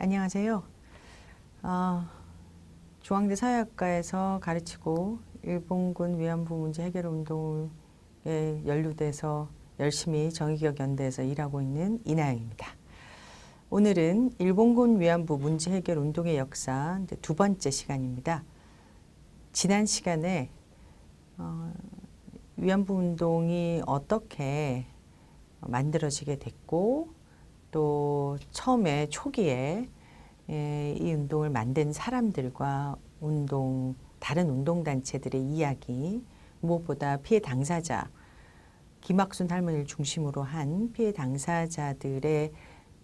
안녕하세요. 중앙대 사회학과에서 가르치고 일본군 위안부 문제 해결 운동에 연루돼서 열심히 정의기억연대에서 일하고 있는 이나영입니다. 오늘은 일본군 위안부 문제 해결 운동의 역사 두 번째 시간입니다. 지난 시간에 위안부 운동이 어떻게 만들어지게 됐고 또 처음에 초기에 이 운동을 만든 사람들과 다른 운동단체들의 이야기, 무엇보다 피해 당사자, 김학순 할머니를 중심으로 한 피해 당사자들의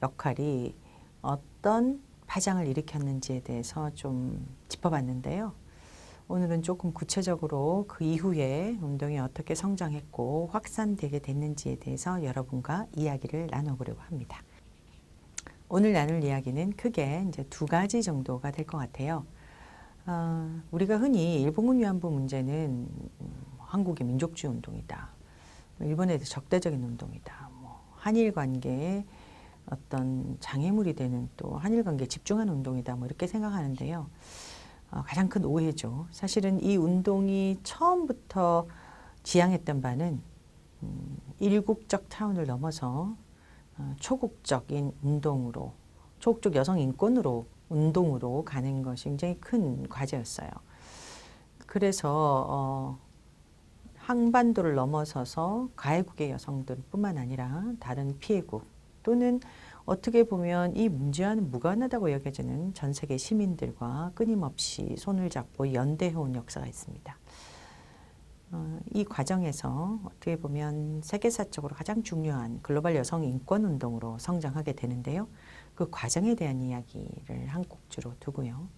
역할이 어떤 파장을 일으켰는지에 대해서 좀 짚어봤는데요. 오늘은 조금 구체적으로 그 이후에 운동이 어떻게 성장했고 확산되게 됐는지에 대해서 여러분과 이야기를 나눠보려고 합니다. 오늘 나눌 이야기는 크게 이제 두 가지 정도가 될 것 같아요. 우리가 흔히 일본군 위안부 문제는 한국의 민족주의 운동이다. 일본에 대해서 적대적인 운동이다. 한일 관계에 어떤 장애물이 되는 또 한일 관계에 집중하는 운동이다. 이렇게 생각하는데요. 가장 큰 오해죠. 사실은 이 운동이 처음부터 지향했던 바는 일국적 차원을 넘어서 초국적인 운동으로, 초국적 여성 인권으로 운동으로 가는 것이 굉장히 큰 과제였어요. 그래서 한반도를 넘어서서 가해국의 여성들뿐만 아니라 다른 피해국 또는 어떻게 보면 이 문제와는 무관하다고 여겨지는 전 세계 시민들과 끊임없이 손을 잡고 연대해온 역사가 있습니다. 이 과정에서 어떻게 보면 세계사적으로 가장 중요한 글로벌 여성 인권 운동으로 성장하게 되는데요. 그 과정에 대한 이야기를 한 꼭지로 두고요.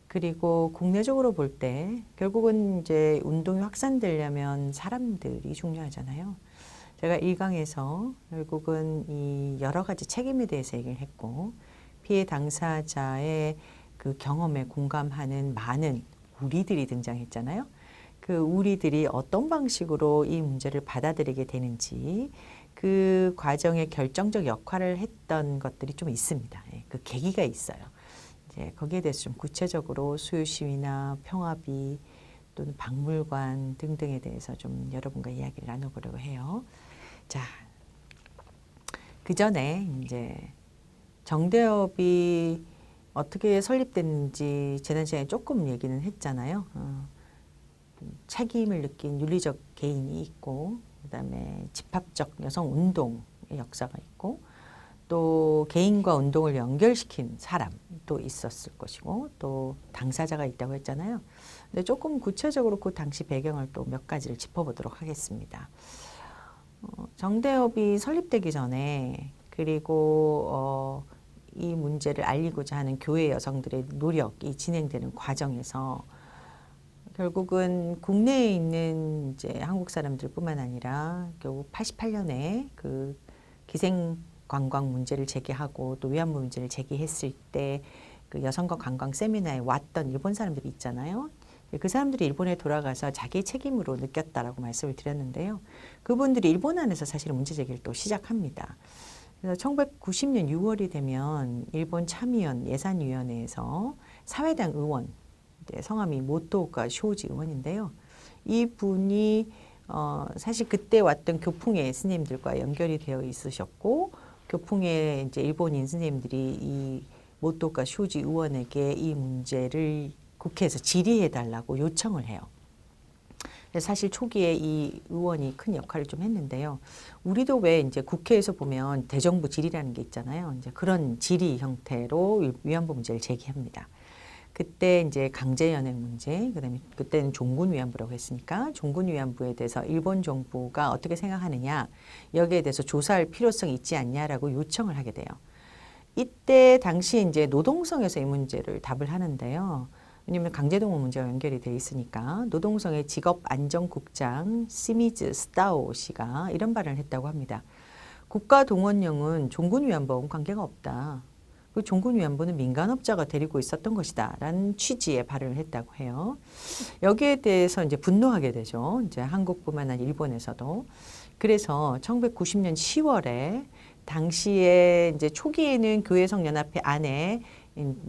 그리고 국내적으로 볼 때 결국은 이제 운동이 확산되려면 사람들이 중요하잖아요. 제가 1강에서 결국은 이 여러 가지 책임에 대해서 얘기를 했고 피해 당사자의 그 경험에 공감하는 많은 우리들이 등장했잖아요. 그 우리들이 어떤 방식으로 이 문제를 받아들이게 되는지 그 과정에 결정적 역할을 했던 것들이 좀 있습니다. 그 계기가 있어요. 이제 거기에 대해서 좀 구체적으로 수요시위나 평화비 또는 박물관 등등에 대해서 좀 여러분과 이야기를 나눠보려고 해요. 자, 그 전에 이제 정대협이 어떻게 설립됐는지 지난 시간에 조금 얘기는 했잖아요. 책임을 느낀 윤리적 개인이 있고 그다음에 집합적 여성 운동의 역사가 있고 또 개인과 운동을 연결시킨 사람도 있었을 것이고 또 당사자가 있다고 했잖아요. 근데 조금 구체적으로 그 당시 배경을 또 몇 가지를 짚어보도록 하겠습니다. 정대협이 설립되기 전에 그리고 이 문제를 알리고자 하는 교회 여성들의 노력이 진행되는 과정에서 결국은 국내에 있는 이제 한국 사람들뿐만 아니라 결국 88년에 그 기생 관광 문제를 제기하고 또 위안부 문제를 제기했을 때 그 여성과 관광 세미나에 왔던 일본 사람들이 있잖아요. 그 사람들이 일본에 돌아가서 자기의 책임으로 느꼈다라고 말씀을 드렸는데요. 그분들이 일본 안에서 사실은 문제 제기를 또 시작합니다. 그래서 1990년 6월이 되면 일본 참의원 예산위원회에서 사회당 의원, 성함이 모토오카 쇼지 의원인데요. 이 분이 사실 그때 왔던 교풍의 스님들과 연결이 되어 있으셨고 교풍의 이제 일본인 스님들이 이 모토오카 쇼지 의원에게 이 문제를 국회에서 질의해달라고 요청을 해요. 사실 초기에 이 의원이 큰 역할을 좀 했는데요. 우리도 왜 이제 국회에서 보면 대정부 질의라는 게 있잖아요. 이제 그런 질의 형태로 위안부 문제를 제기합니다. 그때 이제 강제연행 문제, 그다음에 그때는 종군 위안부라고 했으니까 종군 위안부에 대해서 일본 정부가 어떻게 생각하느냐, 여기에 대해서 조사할 필요성이 있지 않냐라고 요청을 하게 돼요. 이때 당시 이제 노동성에서 이 문제를 답을 하는데요. 왜냐하면 강제동원 문제와 연결이 되어 있으니까 노동성의 직업안전국장 시미즈 스타오 씨가 이런 발언을 했다고 합니다. 국가동원령은 종군 위안부와는 관계가 없다. 그 종군 위안부는 민간업자가 데리고 있었던 것이다 라는 취지의 발언을 했다고 해요. 여기에 대해서 이제 분노하게 되죠. 이제 한국뿐만 아니라 일본에서도. 그래서 1990년 10월에 당시에 이제 초기에는 교회성연합회 안에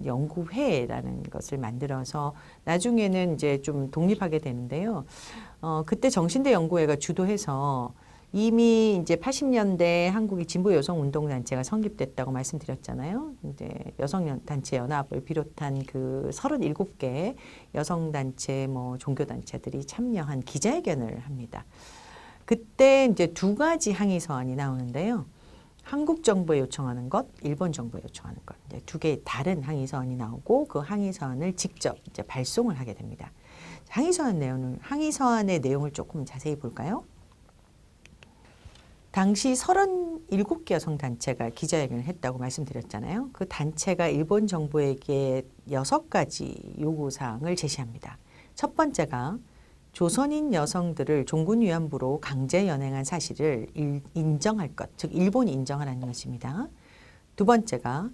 연구회라는 것을 만들어서 나중에는 이제 좀 독립하게 되는데요. 그때 정신대 연구회가 주도해서 이미 이제 80년대 한국의 진보 여성 운동 단체가 성립됐다고 말씀드렸잖아요. 이제 여성 단체 연합을 비롯한 그 37개 여성 단체 뭐 종교 단체들이 참여한 기자회견을 합니다. 그때 이제 두 가지 항의 서한이 나오는데요. 한국 정부에 요청하는 것, 일본 정부에 요청하는 것, 이제 두 개의 다른 항의 서한이 나오고 그 항의 서한을 직접 이제 발송을 하게 됩니다. 항의 서한의 내용을 조금 자세히 볼까요? 당시 37개 여성 단체가 기자회견을 했다고 말씀드렸잖아요. 그 단체가 일본 정부에게 6가지 요구사항을 제시합니다. 첫 번째가 조선인 여성들을 종군 위안부로 강제 연행한 사실을 인정할 것, 즉 일본이 인정하라는 것입니다. 두 번째가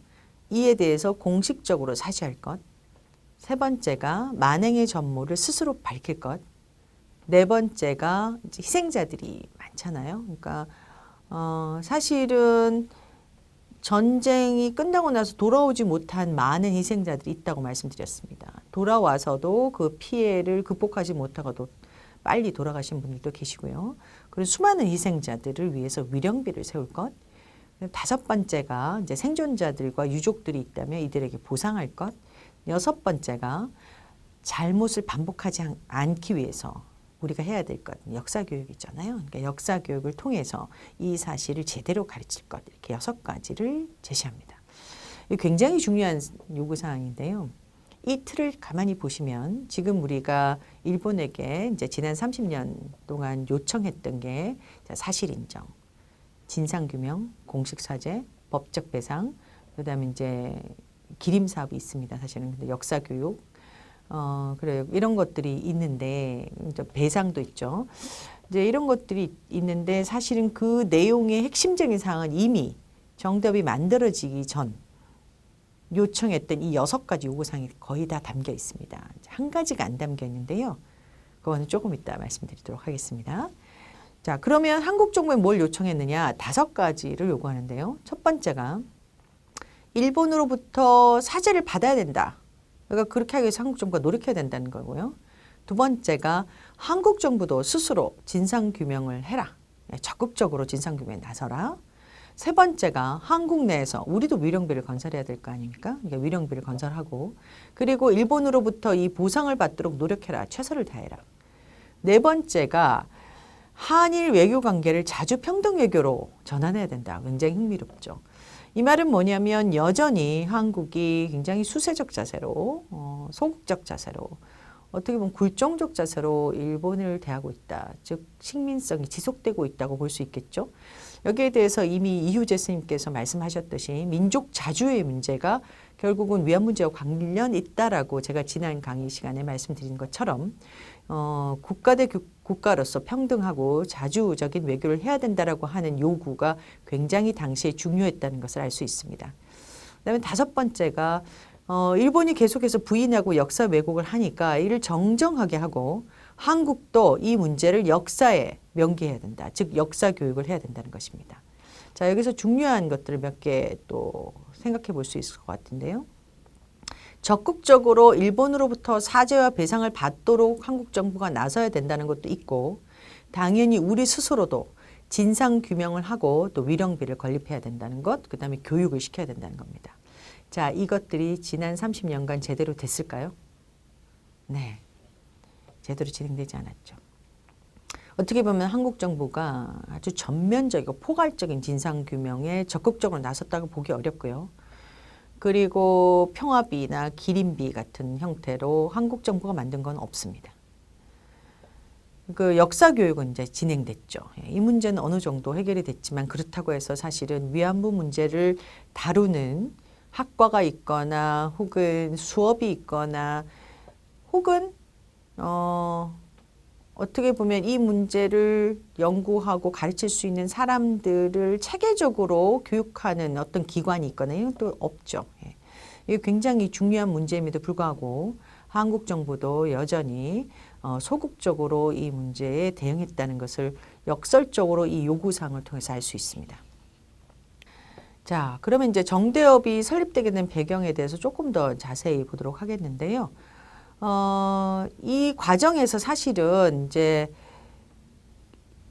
이에 대해서 공식적으로 사죄할 것. 세 번째가 만행의 전모를 스스로 밝힐 것. 네 번째가 희생자들이 많잖아요. 그러니까 사실은 전쟁이 끝나고 나서 돌아오지 못한 많은 희생자들이 있다고 말씀드렸습니다. 돌아와서도 그 피해를 극복하지 못하고도 빨리 돌아가신 분들도 계시고요. 그리고 수많은 희생자들을 위해서 위령비를 세울 것. 다섯 번째가 이제 생존자들과 유족들이 있다면 이들에게 보상할 것. 여섯 번째가 잘못을 반복하지 않기 위해서 우리가 해야 될 것, 역사교육이잖아요. 그러니까 역사교육을 통해서 이 사실을 제대로 가르칠 것, 이렇게 6가지를 제시합니다. 굉장히 중요한 요구사항인데요. 이 틀을 가만히 보시면 지금 우리가 일본에게 이제 지난 30년 동안 요청했던 게 사실인정, 진상규명, 공식사죄, 법적 배상, 그 다음에 이제 기림사업이 있습니다. 사실은 근데 역사교육, 그래요. 이런 것들이 있는데, 이제 배상도 있죠. 이제 이런 것들이 있는데 사실은 그 내용의 핵심적인 사항은 이미 정답이 만들어지기 전 요청했던 이 6가지 요구사항이 거의 다 담겨 있습니다. 한 가지가 안 담겨 있는데요. 그거는 조금 이따 말씀드리도록 하겠습니다. 자, 그러면 한국 정부에 뭘 요청했느냐? 5가지를 요구하는데요. 첫 번째가 일본으로부터 사죄를 받아야 된다. 그러니까 그렇게 하기 위해서 한국 정부가 노력해야 된다는 거고요. 두 번째가 한국 정부도 스스로 진상규명을 해라. 적극적으로 진상규명에 나서라. 세 번째가 한국 내에서 우리도 위령비를 건설해야 될 거 아닙니까? 그러니까 위령비를 건설하고 그리고 일본으로부터 이 보상을 받도록 노력해라. 최선을 다해라. 네 번째가 한일 외교 관계를 자주 평등 외교로 전환해야 된다. 굉장히 흥미롭죠. 이 말은 뭐냐면 여전히 한국이 굉장히 수세적 자세로 소극적 자세로 어떻게 보면 굴종적 자세로 일본을 대하고 있다. 즉 식민성이 지속되고 있다고 볼 수 있겠죠. 여기에 대해서 이미 이휴재 스님께서 말씀하셨듯이 민족 자주의 문제가 결국은 위안 문제와 관련 있다라고 제가 지난 강의 시간에 말씀드린 것처럼 국가 대 국가로서 평등하고 자주적인 외교를 해야 된다라고 하는 요구가 굉장히 당시에 중요했다는 것을 알 수 있습니다. 그다음에 5번째가 일본이 계속해서 부인하고 역사 왜곡을 하니까 이를 정정하게 하고 한국도 이 문제를 역사에 명기해야 된다. 즉 역사 교육을 해야 된다는 것입니다. 자, 여기서 중요한 것들을 몇 개 또 생각해 볼 수 있을 것 같은데요. 적극적으로 일본으로부터 사죄와 배상을 받도록 한국 정부가 나서야 된다는 것도 있고 당연히 우리 스스로도 진상규명을 하고 또 위령비를 건립해야 된다는 것, 그 다음에 교육을 시켜야 된다는 겁니다. 자, 이것들이 지난 30년간 제대로 됐을까요? 네, 제대로 진행되지 않았죠. 어떻게 보면 한국 정부가 아주 전면적이고 포괄적인 진상규명에 적극적으로 나섰다고 보기 어렵고요. 그리고 평화비나 기림비 같은 형태로 한국 정부가 만든 건 없습니다. 그 역사 교육은 이제 진행됐죠. 이 문제는 어느 정도 해결이 됐지만 그렇다고 해서 사실은 위안부 문제를 다루는 학과가 있거나 혹은 수업이 있거나 혹은 어떻게 보면 이 문제를 연구하고 가르칠 수 있는 사람들을 체계적으로 교육하는 어떤 기관이 있거나 이건 또 없죠. 이게 굉장히 중요한 문제임에도 불구하고 한국 정부도 여전히 소극적으로 이 문제에 대응했다는 것을 역설적으로 이 요구사항을 통해서 알 수 있습니다. 자, 그러면 이제 정대협이 설립되게 된 배경에 대해서 조금 더 자세히 보도록 하겠는데요. 이 과정에서 사실은 이제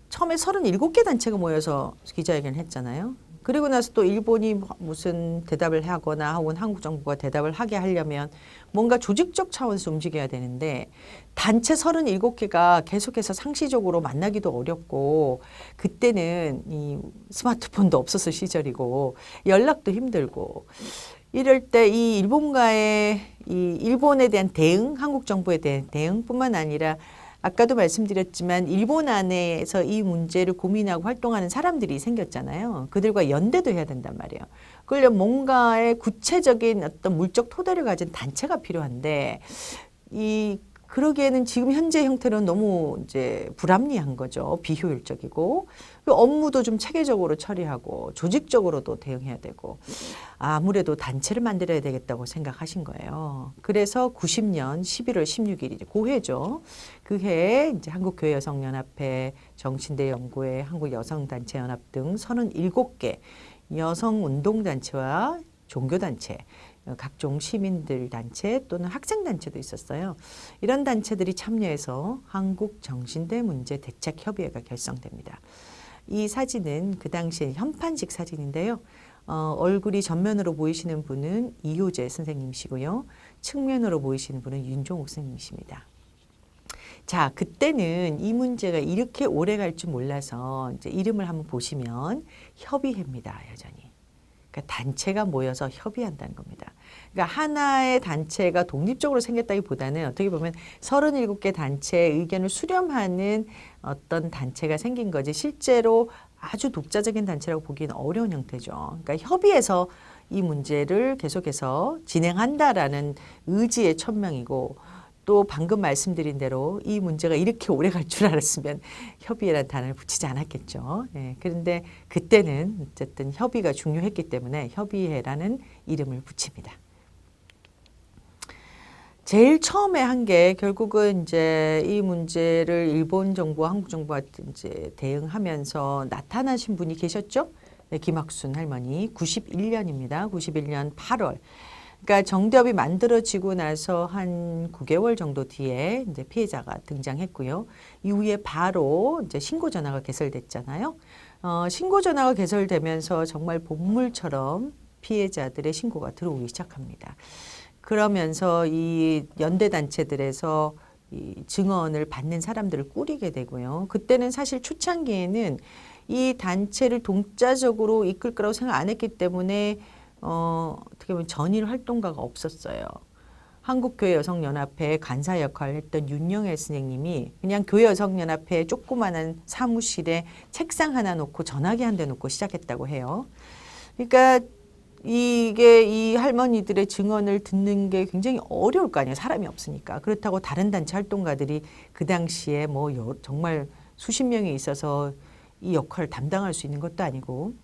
처음에 37개 단체가 모여서 기자회견을 했잖아요. 그리고 나서 또 일본이 무슨 대답을 하거나 혹은 한국 정부가 대답을 하게 하려면 뭔가 조직적 차원에서 움직여야 되는데 단체 37개가 계속해서 상시적으로 만나기도 어렵고 그때는 이 스마트폰도 없었을 시절이고 연락도 힘들고 이럴 때 이 일본과의 이 일본에 대한 대응, 한국 정부에 대한 대응뿐만 아니라 아까도 말씀드렸지만 일본 안에서 이 문제를 고민하고 활동하는 사람들이 생겼잖아요. 그들과 연대도 해야 된단 말이에요. 그러려면 뭔가의 구체적인 어떤 물적 토대를 가진 단체가 필요한데 그러기에는 지금 현재 형태로는 너무 이제 불합리한 거죠. 비효율적이고 업무도 좀 체계적으로 처리하고 조직적으로도 대응해야 되고 아무래도 단체를 만들어야 되겠다고 생각하신 거예요. 그래서 90년 11월 16일이 고해죠. 그 해에 이제 한국교회여성연합회, 정신대 연구회, 한국여성단체연합 등 37개 여성운동단체와 종교단체, 각종 시민들 단체 또는 학생단체도 있었어요. 이런 단체들이 참여해서 한국정신대 문제 대책협의회가 결성됩니다. 이 사진은 그 당시에 현판식 사진인데요. 얼굴이 전면으로 보이시는 분은 이효재 선생님이시고요. 측면으로 보이시는 분은 윤종옥 선생님이십니다. 자, 그때는 이 문제가 이렇게 오래 갈 줄 몰라서 이제 이름을 한번 보시면 협의회입니다, 여전히. 그러니까 단체가 모여서 협의한다는 겁니다. 그러니까 하나의 단체가 독립적으로 생겼다기보다는 어떻게 보면 37개 단체의 의견을 수렴하는 어떤 단체가 생긴 거지 실제로 아주 독자적인 단체라고 보기는 어려운 형태죠. 그러니까 협의해서 이 문제를 계속해서 진행한다라는 의지의 천명이고 또 방금 말씀드린 대로 이 문제가 이렇게 오래 갈 줄 알았으면 협의회라는 단어를 붙이지 않았겠죠. 네, 그런데 그때는 어쨌든 협의가 중요했기 때문에 협의회라는 이름을 붙입니다. 제일 처음에 한 게 결국은 이제 이 문제를 일본 정부와 한국 정부가 이제 대응하면서 나타나신 분이 계셨죠? 네, 김학순 할머니 91년입니다. 91년 8월. 그러니까 정대협이 만들어지고 나서 한 9개월 정도 뒤에 이제 피해자가 등장했고요. 이후에 바로 이제 신고 전화가 개설됐잖아요. 신고 전화가 개설되면서 정말 본물처럼 피해자들의 신고가 들어오기 시작합니다. 그러면서 이 연대 단체들에서 이 증언을 받는 사람들을 꾸리게 되고요. 그때는 사실 초창기에는 이 단체를 동자적으로 이끌 거라고 생각 안 했기 때문에 어떻게 보면 전일 활동가가 없었어요. 한국교회여성연합회 간사 역할을 했던 윤영애 선생님이 그냥 교회여성연합회 조그마한 사무실에 책상 하나 놓고 전화기 한 대 놓고 시작했다고 해요. 그러니까 이게 이 할머니들의 증언을 듣는 게 굉장히 어려울 거 아니에요. 사람이 없으니까. 그렇다고 다른 단체 활동가들이 그 당시에 뭐 정말 수십 명이 있어서 이 역할을 담당할 수 있는 것도 아니고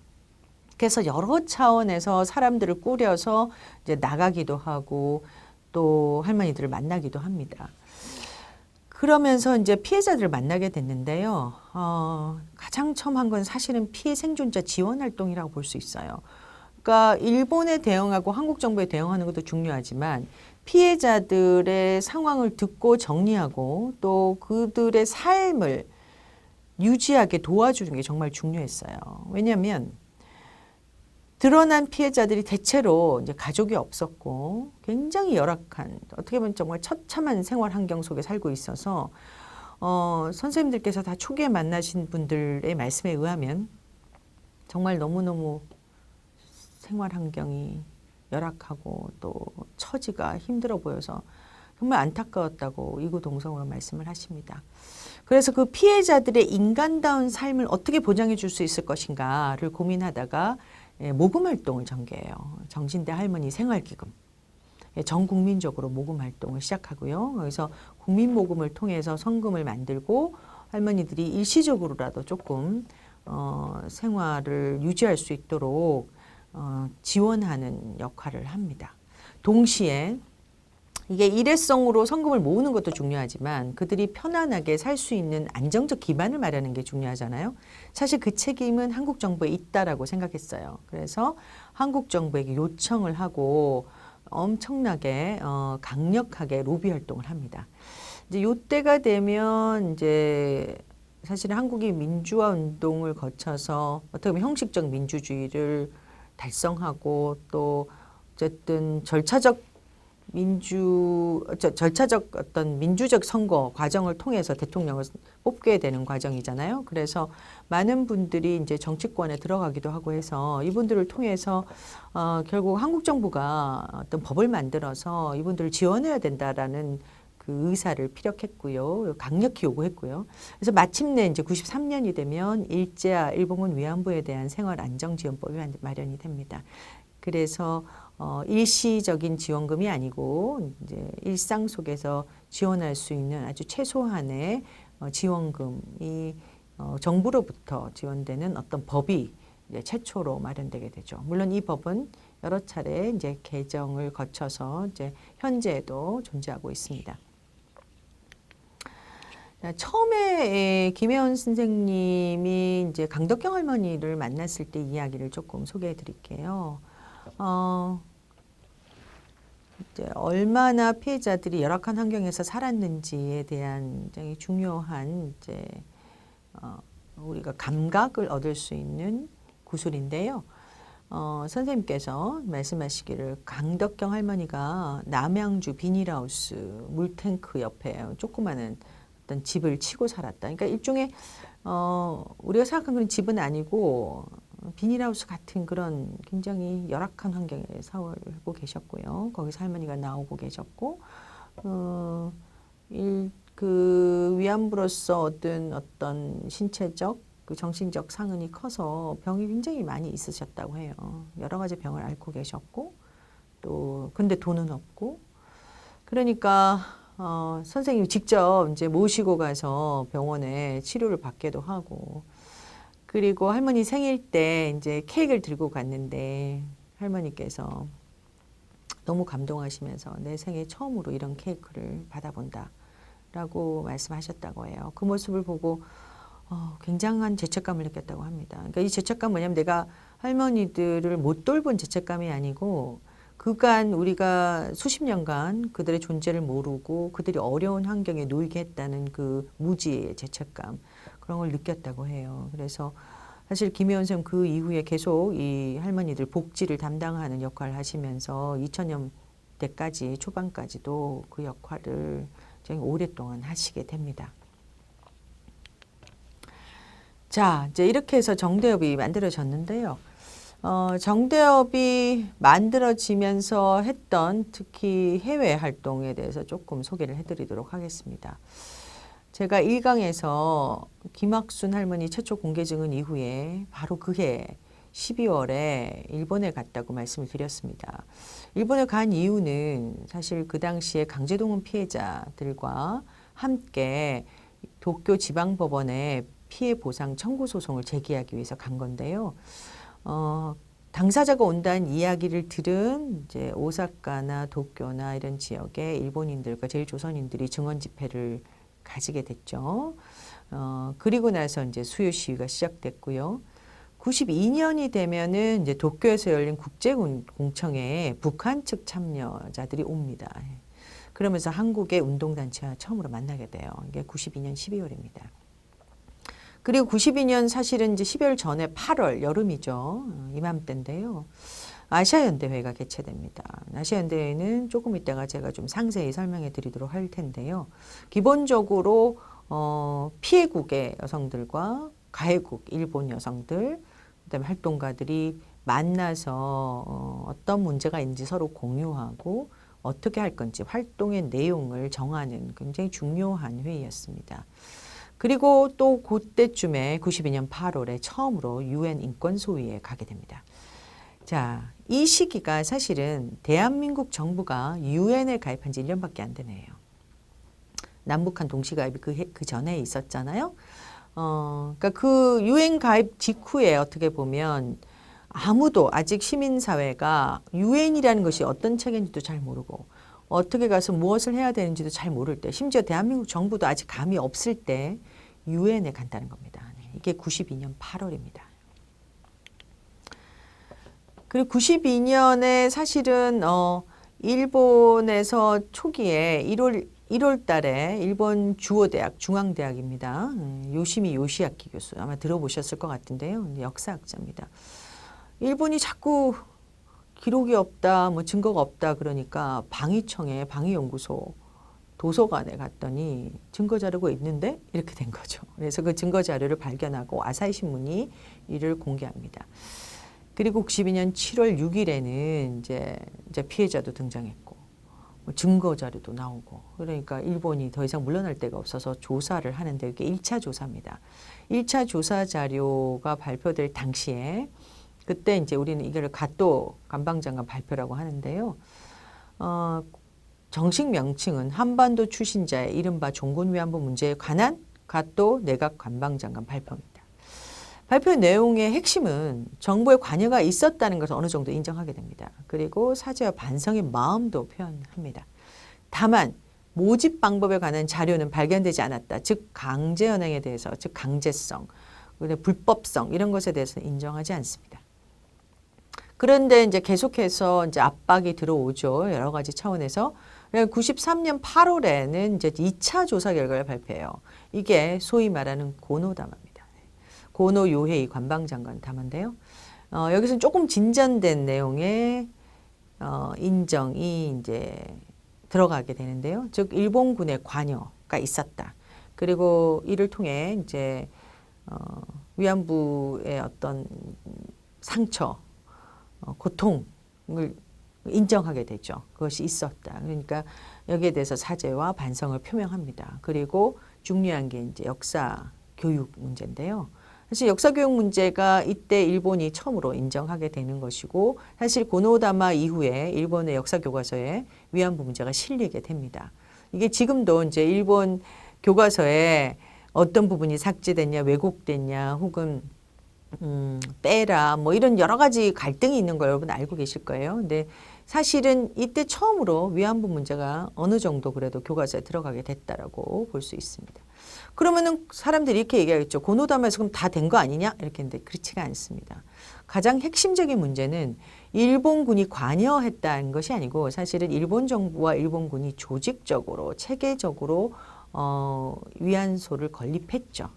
그래서 여러 차원에서 사람들을 꾸려서 이제 나가기도 하고 또 할머니들을 만나기도 합니다. 그러면서 이제 피해자들을 만나게 됐는데요. 가장 처음 한 건 사실은 피해 생존자 지원 활동이라고 볼 수 있어요. 그러니까 일본에 대응하고 한국 정부에 대응하는 것도 중요하지만 피해자들의 상황을 듣고 정리하고 또 그들의 삶을 유지하게 도와주는 게 정말 중요했어요. 왜냐하면 드러난 피해자들이 대체로 이제 가족이 없었고 굉장히 열악한 어떻게 보면 정말 처참한 생활 환경 속에 살고 있어서 선생님들께서 다 초기에 만나신 분들의 말씀에 의하면 정말 너무너무 생활 환경이 열악하고 또 처지가 힘들어 보여서 정말 안타까웠다고 이구동성으로 말씀을 하십니다. 그래서 그 피해자들의 인간다운 삶을 어떻게 보장해 줄 수 있을 것인가를 고민하다가 모금 활동을 전개해요. 정신대 할머니 생활기금. 전 국민적으로 모금 활동을 시작하고요. 그래서 국민 모금을 통해서 성금을 만들고 할머니들이 일시적으로라도 조금 생활을 유지할 수 있도록 지원하는 역할을 합니다. 동시에 이게 일회성으로 성금을 모으는 것도 중요하지만 그들이 편안하게 살 수 있는 안정적 기반을 마련하는 게 중요하잖아요. 사실 그 책임은 한국 정부에 있다라고 생각했어요. 그래서 한국 정부에게 요청을 하고 엄청나게 강력하게 로비 활동을 합니다. 이제 요때가 되면 이제 사실은 한국이 민주화 운동을 거쳐서 어떻게 보면 형식적 민주주의를 달성하고 또 어쨌든 절차적 어떤 민주적 선거 과정을 통해서 대통령을 뽑게 되는 과정이잖아요. 그래서 많은 분들이 이제 정치권에 들어가기도 하고 해서 이분들을 통해서 결국 한국 정부가 어떤 법을 만들어서 이분들을 지원해야 된다라는 그 의사를 피력했고요. 강력히 요구했고요. 그래서 마침내 이제 93년이 되면 일제와 일본군 위안부에 대한 생활안정지원법이 마련이 됩니다. 그래서 일시적인 지원금이 아니고 이제 일상 속에서 지원할 수 있는 아주 최소한의 지원금이 정부로부터 지원되는 어떤 법이 이제 최초로 마련되게 되죠. 물론 이 법은 여러 차례 이제 개정을 거쳐서 이제 현재도 존재하고 있습니다. 처음에 김혜원 선생님이 이제 강덕경 할머니를 만났을 때 이야기를 조금 소개해 드릴게요. 이제 얼마나 피해자들이 열악한 환경에서 살았는지에 대한 굉장히 중요한 이제 우리가 감각을 얻을 수 있는 구술인데요. 선생님께서 말씀하시기를 강덕경 할머니가 남양주 비닐하우스 물탱크 옆에 조그마한 어떤 집을 치고 살았다. 그러니까 일종의 우리가 생각하는 그런 집은 아니고 비닐하우스 같은 그런 굉장히 열악한 환경에 살고 계셨고요. 거기서 할머니가 나오고 계셨고 그 위안부로서 어떤 신체적 그 정신적 상흔이 커서 병이 굉장히 많이 있으셨다고 해요. 여러 가지 병을 앓고 계셨고 또 근데 돈은 없고 그러니까 선생님이 직접 이제 모시고 가서 병원에 치료를 받기도 하고 그리고 할머니 생일 때 이제 케이크를 들고 갔는데 할머니께서 너무 감동하시면서 내 생애 처음으로 이런 케이크를 받아본다 라고 말씀하셨다고 해요. 그 모습을 보고 굉장한 죄책감을 느꼈다고 합니다. 그러니까 이 죄책감 뭐냐면 내가 할머니들을 못 돌본 죄책감이 아니고 그간 우리가 수십 년간 그들의 존재를 모르고 그들이 어려운 환경에 놓이게 했다는 그 무지의 죄책감 그런 걸 느꼈다고 해요. 그래서 사실 김혜원 선생님 그 이후에 계속 이 할머니들 복지를 담당하는 역할을 하시면서 2000년대까지 초반까지도 그 역할을 굉장히 오랫동안 하시게 됩니다. 자, 이제 이렇게 해서 정대협이 만들어졌는데요. 정대협이 만들어지면서 했던 특히 해외 활동에 대해서 조금 소개를 해드리도록 하겠습니다. 제가 1강에서 김학순 할머니 최초 공개 증언 이후에 바로 그해 12월에 일본에 갔다고 말씀을 드렸습니다. 일본에 간 이유는 사실 그 당시에 강제동원 피해자들과 함께 도쿄 지방법원에 피해 보상 청구 소송을 제기하기 위해서 간 건데요. 당사자가 온다는 이야기를 들은 이제 오사카나 도쿄나 이런 지역의 일본인들과 제일조선인들이 증언 집회를 가지게 됐죠. 그리고 나서 이제 수요 시위가 시작됐고요. 92년이 되면은 이제 도쿄에서 열린 국제공청회에 북한 측 참여자들이 옵니다. 그러면서 한국의 운동단체와 처음으로 만나게 돼요. 이게 92년 12월입니다. 그리고 92년 사실은 이제 12월 전에 8월 여름이죠. 이맘때인데요. 아시아연대회가 개최됩니다. 아시아연대회는 조금 이따가 제가 좀 상세히 설명해 드리도록 할 텐데요. 기본적으로 피해국의 여성들과 가해국 일본 여성들, 그다음에 활동가들이 만나서 어떤 문제가 있는지 서로 공유하고 어떻게 할 건지 활동의 내용을 정하는 굉장히 중요한 회의였습니다. 그리고 또 그때쯤에 92년 8월에 처음으로 유엔 인권소위에 가게 됩니다. 자, 이 시기가 사실은 대한민국 정부가 유엔에 가입한 지 1년밖에 안 되네요. 남북한 동시가입이 그 전에 있었잖아요. 그러니까 그 유엔 가입 직후에 어떻게 보면 아무도 아직 시민사회가 유엔이라는 것이 어떤 체계인지도 잘 모르고 어떻게 가서 무엇을 해야 되는지도 잘 모를 때, 심지어 대한민국 정부도 아직 감이 없을 때 유엔에 간다는 겁니다. 이게 92년 8월입니다. 그리고 92년에 사실은 일본에서 초기에 1월 달에 일본 주오대학, 중앙대학입니다. 요시미 요시아키 교수 아마 들어보셨을 것 같은데요. 역사학자입니다. 일본이 자꾸 기록이 없다, 뭐 증거가 없다 그러니까 방위청에 방위연구소 도서관에 갔더니 증거 자료가 있는데 이렇게 된 거죠. 그래서 그 증거 자료를 발견하고 아사히 신문이 이를 공개합니다. 그리고 92년 7월 6일에는 이제 피해자도 등장했고 뭐 증거 자료도 나오고 그러니까 일본이 더 이상 물러날 데가 없어서 조사를 하는데 이게 1차 조사입니다. 1차 조사 자료가 발표될 당시에 그때 이제 우리는 이걸 가또 관방장관 발표라고 하는데요. 정식 명칭은 한반도 출신자의 이른바 종군 위안부 문제에 관한 가또 내각 관방장관 발표입니다. 발표 내용의 핵심은 정부의 관여가 있었다는 것을 어느 정도 인정하게 됩니다. 그리고 사죄와 반성의 마음도 표현합니다. 다만 모집 방법에 관한 자료는 발견되지 않았다. 즉 강제연행에 대해서, 즉 강제성, 불법성 이런 것에 대해서는 인정하지 않습니다. 그런데 이제 계속해서 이제 압박이 들어오죠. 여러 가지 차원에서. 93년 8월에는 이제 2차 조사 결과를 발표해요. 이게 소위 말하는 고노다마입니다. 고노 요헤이 관방장관 담화인데요. 여기서는 조금 진전된 내용의 인정이 이제 들어가게 되는데요. 즉 일본군의 관여가 있었다. 그리고 이를 통해 이제 위안부의 어떤 상처, 고통을 인정하게 되죠. 그것이 있었다. 그러니까 여기에 대해서 사죄와 반성을 표명합니다. 그리고 중요한 게 이제 역사 교육 문제인데요. 사실 역사 교육 문제가 이때 일본이 처음으로 인정하게 되는 것이고 사실 고노다마 이후에 일본의 역사 교과서에 위안부 문제가 실리게 됩니다. 이게 지금도 이제 일본 교과서에 어떤 부분이 삭제됐냐, 왜곡됐냐, 혹은 빼라 뭐 이런 여러 가지 갈등이 있는 걸 여러분 알고 계실 거예요. 근데 사실은 이때 처음으로 위안부 문제가 어느 정도 그래도 교과서에 들어가게 됐다라고 볼 수 있습니다. 그러면은 사람들이 이렇게 얘기하겠죠. 고노다마에서 그럼 다 된 거 아니냐? 이렇게 했는데 그렇지가 않습니다. 가장 핵심적인 문제는 일본군이 관여했다는 것이 아니고 사실은 일본 정부와 일본군이 조직적으로 체계적으로 위안소를 건립했죠.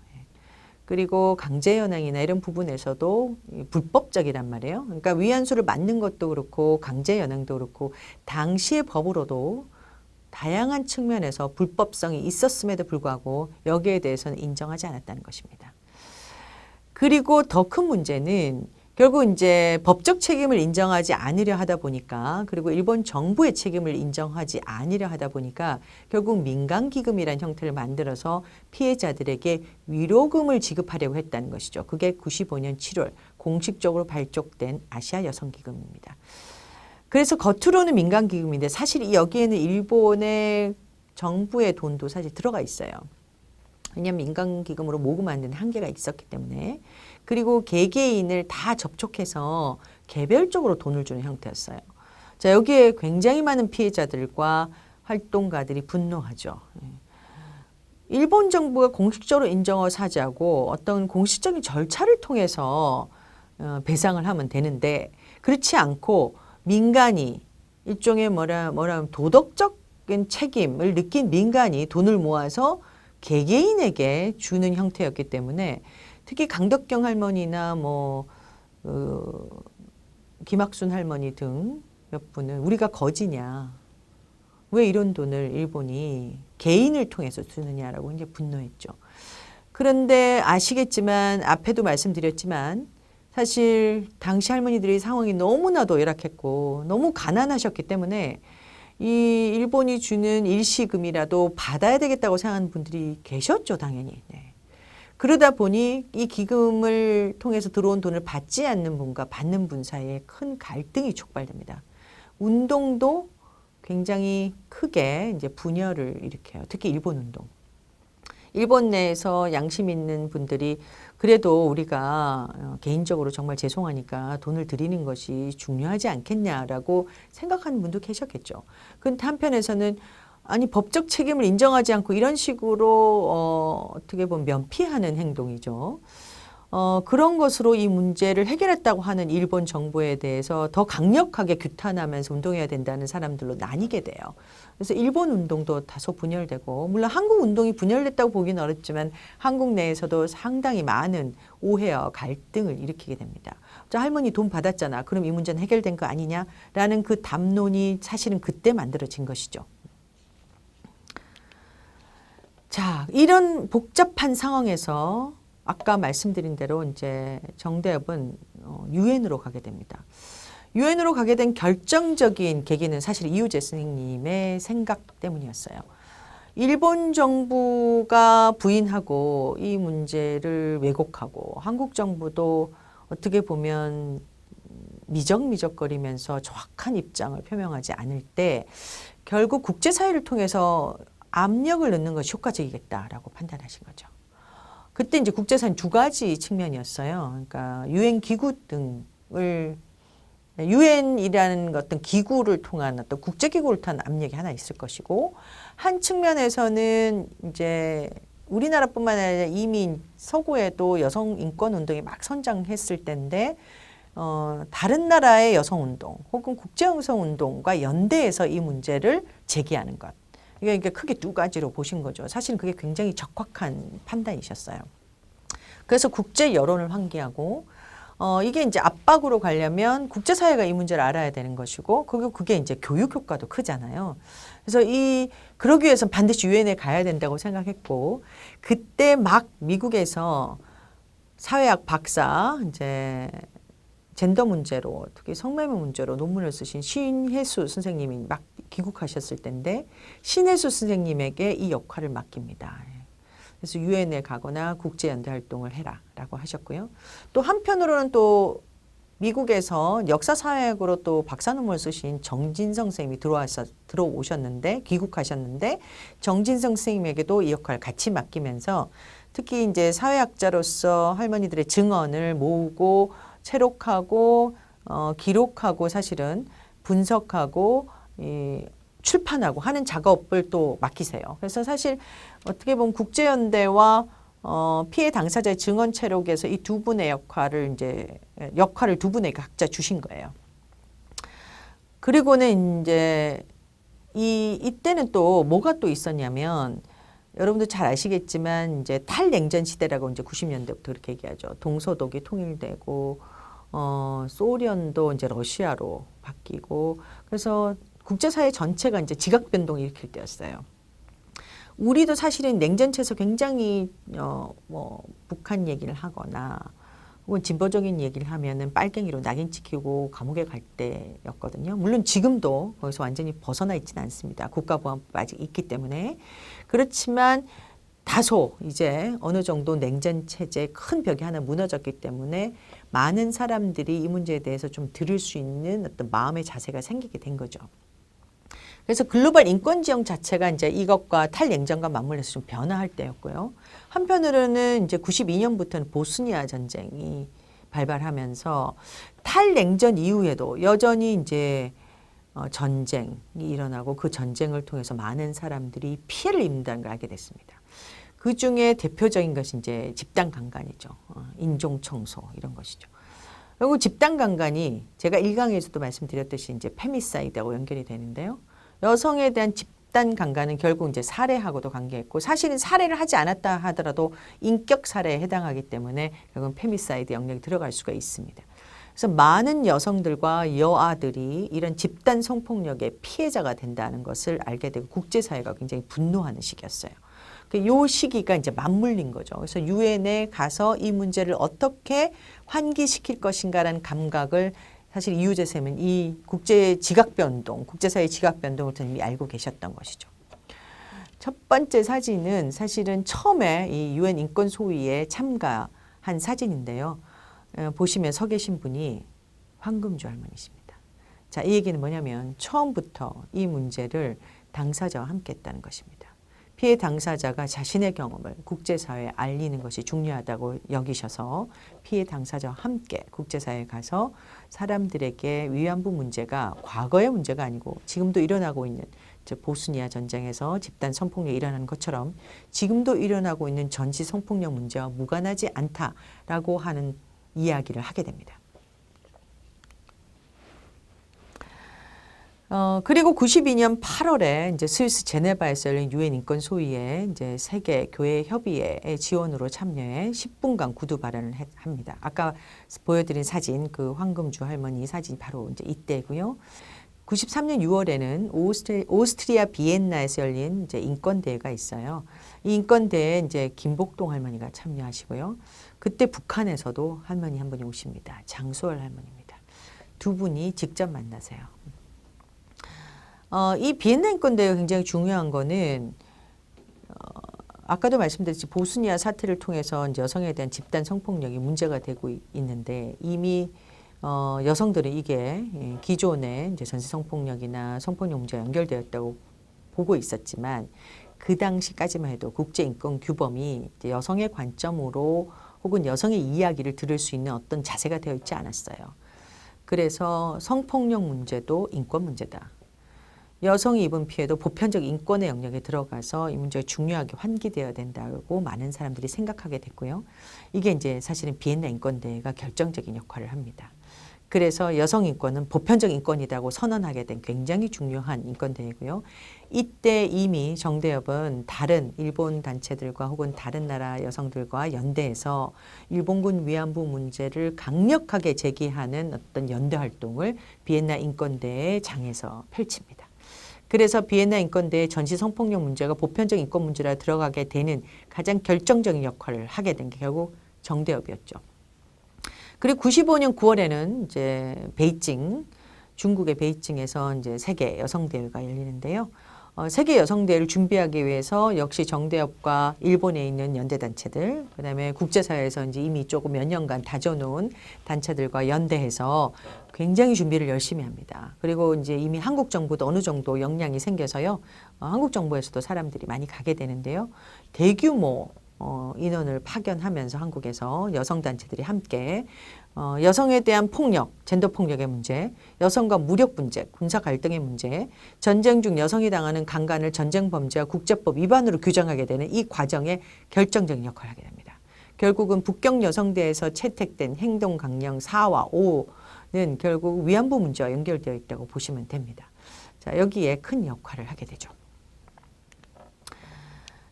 그리고 강제연행이나 이런 부분에서도 불법적이란 말이에요. 그러니까 위안소를 맞는 것도 그렇고 강제연행도 그렇고 당시의 법으로도 다양한 측면에서 불법성이 있었음에도 불구하고 여기에 대해서는 인정하지 않았다는 것입니다. 그리고 더 큰 문제는 결국 이제 법적 책임을 인정하지 않으려 하다 보니까 그리고 일본 정부의 책임을 인정하지 않으려 하다 보니까 결국 민간기금이라는 형태를 만들어서 피해자들에게 위로금을 지급하려고 했다는 것이죠. 그게 95년 7월 공식적으로 발족된 아시아 여성기금입니다. 그래서 겉으로는 민간기금인데 사실 여기에는 일본의 정부의 돈도 사실 들어가 있어요. 왜냐하면 민간기금으로 모금하는 데는 한계가 있었기 때문에. 그리고 개개인을 다 접촉해서 개별적으로 돈을 주는 형태였어요. 자, 여기에 굉장히 많은 피해자들과 활동가들이 분노하죠. 일본 정부가 공식적으로 인정을 사죄하고 어떤 공식적인 절차를 통해서 배상을 하면 되는데 그렇지 않고 민간이 일종의 뭐라면 도덕적인 책임을 느낀 민간이 돈을 모아서 개개인에게 주는 형태였기 때문에 특히 강덕경 할머니나 김학순 할머니 등 몇 분은 우리가 거지냐, 왜 이런 돈을 일본이 개인을 통해서 주느냐라고 이제 분노했죠. 그런데 아시겠지만 앞에도 말씀드렸지만 사실 당시 할머니들의 상황이 너무나도 열악했고 너무 가난하셨기 때문에 이 일본이 주는 일시금이라도 받아야 되겠다고 생각하는 분들이 계셨죠, 당연히. 네. 그러다 보니 이 기금을 통해서 들어온 돈을 받지 않는 분과 받는 분 사이에 큰 갈등이 촉발됩니다. 운동도 굉장히 크게 이제 분열을 일으켜요. 특히 일본 운동. 일본 내에서 양심 있는 분들이 그래도 우리가 개인적으로 정말 죄송하니까 돈을 드리는 것이 중요하지 않겠냐라고 생각하는 분도 계셨겠죠. 근데 한편에서는 아니 법적 책임을 인정하지 않고 이런 식으로 어떻게 보면 면피하는 행동이죠. 그런 것으로 이 문제를 해결했다고 하는 일본 정부에 대해서 더 강력하게 규탄하면서 운동해야 된다는 사람들로 나뉘게 돼요. 그래서 일본 운동도 다소 분열되고, 물론 한국 운동이 분열됐다고 보기는 어렵지만 한국 내에서도 상당히 많은 오해와 갈등을 일으키게 됩니다. 저 할머니 돈 받았잖아. 그럼 이 문제는 해결된 거 아니냐라는 그 담론이 사실은 그때 만들어진 것이죠. 자, 이런 복잡한 상황에서 아까 말씀드린 대로 이제 정대협은 유엔으로 가게 됩니다. 유엔으로 가게 된 결정적인 계기는 사실 이우재 선생님의 생각 때문이었어요. 일본 정부가 부인하고 이 문제를 왜곡하고 한국 정부도 어떻게 보면 미적미적거리면서 정확한 입장을 표명하지 않을 때 결국 국제사회를 통해서 압력을 넣는 것이 효과적이겠다라고 판단하신 거죠. 그때 이제 국제사회는 두 가지 측면이었어요. 그러니까 유엔 기구 등을 유엔이라는 어떤 기구를 통한 어떤 국제기구를 통한 압력이 하나 있을 것이고, 한 측면에서는 이제 우리나라뿐만 아니라 이미 서구에도 여성 인권 운동이 막 선장했을 때인데 다른 나라의 여성 운동 혹은 국제 여성 운동과 연대해서 이 문제를 제기하는 것. 그러니까 크게 두 가지로 보신 거죠. 사실은 그게 굉장히 적확한 판단이셨어요. 그래서 국제 여론을 환기하고 이게 이제 압박으로 가려면 국제사회가 이 문제를 알아야 되는 것이고, 그리고 그게 이제 교육 효과도 크잖아요. 그래서 그러기 위해서는 반드시 유엔에 가야 된다고 생각했고, 그때 막 미국에서 사회학 박사, 이제 젠더 문제로, 특히 성매매 문제로 논문을 쓰신 신혜수 선생님이 막 귀국하셨을 때인데, 신혜수 선생님에게 이 역할을 맡깁니다. 그래서 유엔에 가거나 국제연대 활동을 해라 라고 하셨고요. 또 한편으로는 또 미국에서 역사사회학으로 또 박사 논문을 쓰신 정진성 선생님이 들어오셨는데, 귀국하셨는데, 정진성 선생님에게도 이 역할을 같이 맡기면서 특히 이제 사회학자로서 할머니들의 증언을 모으고 체록하고 기록하고 사실은 분석하고 출판하고 하는 작업을 또 맡기세요. 그래서 사실 어떻게 보면 국제연대와 피해 당사자의 증언 체록에서 이 두 분의 역할을 두 분에게 각자 주신 거예요. 그리고는 이제 이때는 또 뭐가 또 있었냐면, 여러분도 잘 아시겠지만 이제 탈냉전 시대라고 이제 90년대부터 그렇게 얘기하죠. 동서독이 통일되고 소련도 이제 러시아로 바뀌고, 그래서 국제사회 전체가 이제 지각 변동을 일으킬 때였어요. 우리도 사실은 냉전체에서 굉장히 북한 얘기를 하거나 혹은 진보적인 얘기를 하면은 빨갱이로 낙인 찍히고 감옥에 갈 때였거든요. 물론 지금도 거기서 완전히 벗어나 있지는 않습니다. 국가보안법 아직 있기 때문에. 그렇지만 다소 이제 어느 정도 냉전 체제의 큰 벽이 하나 무너졌기 때문에 많은 사람들이 이 문제에 대해서 좀 들을 수 있는 어떤 마음의 자세가 생기게 된 거죠. 그래서 글로벌 인권 지형 자체가 이제 이것과 탈냉전과 맞물려서 좀 변화할 때였고요. 한편으로는 이제 92년부터는 보스니아 전쟁이 발발하면서 탈냉전 이후에도 여전히 이제 전쟁이 일어나고 그 전쟁을 통해서 많은 사람들이 피해를 입는다는 걸 알게 됐습니다. 그 중에 대표적인 것이 이제 집단 강간이죠. 인종 청소 이런 것이죠. 그리고 집단 강간이 제가 1강에서도 말씀드렸듯이 이제 페미사이드하고 연결이 되는데요. 여성에 대한 집단 강간은 결국 이제 살해하고도 관계있고, 사실은 살해를 하지 않았다 하더라도 인격 살해에 해당하기 때문에 결국은 페미사이드 영역이 들어갈 수가 있습니다. 그래서 많은 여성들과 여아들이 이런 집단 성폭력의 피해자가 된다는 것을 알게 되고 국제사회가 굉장히 분노하는 시기였어요. 이 시기가 이제 맞물린 거죠. 그래서 유엔에 가서 이 문제를 어떻게 환기시킬 것인가라는 감각을 사실 이우재 쌤은 이 국제 지각 변동, 국제사회 지각 변동을 이미 알고 계셨던 것이죠. 첫 번째 사진은 사실은 처음에 이 유엔 인권 소위에 참가한 사진인데요. 보시면 서 계신 분이 황금주 할머니십니다. 자, 이 얘기는 뭐냐면 처음부터 이 문제를 당사자와 함께 했다는 것입니다. 피해 당사자가 자신의 경험을 국제사회에 알리는 것이 중요하다고 여기셔서 피해 당사자와 함께 국제사회에 가서 사람들에게 위안부 문제가 과거의 문제가 아니고 지금도 일어나고 있는 보스니아 전쟁에서 집단 성폭력이 일어나는 것처럼 지금도 일어나고 있는 전시 성폭력 문제와 무관하지 않다라고 하는 이야기를 하게 됩니다. 그리고 92년 8월에 이제 스위스 제네바에서 열린 유엔 인권 소위에 이제 세계 교회 협의회의 지원으로 참여해 10분간 구두 발언을 합니다. 아까 보여드린 사진, 그 황금주 할머니 사진 바로 이제 이때고요. 93년 6월에는 오스트리아 비엔나에서 열린 이제 인권대회가 있어요. 이 인권대회에 이제 김복동 할머니가 참여하시고요. 그때 북한에서도 할머니 한 분이 오십니다. 장수월 할머니입니다. 두 분이 직접 만나세요. 이 비엔나 인권대회가 굉장히 중요한 거는 아까도 말씀드렸지 보스니아 사태를 통해서 이제 여성에 대한 집단 성폭력이 문제가 되고 있는데 이미 여성들은 이게 기존의 이제 전시 성폭력이나 성폭력 문제가 연결되었다고 보고 있었지만 그 당시까지만 해도 국제인권규범이 이제 여성의 관점으로 혹은 여성의 이야기를 들을 수 있는 어떤 자세가 되어 있지 않았어요. 그래서 성폭력 문제도 인권 문제다. 여성이 입은 피해도 보편적 인권의 영역에 들어가서 이 문제가 중요하게 환기되어야 된다고 많은 사람들이 생각하게 됐고요. 이게 이제 사실은 비엔나 인권대회가 결정적인 역할을 합니다. 그래서 여성 인권은 보편적 인권이라고 선언하게 된 굉장히 중요한 인권대회고요. 이때 이미 정대협은 다른 일본 단체들과 혹은 다른 나라 여성들과 연대해서 일본군 위안부 문제를 강력하게 제기하는 어떤 연대 활동을 비엔나 인권대회 장에서 펼칩니다. 그래서 비엔나 인권대회 전시 성폭력 문제가 보편적 인권 문제라 들어가게 되는 가장 결정적인 역할을 하게 된 게 결국 정대협이었죠. 그리고 95년 9월에는 이제 베이징, 중국의 베이징에서 이제 세계 여성대회가 열리는데요. 세계 여성대회를 준비하기 위해서 역시 정대협과 일본에 있는 연대단체들, 그 다음에 국제사회에서 이제 이미 조금 몇 년간 다져놓은 단체들과 연대해서 굉장히 준비를 열심히 합니다. 그리고 이제 이미 한국 정부도 어느 정도 역량이 생겨서요. 한국 정부에서도 사람들이 많이 가게 되는데요. 대규모 인원을 파견하면서 한국에서 여성단체들이 함께 여성에 대한 폭력, 젠더 폭력의 문제, 여성과 무력 문제, 군사 갈등의 문제, 전쟁 중 여성이 당하는 강간을 전쟁 범죄와 국제법 위반으로 규정하게 되는 이 과정에 결정적인 역할을 하게 됩니다. 결국은 북경 여성대에서 채택된 행동 강령 4와 5는 결국 위안부 문제와 연결되어 있다고 보시면 됩니다. 자, 여기에 큰 역할을 하게 되죠.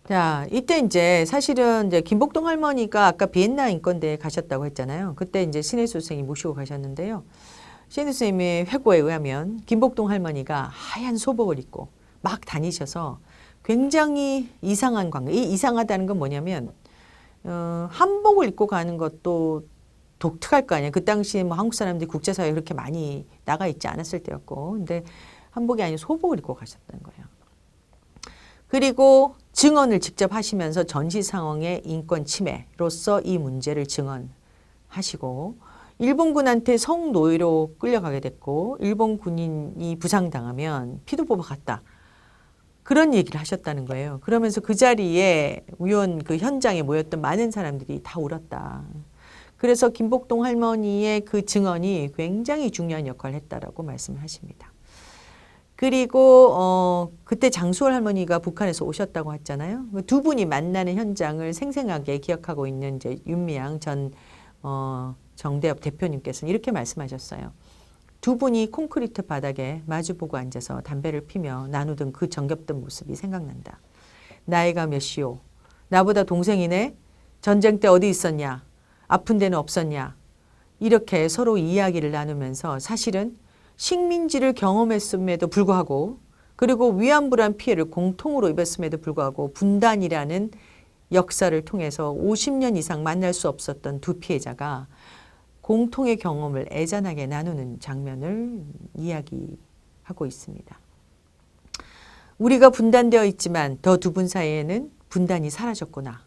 자, 이때 이제 사실은 이제 김복동 할머니가 아까 비엔나 인권대회에 가셨다고 했잖아요. 그때 이제 신혜수 선생님이 모시고 가셨는데요. 신혜수 선생님의 회고에 의하면 김복동 할머니가 하얀 소복을 입고 막 다니셔서 굉장히 이상한 관계. 이 이상하다는 건 뭐냐면 한복을 입고 가는 것도 독특할 거 아니에요. 그 당시에 뭐 한국 사람들이 국제사회에 그렇게 많이 나가 있지 않았을 때였고, 근데 한복이 아니라 소복을 입고 가셨다는 거예요. 그리고 증언을 직접 하시면서 전시 상황의 인권 침해로서 이 문제를 증언하시고 일본군한테 성노예로 끌려가게 됐고 일본 군인이 부상당하면 피도 뽑아갔다. 그런 얘기를 하셨다는 거예요. 그러면서 그 자리에 그 현장에 모였던 많은 사람들이 다 울었다. 그래서 김복동 할머니의 그 증언이 굉장히 중요한 역할을 했다라고 말씀을 하십니다. 그리고 그때 장수월 할머니가 북한에서 오셨다고 했잖아요. 두 분이 만나는 현장을 생생하게 기억하고 있는 이제 윤미향 전 정대협 대표님께서는 이렇게 말씀하셨어요. 두 분이 콘크리트 바닥에 마주보고 앉아서 담배를 피며 나누던 그 정겹던 모습이 생각난다. 나이가 몇이오? 나보다 동생이네? 전쟁 때 어디 있었냐? 아픈 데는 없었냐? 이렇게 서로 이야기를 나누면서 사실은 식민지를 경험했음에도 불구하고 그리고 위안부란 피해를 공통으로 입었음에도 불구하고 분단이라는 역사를 통해서 50년 이상 만날 수 없었던 두 피해자가 공통의 경험을 애잔하게 나누는 장면을 이야기하고 있습니다. 우리가 분단되어 있지만 더 두 분 사이에는 분단이 사라졌구나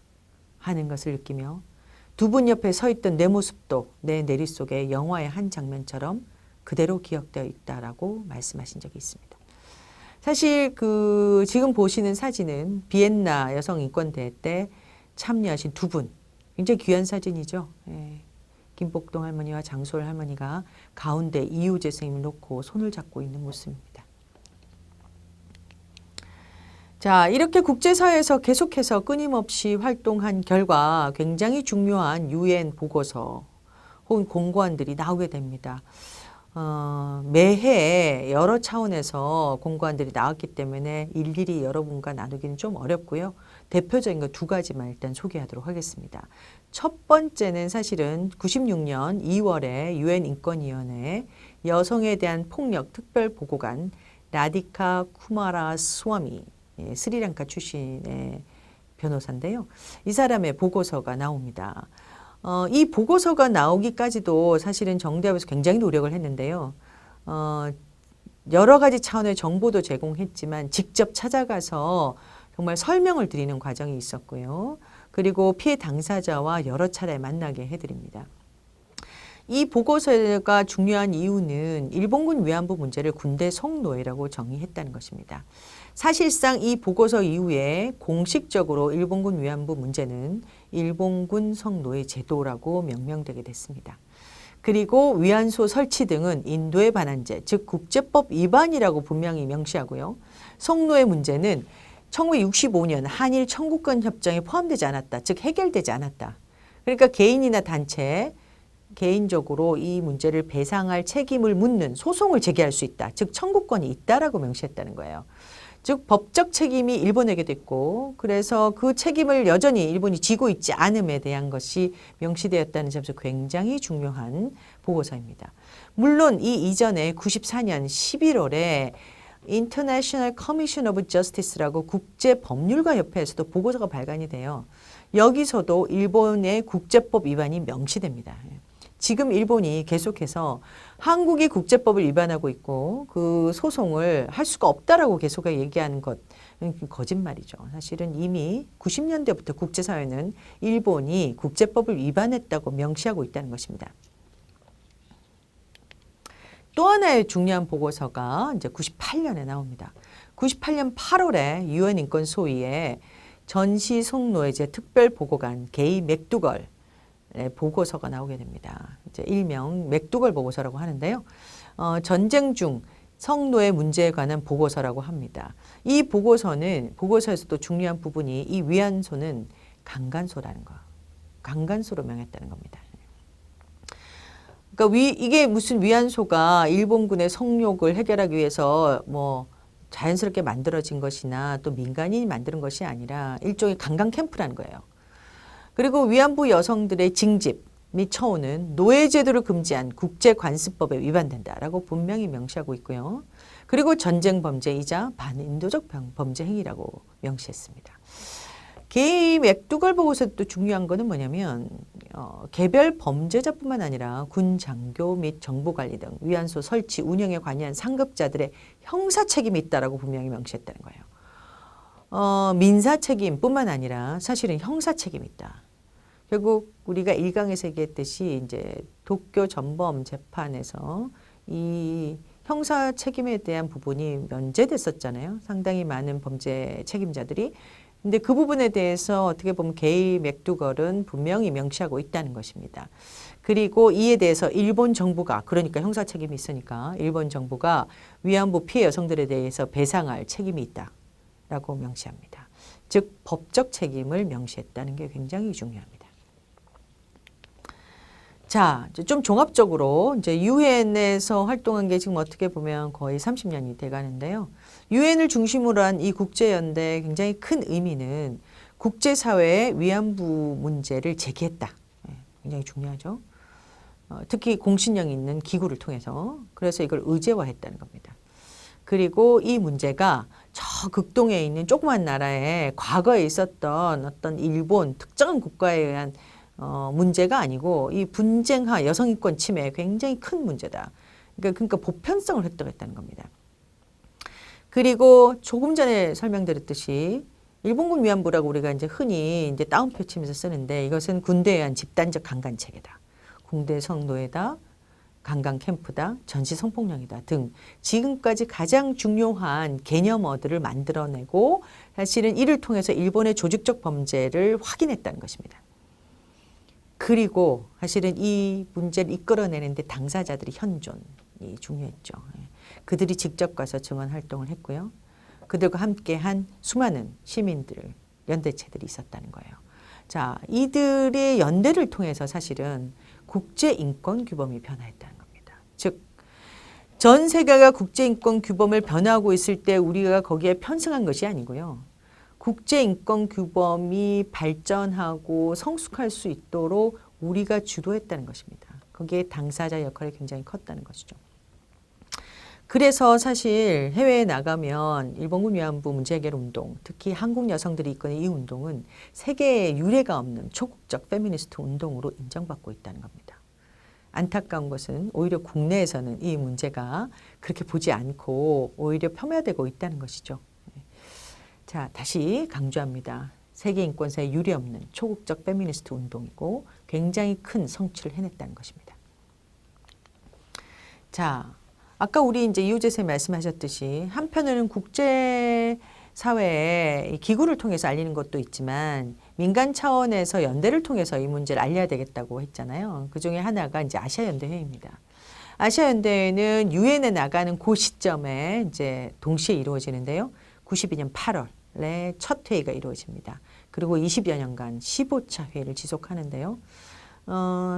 하는 것을 느끼며 두 분 옆에 서 있던 내 모습도 내 내리 속의 영화의 한 장면처럼 그대로 기억되어 있다라고 말씀하신 적이 있습니다. 사실 그 지금 보시는 사진은 비엔나 여성인권대회 때 참여하신 두 분, 굉장히 귀한 사진이죠. 예. 김복동 할머니와 장소월 할머니가 가운데 이우재 선생님을 놓고 손을 잡고 있는 모습입니다. 자, 이렇게 국제사회에서 계속해서 끊임없이 활동한 결과 굉장히 중요한 유엔 보고서 혹은 공고안들이 나오게 됩니다. 매해 여러 차원에서 공고안들이 나왔기 때문에 일일이 여러분과 나누기는 좀 어렵고요. 대표적인 거 두 가지만 일단 소개하도록 하겠습니다. 첫 번째는 사실은 96년 2월에 유엔 인권위원회 여성에 대한 폭력 특별보고관 라디카 쿠마라스와미, 스리랑카 출신의 변호사인데요. 이 사람의 보고서가 나옵니다. 이 보고서가 나오기까지도 사실은 정대협에서 굉장히 노력을 했는데요. 여러 가지 차원의 정보도 제공했지만 직접 찾아가서 정말 설명을 드리는 과정이 있었고요. 그리고 피해 당사자와 여러 차례 만나게 해드립니다. 이 보고서가 중요한 이유는 일본군 위안부 문제를 군대 성노예라고 정의했다는 것입니다. 사실상 이 보고서 이후에 공식적으로 일본군 위안부 문제는 일본군 성노예 제도라고 명명되게 됐습니다. 그리고 위안소 설치 등은 인도의 반환죄, 즉 국제법 위반이라고 분명히 명시하고요. 성노예 문제는 1965년 한일 청구권 협정에 포함되지 않았다, 즉 해결되지 않았다. 그러니까 개인이나 단체, 개인적으로 이 문제를 배상할 책임을 묻는 소송을 제기할 수 있다, 즉 청구권이 있다라고 명시했다는 거예요. 즉 법적 책임이 일본에게 됐고 그래서 그 책임을 여전히 일본이 지고 있지 않음에 대한 것이 명시되었다는 점에서 굉장히 중요한 보고서입니다. 물론 이 이전에 94년 11월에 International Commission of Justice라고 국제법률가협회에서도 보고서가 발간이 돼요. 여기서도 일본의 국제법 위반이 명시됩니다. 지금 일본이 계속해서 한국이 국제법을 위반하고 있고 그 소송을 할 수가 없다라고 계속 얘기하는 것, 거짓말이죠. 사실은 이미 90년대부터 국제사회는 일본이 국제법을 위반했다고 명시하고 있다는 것입니다. 또 하나의 중요한 보고서가 이제 98년에 나옵니다. 98년 8월에 유엔 인권 소위에 전시 성노예제 특별보고관 게이 맥두걸 보고서가 나오게 됩니다. 이제 일명 맥두걸 보고서라고 하는데요. 전쟁 중 성노예 문제에 관한 보고서라고 합니다. 이 보고서에서도 중요한 부분이 이 위안소는 강간소라는 거, 강간소로 명했다는 겁니다. 그러니까 이게 무슨 위안소가 일본군의 성욕을 해결하기 위해서 뭐 자연스럽게 만들어진 것이나 또 민간인이 만드는 것이 아니라 일종의 강간 캠프라는 거예요. 그리고 위안부 여성들의 징집 및 처우는 노예제도를 금지한 국제관습법에 위반된다라고 분명히 명시하고 있고요. 그리고 전쟁 범죄이자 반인도적 범죄 행위라고 명시했습니다. 게이 맥두걸 보고서도 또 중요한 거는 뭐냐면 개별 범죄자뿐만 아니라 군 장교 및 정보관리 등 위안소 설치 운영에 관여한 상급자들의 형사 책임이 있다라고 분명히 명시했다는 거예요. 민사 책임뿐만 아니라 사실은 형사 책임이 있다. 결국 우리가 1강에서 얘기했듯이 이제 도쿄 전범 재판에서 이 형사 책임에 대한 부분이 면제됐었잖아요. 상당히 많은 범죄 책임자들이. 근데 그 부분에 대해서 어떻게 보면 게이 맥두걸은 분명히 명시하고 있다는 것입니다. 그리고 이에 대해서 일본 정부가, 그러니까 형사 책임이 있으니까 일본 정부가 위안부 피해 여성들에 대해서 배상할 책임이 있다라고 명시합니다. 즉 법적 책임을 명시했다는 게 굉장히 중요합니다. 자, 좀 종합적으로 이제 유엔에서 활동한 게 지금 어떻게 보면 거의 30년이 돼 가는데요. 유엔을 중심으로 한 이 국제연대의 굉장히 큰 의미는 국제사회의 위안부 문제를 제기했다. 굉장히 중요하죠. 특히 공신력이 있는 기구를 통해서. 그래서 이걸 의제화했다는 겁니다. 그리고 이 문제가 저 극동에 있는 조그만 나라에 과거에 있었던 어떤 일본 특정한 국가에 의한 문제가 아니고 이 분쟁하 여성인권 침해 굉장히 큰 문제다. 그러니까 보편성을 획득했다는 겁니다. 그리고 조금 전에 설명드렸듯이 일본군 위안부라고 우리가 이제 흔히 이제 따옴표 치면서 쓰는데 이것은 군대에 의한 집단적 강간 체계다. 군대 성노예다. 강간 캠프다, 전시 성폭력이다 등 지금까지 가장 중요한 개념어들을 만들어내고 사실은 이를 통해서 일본의 조직적 범죄를 확인했다는 것입니다. 그리고 사실은 이 문제를 이끌어내는데 당사자들의 현존이 중요했죠. 그들이 직접 가서 증언 활동을 했고요. 그들과 함께한 수많은 시민들, 연대체들이 있었다는 거예요. 자, 이들의 연대를 통해서 사실은 국제인권규범이 변화했다는 겁니다. 즉, 전 세계가 국제인권규범을 변화하고 있을 때 우리가 거기에 편승한 것이 아니고요. 국제인권규범이 발전하고 성숙할 수 있도록 우리가 주도했다는 것입니다. 거기에 당사자 역할이 굉장히 컸다는 것이죠. 그래서 사실 해외에 나가면 일본군 위안부 문제 해결 운동, 특히 한국 여성들이 이끄는 이 운동은 세계에 유례가 없는 초국적 페미니스트 운동으로 인정받고 있다는 겁니다. 안타까운 것은 오히려 국내에서는 이 문제가 그렇게 보지 않고 오히려 폄하되고 있다는 것이죠. 자, 다시 강조합니다. 세계 인권사에 유례없는 초국적 페미니스트 운동이고 굉장히 큰 성취를 해냈다는 것입니다. 자, 아까 우리 이제 이호재 선생님 말씀하셨듯이 한편으로는 국제사회에 기구를 통해서 알리는 것도 있지만 민간 차원에서 연대를 통해서 이 문제를 알려야 되겠다고 했잖아요. 그 중에 하나가 이제 아시아연대회의입니다. 아시아연대회는 유엔에 나가는 그 시점에 이제 동시에 이루어지는데요. 92년 8월에 첫 회의가 이루어집니다. 그리고 20여 년간 15차 회의를 지속하는데요.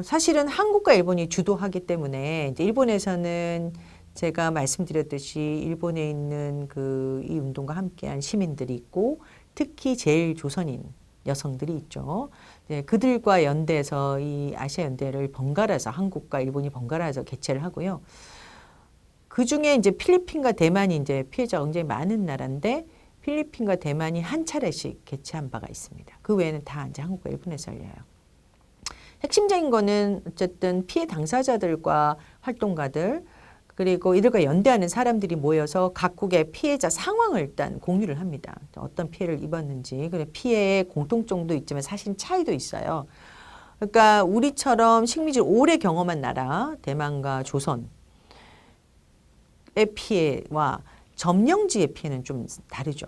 사실은 한국과 일본이 주도하기 때문에 이제 일본에서는 제가 말씀드렸듯이 일본에 있는 이 운동과 함께한 시민들이 있고 특히 제일 조선인 여성들이 있죠. 네, 그들과 연대해서 이 아시아 연대를 번갈아서 한국과 일본이 번갈아서 개최를 하고요. 그 중에 이제 필리핀과 대만이 이제 피해자가 굉장히 많은 나라인데 필리핀과 대만이 한 차례씩 개최한 바가 있습니다. 그 외에는 다 이제 한국과 일본에서 열려요. 핵심적인 거는 어쨌든 피해 당사자들과 활동가들 그리고 이들과 연대하는 사람들이 모여서 각국의 피해자 상황을 일단 공유를 합니다. 어떤 피해를 입었는지, 그래 피해의 공통점도 있지만 사실 차이도 있어요. 그러니까 우리처럼 식민지를 오래 경험한 나라, 대만과 조선의 피해와 점령지의 피해는 좀 다르죠.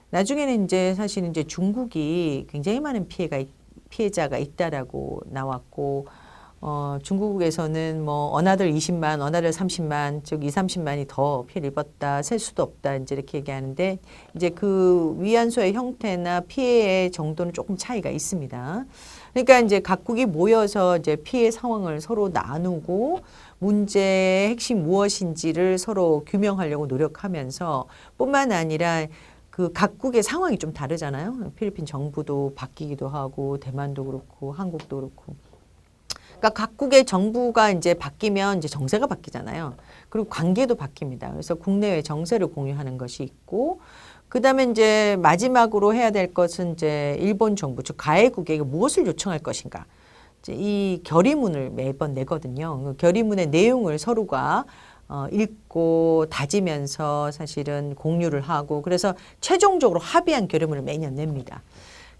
나중에는 이제 사실 이제 중국이 굉장히 많은 피해자가 있다라고 나왔고. 중국에서는 뭐 어나들 20만, 어나들 30만, 즉 2, 30만이 더 피해를 입었다, 셀 수도 없다 이제 이렇게 얘기하는데 이제 그 위안소의 형태나 피해의 정도는 조금 차이가 있습니다. 그러니까 이제 각국이 모여서 이제 피해 상황을 서로 나누고 문제의 핵심 무엇인지를 서로 규명하려고 노력하면서 뿐만 아니라 그 각국의 상황이 좀 다르잖아요. 필리핀 정부도 바뀌기도 하고 대만도 그렇고 한국도 그렇고. 그러니까 각국의 정부가 이제 바뀌면 이제 정세가 바뀌잖아요. 그리고 관계도 바뀝니다. 그래서 국내외 정세를 공유하는 것이 있고, 그 다음에 이제 마지막으로 해야 될 것은 이제 일본 정부, 즉 가해국에게 무엇을 요청할 것인가. 이제 이 결의문을 매번 내거든요. 그 결의문의 내용을 서로가 읽고 다지면서 사실은 공유를 하고, 그래서 최종적으로 합의한 결의문을 매년 냅니다.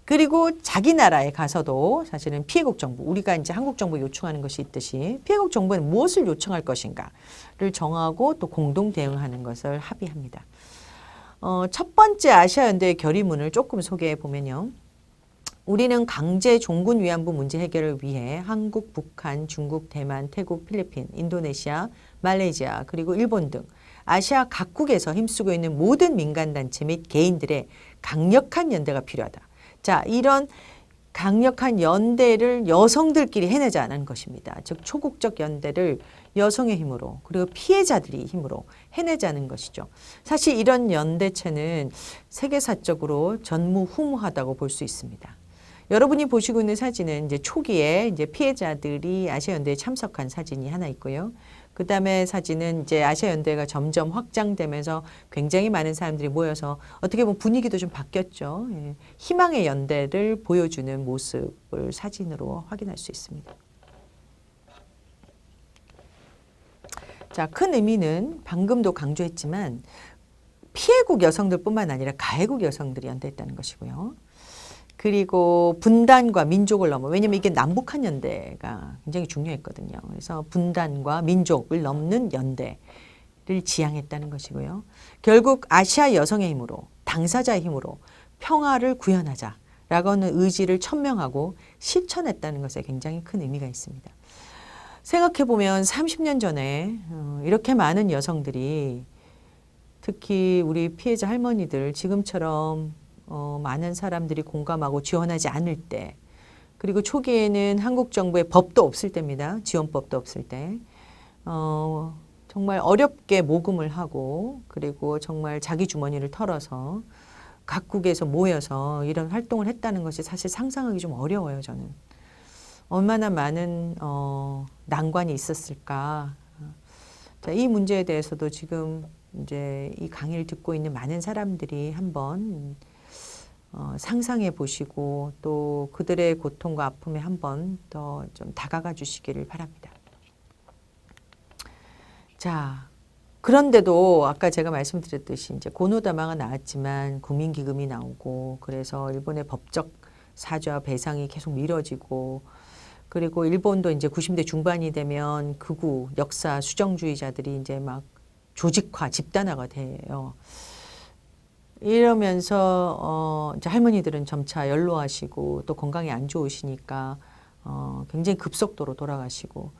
그리고 자기 나라에 가서도 사실은 피해국 정부, 우리가 이제 한국 정부 요청하는 것이 있듯이 피해국 정부는 무엇을 요청할 것인가를 정하고 또 공동 대응하는 것을 합의합니다. 첫 번째 아시아연대의 결의문을 조금 소개해 보면요. 우리는 강제 종군 위안부 문제 해결을 위해 한국, 북한, 중국, 대만, 태국, 필리핀, 인도네시아, 말레이시아 그리고 일본 등 아시아 각국에서 힘쓰고 있는 모든 민간단체 및 개인들의 강력한 연대가 필요하다. 자, 이런 강력한 연대를 여성들끼리 해내자는 것입니다. 즉 초국적 연대를 여성의 힘으로 그리고 피해자들이 힘으로 해내자는 것이죠. 사실 이런 연대체는 세계사적으로 전무후무하다고 볼 수 있습니다. 여러분이 보시고 있는 사진은 이제 초기에 이제 피해자들이 아시아연대에 참석한 사진이 하나 있고요. 그 다음에 사진은 이제 아시아연대가 점점 확장되면서 굉장히 많은 사람들이 모여서 어떻게 보면 분위기도 좀 바뀌었죠. 예. 희망의 연대를 보여주는 모습을 사진으로 확인할 수 있습니다. 자, 큰 의미는 방금도 강조했지만 피해국 여성들뿐만 아니라 가해국 여성들이 연대했다는 것이고요. 그리고 분단과 민족을 넘어, 왜냐면 이게 남북한 연대가 굉장히 중요했거든요. 그래서 분단과 민족을 넘는 연대를 지향했다는 것이고요. 결국 아시아 여성의 힘으로, 당사자의 힘으로 평화를 구현하자라고는 의지를 천명하고 실천했다는 것에 굉장히 큰 의미가 있습니다. 생각해보면 30년 전에 이렇게 많은 여성들이, 특히 우리 피해자 할머니들 지금처럼 많은 사람들이 공감하고 지원하지 않을 때, 그리고 초기에는 한국 정부의 법도 없을 때입니다. 지원법도 없을 때 정말 어렵게 모금을 하고, 그리고 정말 자기 주머니를 털어서 각국에서 모여서 이런 활동을 했다는 것이 사실 상상하기 좀 어려워요. 저는 얼마나 많은 난관이 있었을까. 자, 이 문제에 대해서도 지금 이제 이 강의를 듣고 있는 많은 사람들이 한번 상상해 보시고, 또 그들의 고통과 아픔에 한번 더 좀 다가가 주시기를 바랍니다. 자, 그런데도 아까 제가 말씀드렸듯이 이제 고노다마가 나왔지만 국민기금이 나오고, 그래서 일본의 법적 사죄와 배상이 계속 미뤄지고, 그리고 일본도 이제 90대 중반이 되면 극우 역사 수정주의자들이 이제 막 조직화, 집단화가 돼요. 이러면서 이제 할머니들은 점차 연로하시고 또 건강이 안 좋으시니까 굉장히 급속도로 돌아가시고,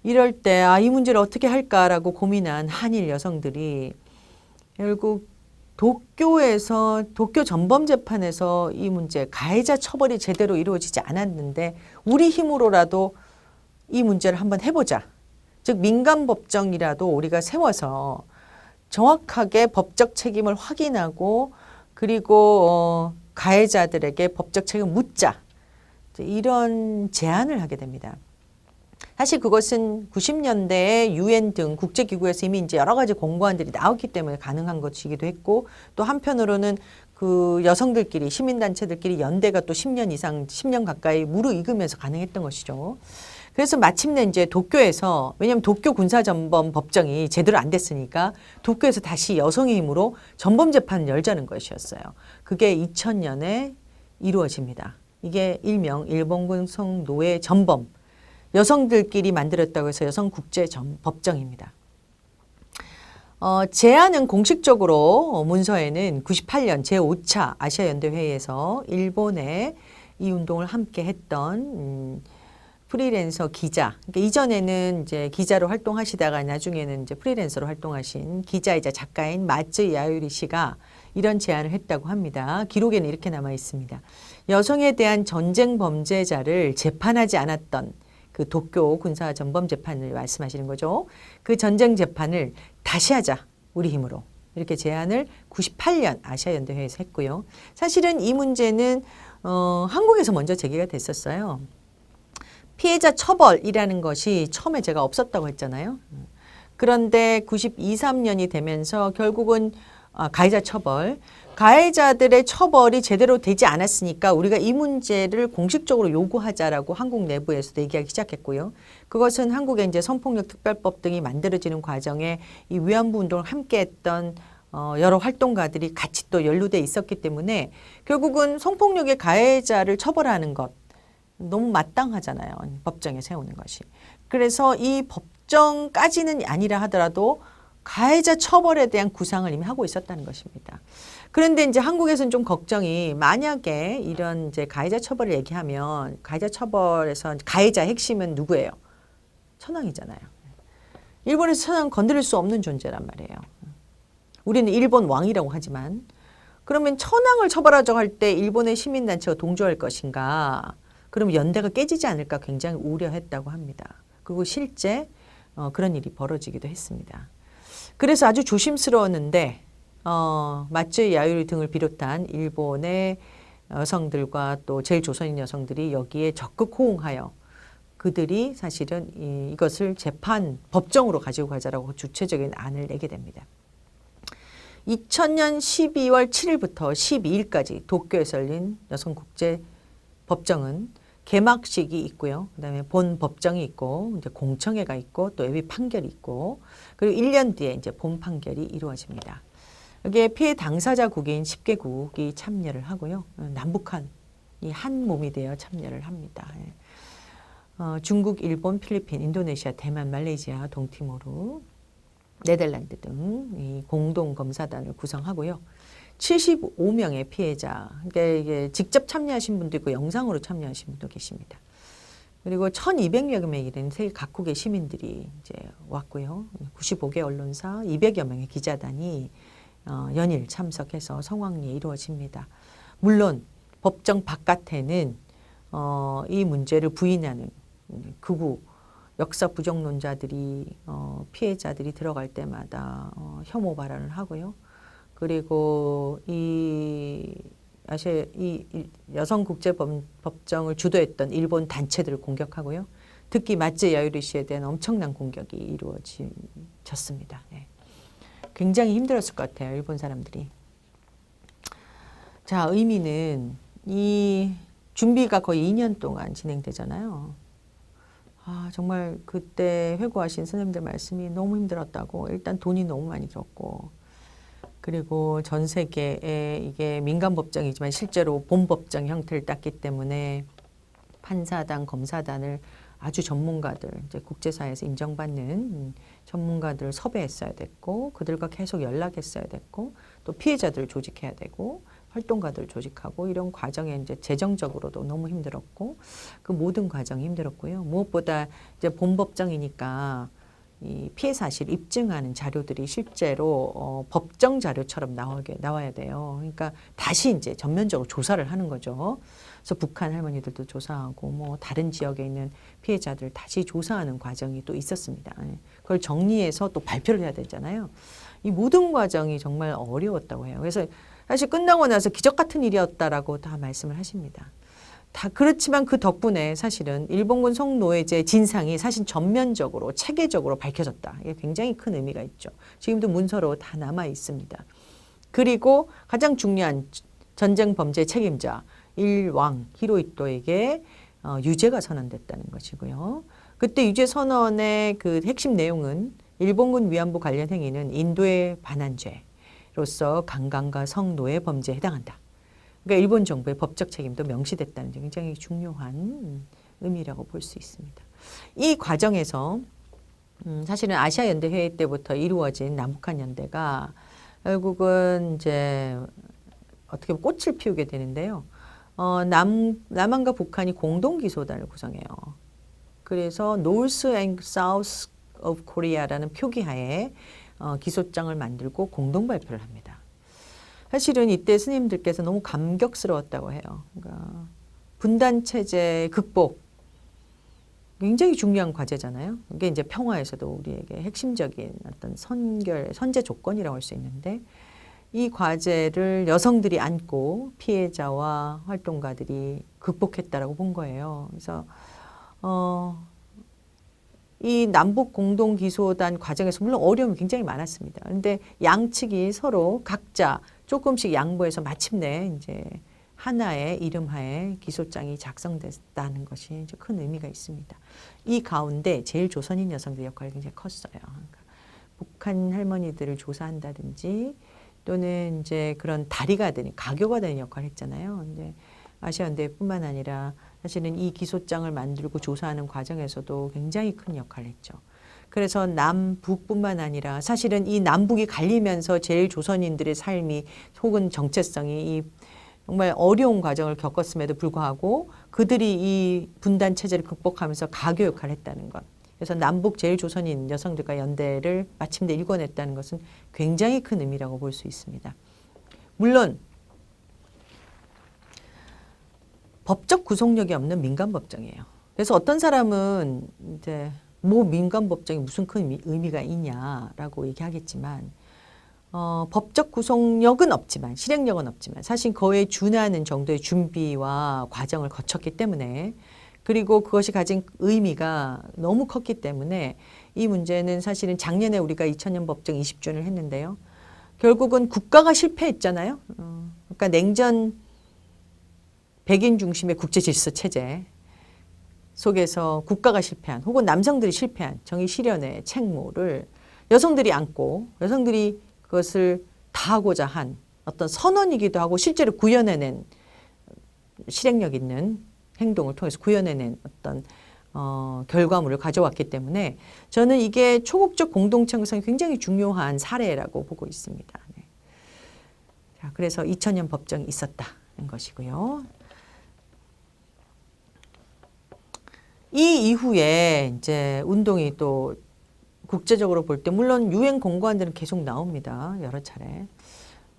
이럴 때 이 문제를 어떻게 할까라고 고민한 한일 여성들이 결국 도쿄 전범재판에서 이 문제, 가해자 처벌이 제대로 이루어지지 않았는데 우리 힘으로라도 이 문제를 한번 해보자. 즉 민간법정이라도 우리가 세워서 정확하게 법적 책임을 확인하고, 그리고 가해자들에게 법적 책임을 묻자. 이런 제안을 하게 됩니다. 사실 그것은 90년대에 UN 등 국제기구에서 이미 이제 여러 가지 공고안들이 나왔기 때문에 가능한 것이기도 했고, 또 한편으로는 그 여성들끼리, 시민단체들끼리 연대가 또 10년 이상, 10년 가까이 무르익으면서 가능했던 것이죠. 그래서 마침내 이제 도쿄에서, 왜냐하면 도쿄 군사전범 법정이 제대로 안 됐으니까 도쿄에서 다시 여성의 힘으로 전범재판을 열자는 것이었어요. 그게 2000년에 이루어집니다. 이게 일명 일본군 성노예 전범, 여성들끼리 만들었다고 해서 여성국제법정입니다. 제안은 공식적으로 문서에는 98년 제5차 아시아연대회의에서 일본에 이 운동을 함께 했던 프리랜서 기자, 그러니까 이전에는 이제 기자로 활동하시다가 나중에는 이제 프리랜서로 활동하신 기자이자 작가인 마츠 야유리 씨가 이런 제안을 했다고 합니다. 기록에는 이렇게 남아 있습니다. 여성에 대한 전쟁 범죄자를 재판하지 않았던 그 도쿄 군사 전범 재판을 말씀하시는 거죠. 그 전쟁 재판을 다시 하자, 우리 힘으로. 이렇게 제안을 98년 아시아연대회에서 했고요. 사실은 이 문제는 한국에서 먼저 제기가 됐었어요. 피해자 처벌이라는 것이 처음에 제가 없었다고 했잖아요. 그런데 92, 3년이 되면서 결국은 가해자 처벌, 가해자들의 처벌이 제대로 되지 않았으니까 우리가 이 문제를 공식적으로 요구하자라고 한국 내부에서도 얘기하기 시작했고요. 그것은 한국의 이제 성폭력 특별법 등이 만들어지는 과정에 이 위안부 운동을 함께했던 여러 활동가들이 같이 또 연루돼 있었기 때문에 결국은 성폭력의 가해자를 처벌하는 것 너무 마땅하잖아요. 법정에 세우는 것이. 그래서 이 법정까지는 아니라 하더라도 가해자 처벌에 대한 구상을 이미 하고 있었다는 것입니다. 그런데 이제 한국에서는 좀 걱정이, 만약에 이런 이제 가해자 처벌을 얘기하면 가해자 처벌에서 가해자 핵심은 누구예요? 천황이잖아요. 일본에서 천황은 건드릴 수 없는 존재란 말이에요. 우리는 일본 왕이라고 하지만, 그러면 천황을 처벌하자고 할 때 일본의 시민단체가 동조할 것인가? 그러면 연대가 깨지지 않을까 굉장히 우려했다고 합니다. 그리고 실제 그런 일이 벌어지기도 했습니다. 그래서 아주 조심스러웠는데 마츠 야유리 등을 비롯한 일본의 여성들과 또 제일 조선인 여성들이 여기에 적극 호응하여 그들이 사실은 이것을 재판 법정으로 가지고 가자라고 주체적인 안을 내게 됩니다. 2000년 12월 7일부터 12일까지 도쿄에서 열린 여성국제법정은 개막식이 있고요. 그다음에 본 법정이 있고, 이제 공청회가 있고, 또 예비 판결이 있고, 그리고 1년 뒤에 이제 본 판결이 이루어집니다. 여기에 피해 당사자국인 10개국이 참여를 하고요. 남북한 한 몸이 되어 참여를 합니다. 중국, 일본, 필리핀, 인도네시아, 대만, 말레이시아, 동티모르, 네덜란드 등 이 공동 검사단을 구성하고요. 75명의 피해자, 그러니까 이게 직접 참여하신 분도 있고 영상으로 참여하신 분도 계십니다. 그리고 1,200여 명에 이르는 세계 각국의 시민들이 이제 왔고요. 95개 언론사, 200여 명의 기자단이 연일 참석해서 성황리에 이루어집니다. 물론 법정 바깥에는 이 문제를 부인하는 극우 역사 부정론자들이 피해자들이 들어갈 때마다 혐오 발언을 하고요. 그리고 이 여성국제법정을 주도했던 일본 단체들을 공격하고요. 특히 마쯔 야요리 씨에 대한 엄청난 공격이 이루어졌습니다. 네. 굉장히 힘들었을 것 같아요. 일본 사람들이. 자, 의미는 이 준비가 거의 2년 동안 진행되잖아요. 정말 그때 회고하신 선생님들 말씀이 너무 힘들었다고. 일단 돈이 너무 많이 들었고, 그리고 전 세계에 이게 민간법정이지만 실제로 본법정 형태를 땄기 때문에 판사단, 검사단을 아주 전문가들, 이제 국제사회에서 인정받는 전문가들을 섭외했어야 됐고, 그들과 계속 연락했어야 됐고, 또 피해자들을 조직해야 되고, 활동가들을 조직하고, 이런 과정에 이제 재정적으로도 너무 힘들었고, 그 모든 과정이 힘들었고요. 무엇보다 이제 본법정이니까 이 피해 사실을 입증하는 자료들이 실제로 법정 자료처럼 나와야 돼요. 그러니까 다시 이제 전면적으로 조사를 하는 거죠. 그래서 북한 할머니들도 조사하고 뭐 다른 지역에 있는 피해자들 다시 조사하는 과정이 또 있었습니다. 그걸 정리해서 또 발표를 해야 되잖아요. 이 모든 과정이 정말 어려웠다고 해요. 그래서 사실 끝나고 나서 기적 같은 일이었다라고 다 말씀을 하십니다. 다 그렇지만 그 덕분에 사실은 일본군 성노예제 진상이 사실 전면적으로 체계적으로 밝혀졌다. 이게 굉장히 큰 의미가 있죠. 지금도 문서로 다 남아 있습니다. 그리고 가장 중요한 전쟁 범죄 책임자 일왕 히로히토에게 유죄가 선언됐다는 것이고요. 그때 유죄 선언의 그 핵심 내용은 일본군 위안부 관련 행위는 인도의 반환죄로서 강간과 성노예 범죄에 해당한다. 그러니까 일본 정부의 법적 책임도 명시됐다는 점 굉장히 중요한 의미라고 볼 수 있습니다. 이 과정에서 사실은 아시아 연대 회의 때부터 이루어진 남북한 연대가 결국은 이제 어떻게 보면 꽃을 피우게 되는데요. 남한과 북한이 공동 기소단을 구성해요. 그래서 North and South of Korea라는 표기하에 기소장을 만들고 공동 발표를 합니다. 사실은 이때 스님들께서 너무 감격스러웠다고 해요. 그러니까 분단 체제 극복 굉장히 중요한 과제잖아요. 이게 이제 평화에서도 우리에게 핵심적인 어떤 선제 조건이라고 할 수 있는데 이 과제를 여성들이 안고 피해자와 활동가들이 극복했다라고 본 거예요. 그래서 이 남북 공동 기소단 과정에서 물론 어려움이 굉장히 많았습니다. 그런데 양측이 서로 각자 조금씩 양보해서 마침내 이제 하나의 이름하에 기소장이 작성됐다는 것이 이제 큰 의미가 있습니다. 이 가운데 제일 조선인 여성들의 역할이 굉장히 컸어요. 그러니까 북한 할머니들을 조사한다든지 또는 이제 그런 다리가 되는 가교가 되는 역할을 했잖아요. 이제 아시아연대뿐만 아니라 사실은 이 기소장을 만들고 조사하는 과정에서도 굉장히 큰 역할을 했죠. 그래서 남북뿐만 아니라 사실은 이 남북이 갈리면서 제일 조선인들의 삶이 혹은 정체성이 이 정말 어려운 과정을 겪었음에도 불구하고 그들이 이 분단 체제를 극복하면서 가교 역할을 했다는 것. 그래서 남북 제일 조선인 여성들과 연대를 마침내 일궈냈다는 것은 굉장히 큰 의미라고 볼 수 있습니다. 물론 법적 구속력이 없는 민간법정이에요. 그래서 어떤 사람은 이제 뭐 민간법정이 무슨 큰 의미가 있냐라고 얘기하겠지만 법적 구속력은 없지만 실행력은 없지만 사실 그에 준하는 정도의 준비와 과정을 거쳤기 때문에 그리고 그것이 가진 의미가 너무 컸기 때문에 이 문제는 사실은 작년에 우리가 2000년 법정 20주년을 했는데요. 결국은 국가가 실패했잖아요. 그러니까 냉전 백인 중심의 국제질서 체제 속에서 국가가 실패한 혹은 남성들이 실패한 정의 실현의 책무를 여성들이 안고 여성들이 그것을 다하고자 한 어떤 선언이기도 하고 실제로 구현해낸 실행력 있는 행동을 통해서 구현해낸 어떤 결과물을 가져왔기 때문에 저는 이게 초국적 공동체 형성이 굉장히 중요한 사례라고 보고 있습니다. 네. 자, 그래서 2000년 법정이 있었다는 것이고요. 이 이후에 이제 운동이 또 국제적으로 볼 때 물론 유엔 공고안들은 계속 나옵니다. 여러 차례.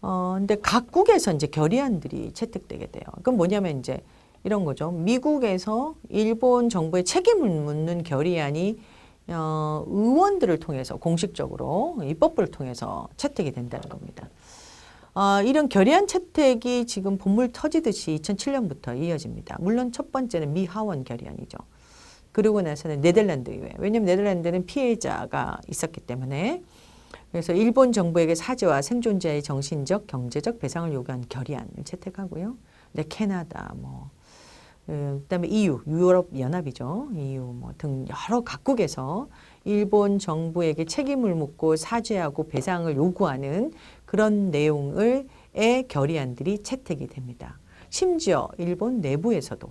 근데 각국에서 이제 결의안들이 채택되게 돼요. 그건 뭐냐면 이제 이런 거죠. 미국에서 일본 정부의 책임을 묻는 결의안이 의원들을 통해서 공식적으로 입법부를 통해서 채택이 된다는 겁니다. 이런 결의안 채택이 지금 본물 터지듯이 2007년부터 이어집니다. 물론 첫 번째는 미 하원 결의안이죠. 그리고 나서는 네덜란드 의회. 왜냐하면 네덜란드는 피해자가 있었기 때문에 그래서 일본 정부에게 사죄와 생존자의 정신적, 경제적 배상을 요구한 결의안을 채택하고요. 네, 캐나다, 그다음에 EU, 유럽 연합이죠. EU 등 여러 각국에서 일본 정부에게 책임을 묻고 사죄하고 배상을 요구하는 그런 내용의 결의안들이 채택이 됩니다. 심지어 일본 내부에서도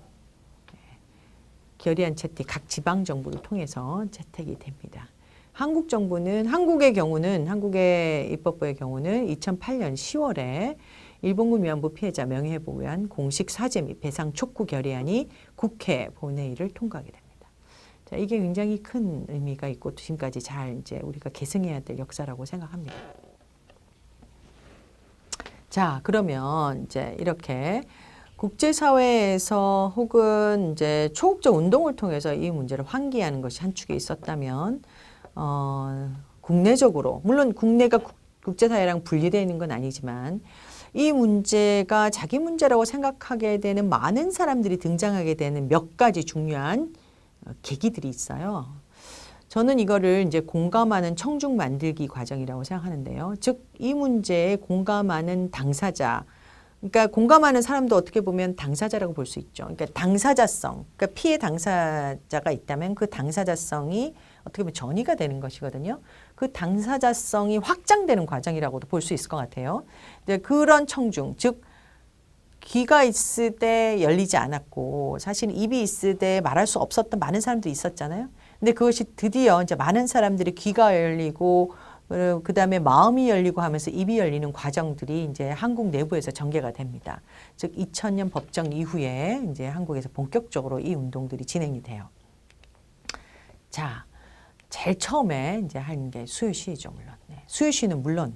결의안 채택 각 지방 정부를 통해서 채택이 됩니다. 한국 정부는 한국의 입법부의 경우는 2008년 10월에 일본군 위안부 피해자 명예회복을 위한 공식 사죄 및 배상 촉구 결의안이 국회 본회의를 통과하게 됩니다. 자, 이게 굉장히 큰 의미가 있고 지금까지 잘 이제 우리가 계승해야 될 역사라고 생각합니다. 자, 그러면 이제 이렇게 국제사회에서 혹은 이제 초국적 운동을 통해서 이 문제를 환기하는 것이 한 축에 있었다면, 국내적으로, 물론 국내가 국제사회랑 분리되어 있는 건 아니지만, 이 문제가 자기 문제라고 생각하게 되는 많은 사람들이 등장하게 되는 몇 가지 중요한 계기들이 있어요. 저는 이거를 이제 공감하는 청중 만들기 과정이라고 생각하는데요. 즉, 이 문제에 공감하는 당사자, 그러니까 공감하는 사람도 어떻게 보면 당사자라고 볼 수 있죠. 그러니까 당사자성, 그러니까 피해 당사자가 있다면 그 당사자성이 어떻게 보면 전이가 되는 것이거든요. 그 당사자성이 확장되는 과정이라고도 볼 수 있을 것 같아요. 그런 청중, 즉 귀가 있을 때 열리지 않았고 사실 입이 있을 때 말할 수 없었던 많은 사람들이 있었잖아요. 근데 그것이 드디어 이제 많은 사람들이 귀가 열리고 그 다음에 마음이 열리고 하면서 입이 열리는 과정들이 이제 한국 내부에서 전개가 됩니다. 즉 2000년 법정 이후에 이제 한국에서 본격적으로 이 운동들이 진행이 돼요. 자, 제일 처음에 이제 한 게 수요시위죠, 물론. 네. 수요시위는 물론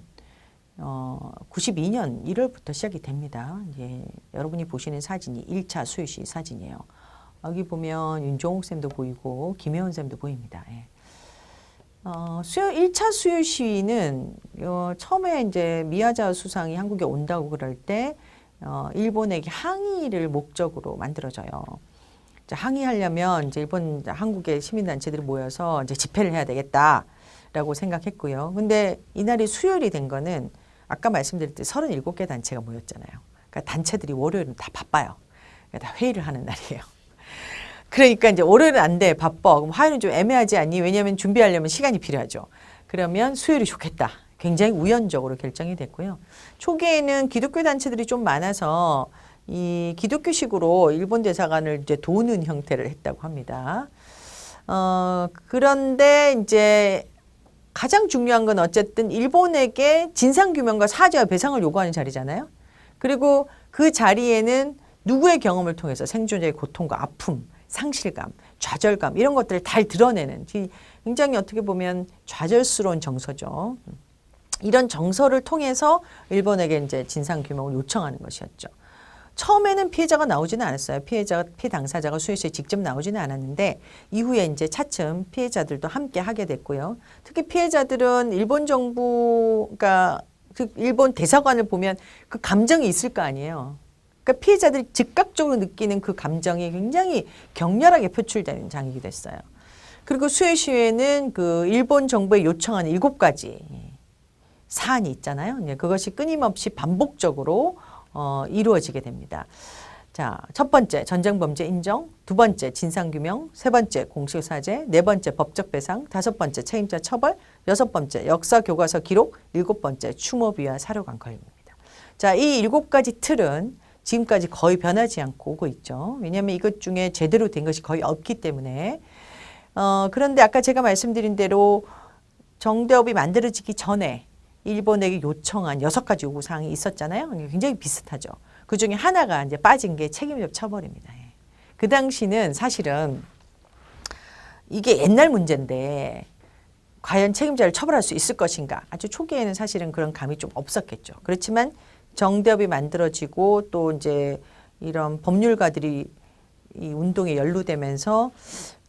92년 1월부터 시작이 됩니다. 이제 여러분이 보시는 사진이 1차 수요시위 사진이에요. 여기 보면 윤종옥 쌤도 보이고 김혜원 쌤도 보입니다. 예. 1차 수요 시위는 처음에 이제 미야자 수상이 한국에 온다고 그럴 때 일본에게 항의를 목적으로 만들어져요. 항의하려면 이제 한국의 시민단체들이 모여서 이제 집회를 해야 되겠다라고 생각했고요. 근데 이날이 수요일이 된 거는 아까 말씀드릴 때 37개 단체가 모였잖아요. 그러니까 단체들이 월요일은 다 바빠요. 그러니까 다 회의를 하는 날이에요. 그러니까 이제 월요일은 안 돼, 바빠. 그럼 화요일은 좀 애매하지 않니? 왜냐하면 준비하려면 시간이 필요하죠. 그러면 수요일이 좋겠다. 굉장히 우연적으로 결정이 됐고요. 초기에는 기독교 단체들이 좀 많아서 이 기독교식으로 일본 대사관을 이제 도는 형태를 했다고 합니다. 그런데 이제 가장 중요한 건 어쨌든 일본에게 진상규명과 사죄와 배상을 요구하는 자리잖아요. 그리고 그 자리에는 누구의 경험을 통해서 생존자의 고통과 아픔, 상실감, 좌절감 이런 것들을 잘 드러내는 굉장히 어떻게 보면 좌절스러운 정서죠. 이런 정서를 통해서 일본에게 이제 진상규명을 요청하는 것이었죠. 처음에는 피해자가 나오지는 않았어요. 피해 당사자가 수요시에 직접 나오지는 않았는데 이후에 이제 차츰 피해자들도 함께 하게 됐고요. 특히 피해자들은 일본 정부가 그 일본 대사관을 보면 그 감정이 있을 거 아니에요. 그러니까 피해자들이 즉각적으로 느끼는 그 감정이 굉장히 격렬하게 표출되는 장이기도 했어요. 그리고 수요시위에는 그 일본 정부에 요청하는 7가지 사안이 있잖아요. 그것이 끊임없이 반복적으로 이루어지게 됩니다. 자, 첫 번째 전쟁범죄 인정, 두 번째 진상규명, 세 번째 공식사죄, 네 번째 법적 배상, 다섯 번째 책임자 처벌, 여섯 번째 역사교과서 기록, 일곱 번째 추모비와 사료관 거입니다. 자, 이 7가지 틀은 지금까지 거의 변하지 않고 오고 있죠. 왜냐하면 이것 중에 제대로 된 것이 거의 없기 때문에. 그런데 아까 제가 말씀드린 대로 정대협이 만들어지기 전에 일본에게 요청한 6가지 요구사항이 있었잖아요. 굉장히 비슷하죠. 그 중에 하나가 이제 빠진 게 책임적 처벌입니다. 그 당시는 사실은 이게 옛날 문제인데 과연 책임자를 처벌할 수 있을 것인가. 아주 초기에는 사실은 그런 감이 좀 없었겠죠. 그렇지만 정대협이 만들어지고 또 이제 이런 법률가들이 이 운동에 연루되면서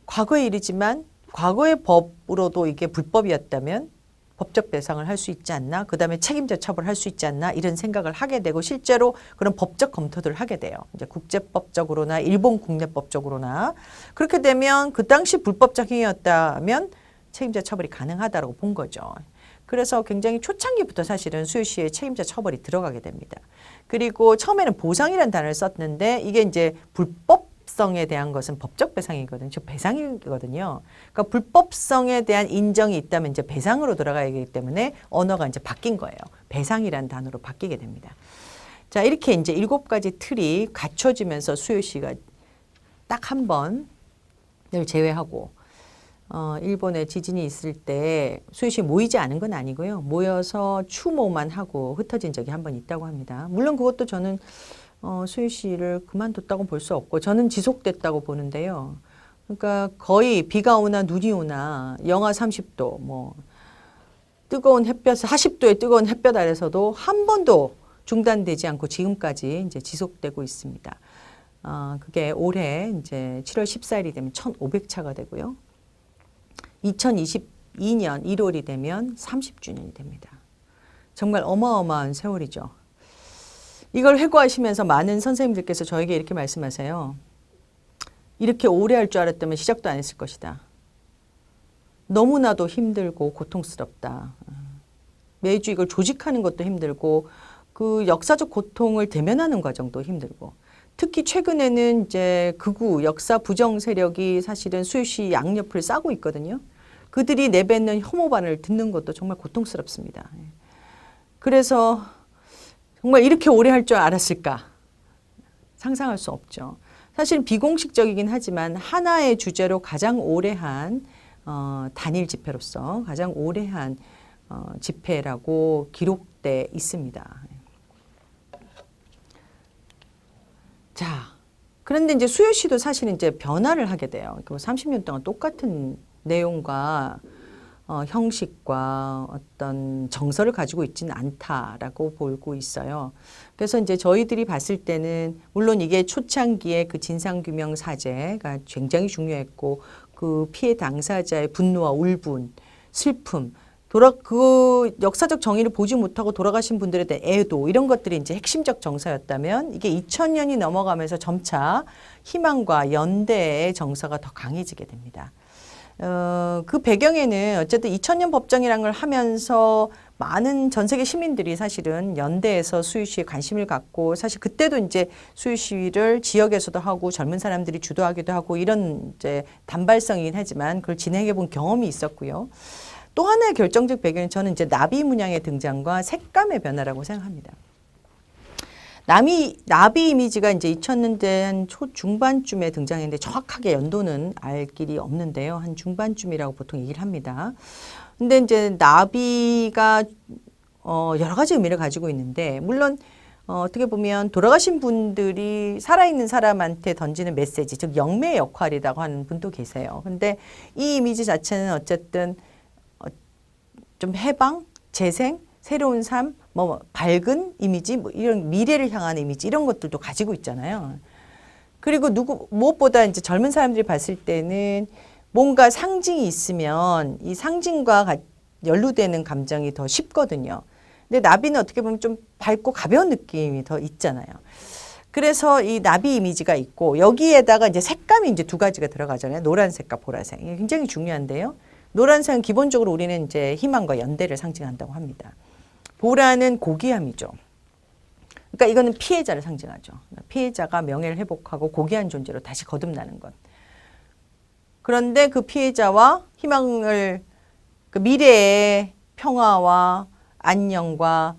과거의 일이지만 과거의 법으로도 이게 불법이었다면 법적 배상을 할 수 있지 않나, 그 다음에 책임자 처벌을 할 수 있지 않나 이런 생각을 하게 되고 실제로 그런 법적 검토들을 하게 돼요. 이제 국제법적으로나 일본 국내법적으로나 그렇게 되면 그 당시 불법적 행위였다면 책임자 처벌이 가능하다고 본 거죠. 그래서 굉장히 초창기부터 사실은 수요시에 책임자 처벌이 들어가게 됩니다. 그리고 처음에는 보상이라는 단어를 썼는데 이게 이제 불법성에 대한 것은 법적 배상이거든요. 저 배상이거든요. 그러니까 불법성에 대한 인정이 있다면 이제 배상으로 들어가야 하기 때문에 언어가 이제 바뀐 거예요. 배상이라는 단어로 바뀌게 됩니다. 자, 이렇게 이제 7가지 틀이 갖춰지면서 수요시가 딱 한 번을 제외하고 일본에 지진이 있을 때 수요시 모이지 않은 건 아니고요. 모여서 추모만 하고 흩어진 적이 한 번 있다고 합니다. 물론 그것도 저는 수요시를 그만뒀다고 볼 수 없고 저는 지속됐다고 보는데요. 그러니까 거의 비가 오나 눈이 오나 영하 30도 뭐 뜨거운 햇볕 40도의 뜨거운 햇볕 아래서도 한 번도 중단되지 않고 지금까지 이제 지속되고 있습니다. 그게 올해 이제 7월 14일이 되면 1,500차가 되고요. 2022년 1월이 되면 30주년이 됩니다. 정말 어마어마한 세월이죠. 이걸 회고하시면서 많은 선생님들께서 저에게 이렇게 말씀하세요. 이렇게 오래 할 줄 알았다면 시작도 안 했을 것이다. 너무나도 힘들고 고통스럽다. 매주 이걸 조직하는 것도 힘들고 그 역사적 고통을 대면하는 과정도 힘들고 특히 최근에는 이제 극우 역사 부정 세력이 사실은 수요시 양옆을 싸고 있거든요. 그들이 내뱉는 혐오반을 듣는 것도 정말 고통스럽습니다. 그래서 정말 이렇게 오래 할 줄 알았을까? 상상할 수 없죠. 사실 비공식적이긴 하지만 하나의 주제로 가장 오래 한 단일 집회로서 가장 오래 한 집회라고 기록돼 있습니다. 자, 그런데 이제 수요시도 사실은 이제 변화를 하게 돼요. 30년 동안 똑같은 내용과 형식과 어떤 정서를 가지고 있지는 않다라고 보고 있어요. 그래서 이제 저희들이 봤을 때는 물론 이게 초창기에 그 진상규명 사제가 굉장히 중요했고 그 피해 당사자의 분노와 울분, 슬픔, 그 역사적 정의를 보지 못하고 돌아가신 분들에 대한 애도 이런 것들이 이제 핵심적 정서였다면 이게 2000년이 넘어가면서 점차 희망과 연대의 정서가 더 강해지게 됩니다. 그 배경에는 어쨌든 2000년 법정이라는 걸 하면서 많은 전 세계 시민들이 사실은 연대에서 수요시에 관심을 갖고 사실 그때도 이제 수요시위를 지역에서도 하고 젊은 사람들이 주도하기도 하고 이런 이제 단발성이긴 하지만 그걸 진행해 본 경험이 있었고요. 또 하나의 결정적 배경은 저는 이제 나비 문양의 등장과 색감의 변화라고 생각합니다. 나비 이미지가 이제 2000년대 한 초중반쯤에 등장했는데 정확하게 연도는 알 길이 없는데요. 한 중반쯤이라고 보통 얘기를 합니다. 근데 이제 나비가 여러 가지 의미를 가지고 있는데 물론 어떻게 보면 돌아가신 분들이 살아있는 사람한테 던지는 메시지, 즉 영매의 역할이라고 하는 분도 계세요. 근데 이 이미지 자체는 어쨌든 좀 해방, 재생, 새로운 삶, 뭐 밝은 이미지, 뭐 이런 미래를 향한 이미지 이런 것들도 가지고 있잖아요. 그리고 무엇보다 이제 젊은 사람들이 봤을 때는 뭔가 상징이 있으면 이 상징과 연루되는 감정이 더 쉽거든요. 근데 나비는 어떻게 보면 좀 밝고 가벼운 느낌이 더 있잖아요. 그래서 이 나비 이미지가 있고 여기에다가 이제 색감이 이제 2가지가 들어가잖아요. 노란색과 보라색. 이게 굉장히 중요한데요. 노란색은 기본적으로 우리는 이제 희망과 연대를 상징한다고 합니다. 보라는 고귀함이죠. 그러니까 이거는 피해자를 상징하죠. 피해자가 명예를 회복하고 고귀한 존재로 다시 거듭나는 것. 그런데 그 피해자와 희망을 그 미래의 평화와 안녕과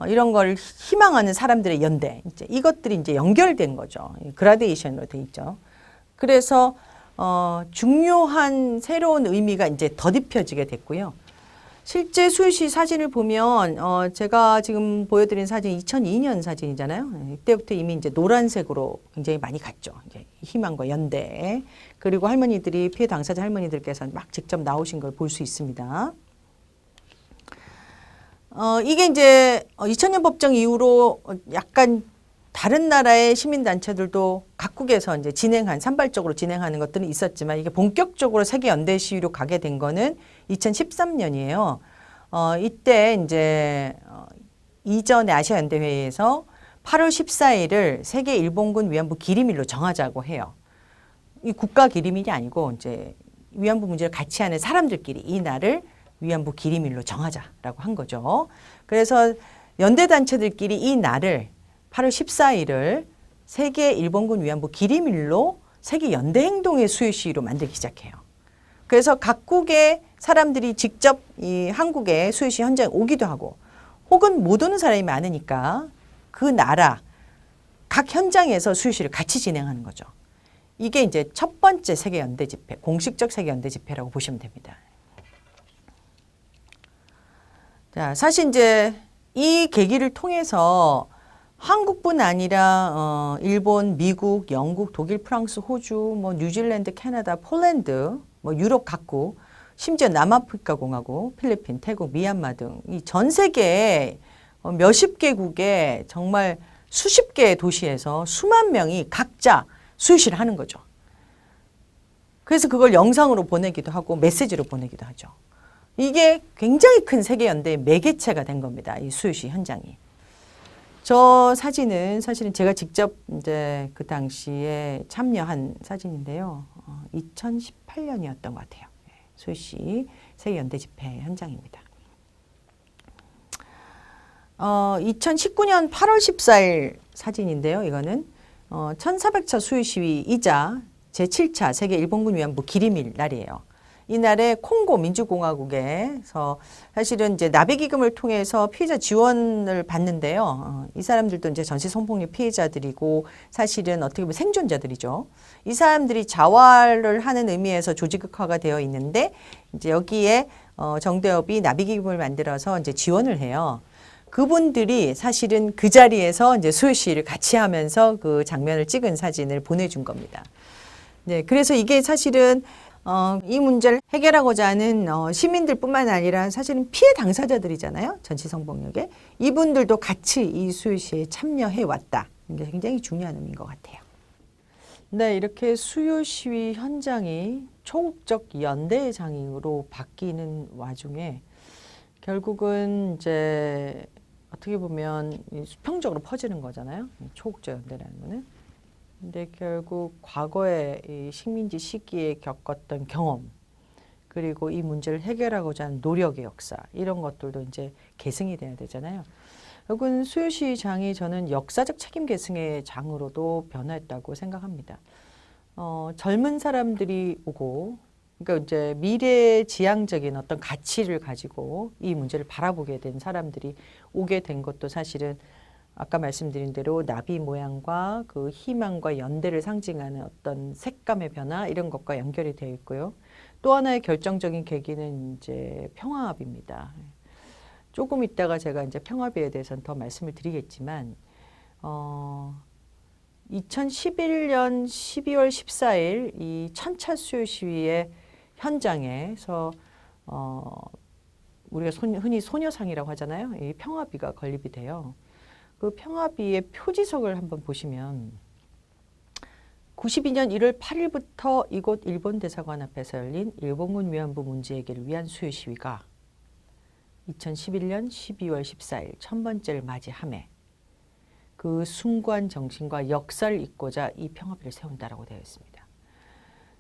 이런 걸 희망하는 사람들의 연대, 이제 이것들이 이제 연결된 거죠. 그라데이션으로 돼 있죠. 그래서 중요한 새로운 의미가 이제 덧입혀지게 됐고요. 실제 수요시 사진을 보면 제가 지금 보여드린 사진 2002년 사진이잖아요. 이때부터 이미 이제 노란색으로 굉장히 많이 갔죠. 이제 희망과 연대. 그리고 할머니들이 피해 당사자 할머니들께서 막 직접 나오신 걸 볼 수 있습니다. 이게 이제 2000년 법정 이후로 약간 다른 나라의 시민단체들도 각국에서 이제 산발적으로 진행하는 것들은 있었지만 이게 본격적으로 세계 연대 시위로 가게 된 거는 2013년이에요. 이때 이제 이전의 아시아 연대 회의에서 8월 14일을 세계 일본군 위안부 기림일로 정하자고 해요. 이 국가 기림일이 아니고 이제 위안부 문제를 같이 하는 사람들끼리 이 날을 위안부 기림일로 정하자라고 한 거죠. 그래서 연대 단체들끼리 이 날을 8월 14일을 세계 일본군 위안부 기림일로 세계 연대 행동의 수요 시위로 만들기 시작해요. 그래서 각국의 사람들이 직접 이 한국의 수요 시위 현장에 오기도 하고 혹은 못 오는 사람이 많으니까 그 나라 각 현장에서 수요 시위를 같이 진행하는 거죠. 이게 이제 첫 번째 세계 연대 집회, 공식적 세계 연대 집회라고 보시면 됩니다. 자, 사실 이제 이 계기를 통해서 한국뿐 아니라 일본, 미국, 영국, 독일, 프랑스, 호주, 뭐 뉴질랜드, 캐나다, 폴란드, 뭐 유럽 각국, 심지어 남아프리카 공화국, 필리핀, 태국, 미얀마 등 이 전 세계 몇십 개국의 정말 수십 개의 도시에서 수만 명이 각자 수요시를 하는 거죠. 그래서 그걸 영상으로 보내기도 하고 메시지로 보내기도 하죠. 이게 굉장히 큰 세계 연대의 매개체가 된 겁니다. 이 수요시 현장이. 저 사진은 사실은 제가 직접 이제 그 당시에 참여한 사진인데요. 2018년이었던 것 같아요. 수요시 세계연대 집회 현장입니다. 2019년 8월 14일 사진인데요. 이거는 1400차 수요시위이자 제7차 세계 일본군 위안부 기림일 날이에요. 이날에 콩고 민주공화국에서 사실은 이제 나비기금을 통해서 피해자 지원을 받는데요. 이 사람들도 이제 전시 성폭력 피해자들이고 사실은 어떻게 보면 생존자들이죠. 이 사람들이 자활을 하는 의미에서 조직화가 되어 있는데 이제 여기에 정대협이 나비기금을 만들어서 이제 지원을 해요. 그분들이 사실은 그 자리에서 이제 수요 시위를 같이 하면서 그 장면을 찍은 사진을 보내준 겁니다. 네, 그래서 이게 사실은 이 문제를 해결하고자 하는 시민들뿐만 아니라 사실은 피해 당사자들이잖아요. 전시 성폭력에. 이분들도 같이 이 수요 시위에 참여해 왔다. 이게 굉장히 중요한 의미인 것 같아요. 네, 이렇게 수요 시위 현장이 초국적 연대의 장으로 바뀌는 와중에 결국은 이제 어떻게 보면 수평적으로 퍼지는 거잖아요. 초국적 연대라는 거는. 근데 결국 과거에 이 식민지 시기에 겪었던 경험 그리고 이 문제를 해결하고자 하는 노력의 역사 이런 것들도 이제 계승이 돼야 되잖아요. 결국은 수요시 장이 저는 역사적 책임 계승의 장으로도 변화했다고 생각합니다. 젊은 사람들이 오고 그러니까 이제 미래지향적인 어떤 가치를 가지고 이 문제를 바라보게 된 사람들이 오게 된 것도 사실은 아까 말씀드린 대로 나비 모양과 그 희망과 연대를 상징하는 어떤 색감의 변화 이런 것과 연결이 되어 있고요. 또 하나의 결정적인 계기는 이제 평화합입니다. 조금 있다가 제가 이제 평화비에 대해서는 더 말씀을 드리겠지만 2011년 12월 14일 이 천차 수요 시위의 현장에서 우리가 흔히 소녀상이라고 하잖아요. 이 평화비가 건립이 돼요. 그 평화비의 표지석을 한번 보시면 92년 1월 8일부터 이곳 일본 대사관 앞에서 열린 일본군 위안부 문제 해결을 위한 수요 시위가 2011년 12월 14일 첫 번째를 맞이함에 그 숭고한 정신과 역사를 잇고자 이 평화비를 세운다라고 되어 있습니다.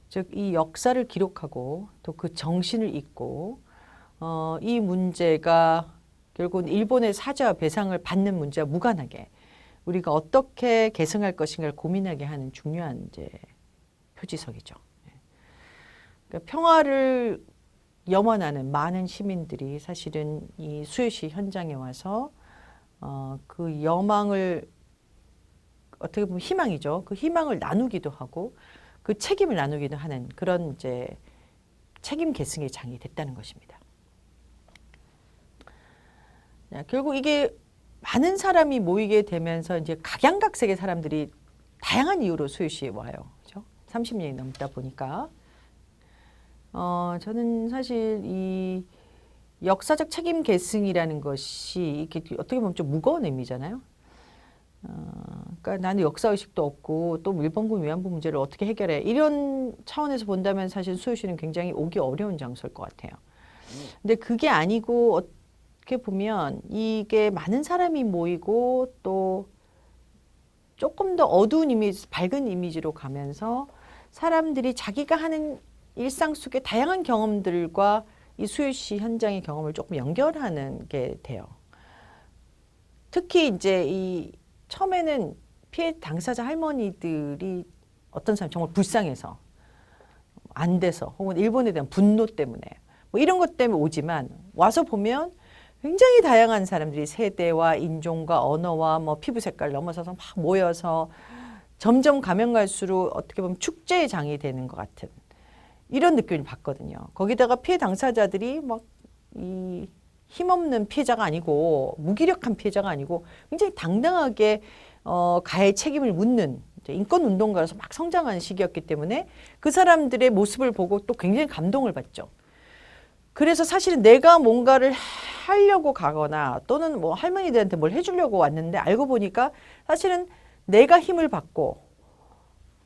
즉 이 역사를 기록하고 또 그 정신을 잇고 이 문제가 결국은 일본의 사죄와 배상을 받는 문제와 무관하게 우리가 어떻게 계승할 것인가를 고민하게 하는 중요한 이제 표지석이죠. 그러니까 평화를 염원하는 많은 시민들이 사실은 이 수요시 현장에 와서 그 여망을 어떻게 보면 희망이죠. 그 희망을 나누기도 하고 그 책임을 나누기도 하는 그런 이제 책임 계승의 장이 됐다는 것입니다. 결국 이게 많은 사람이 모이게 되면서 이제 각양각색의 사람들이 다양한 이유로 수유시에 와요. 그렇죠? 30년이 넘다 보니까 저는 사실 이 역사적 책임 계승이라는 것이 이렇게 어떻게 보면 좀 무거운 의미잖아요. 그러니까 나는 역사의식도 없고 또 일본군 위안부 문제를 어떻게 해결해 이런 차원에서 본다면 사실 수요시는 굉장히 오기 어려운 장소일 것 같아요. 근데 그게 아니고 어떻게 보면 이게 많은 사람이 모이고 또 조금 더 어두운 이미지, 밝은 이미지로 가면서 사람들이 자기가 하는 일상 속의 다양한 경험들과 이 수요시 현장의 경험을 조금 연결하는 게 돼요. 특히 이제 이 처음에는 피해 당사자 할머니들이 어떤 사람 정말 불쌍해서 안 돼서 혹은 일본에 대한 분노 때문에 뭐 이런 것 때문에 오지만 와서 보면 굉장히 다양한 사람들이 세대와 인종과 언어와 뭐 피부 색깔 넘어서서 막 모여서 점점 가면 갈수록 어떻게 보면 축제의 장이 되는 것 같은 이런 느낌을 받거든요. 거기다가 피해 당사자들이 막 이 힘없는 피해자가 아니고 무기력한 피해자가 아니고 굉장히 당당하게 가해 책임을 묻는 인권운동가로서 막 성장하는 시기였기 때문에 그 사람들의 모습을 보고 또 굉장히 감동을 받죠. 그래서 사실은 내가 뭔가를 하려고 가거나 또는 뭐 할머니들한테 뭘 해주려고 왔는데 알고 보니까 사실은 내가 힘을 받고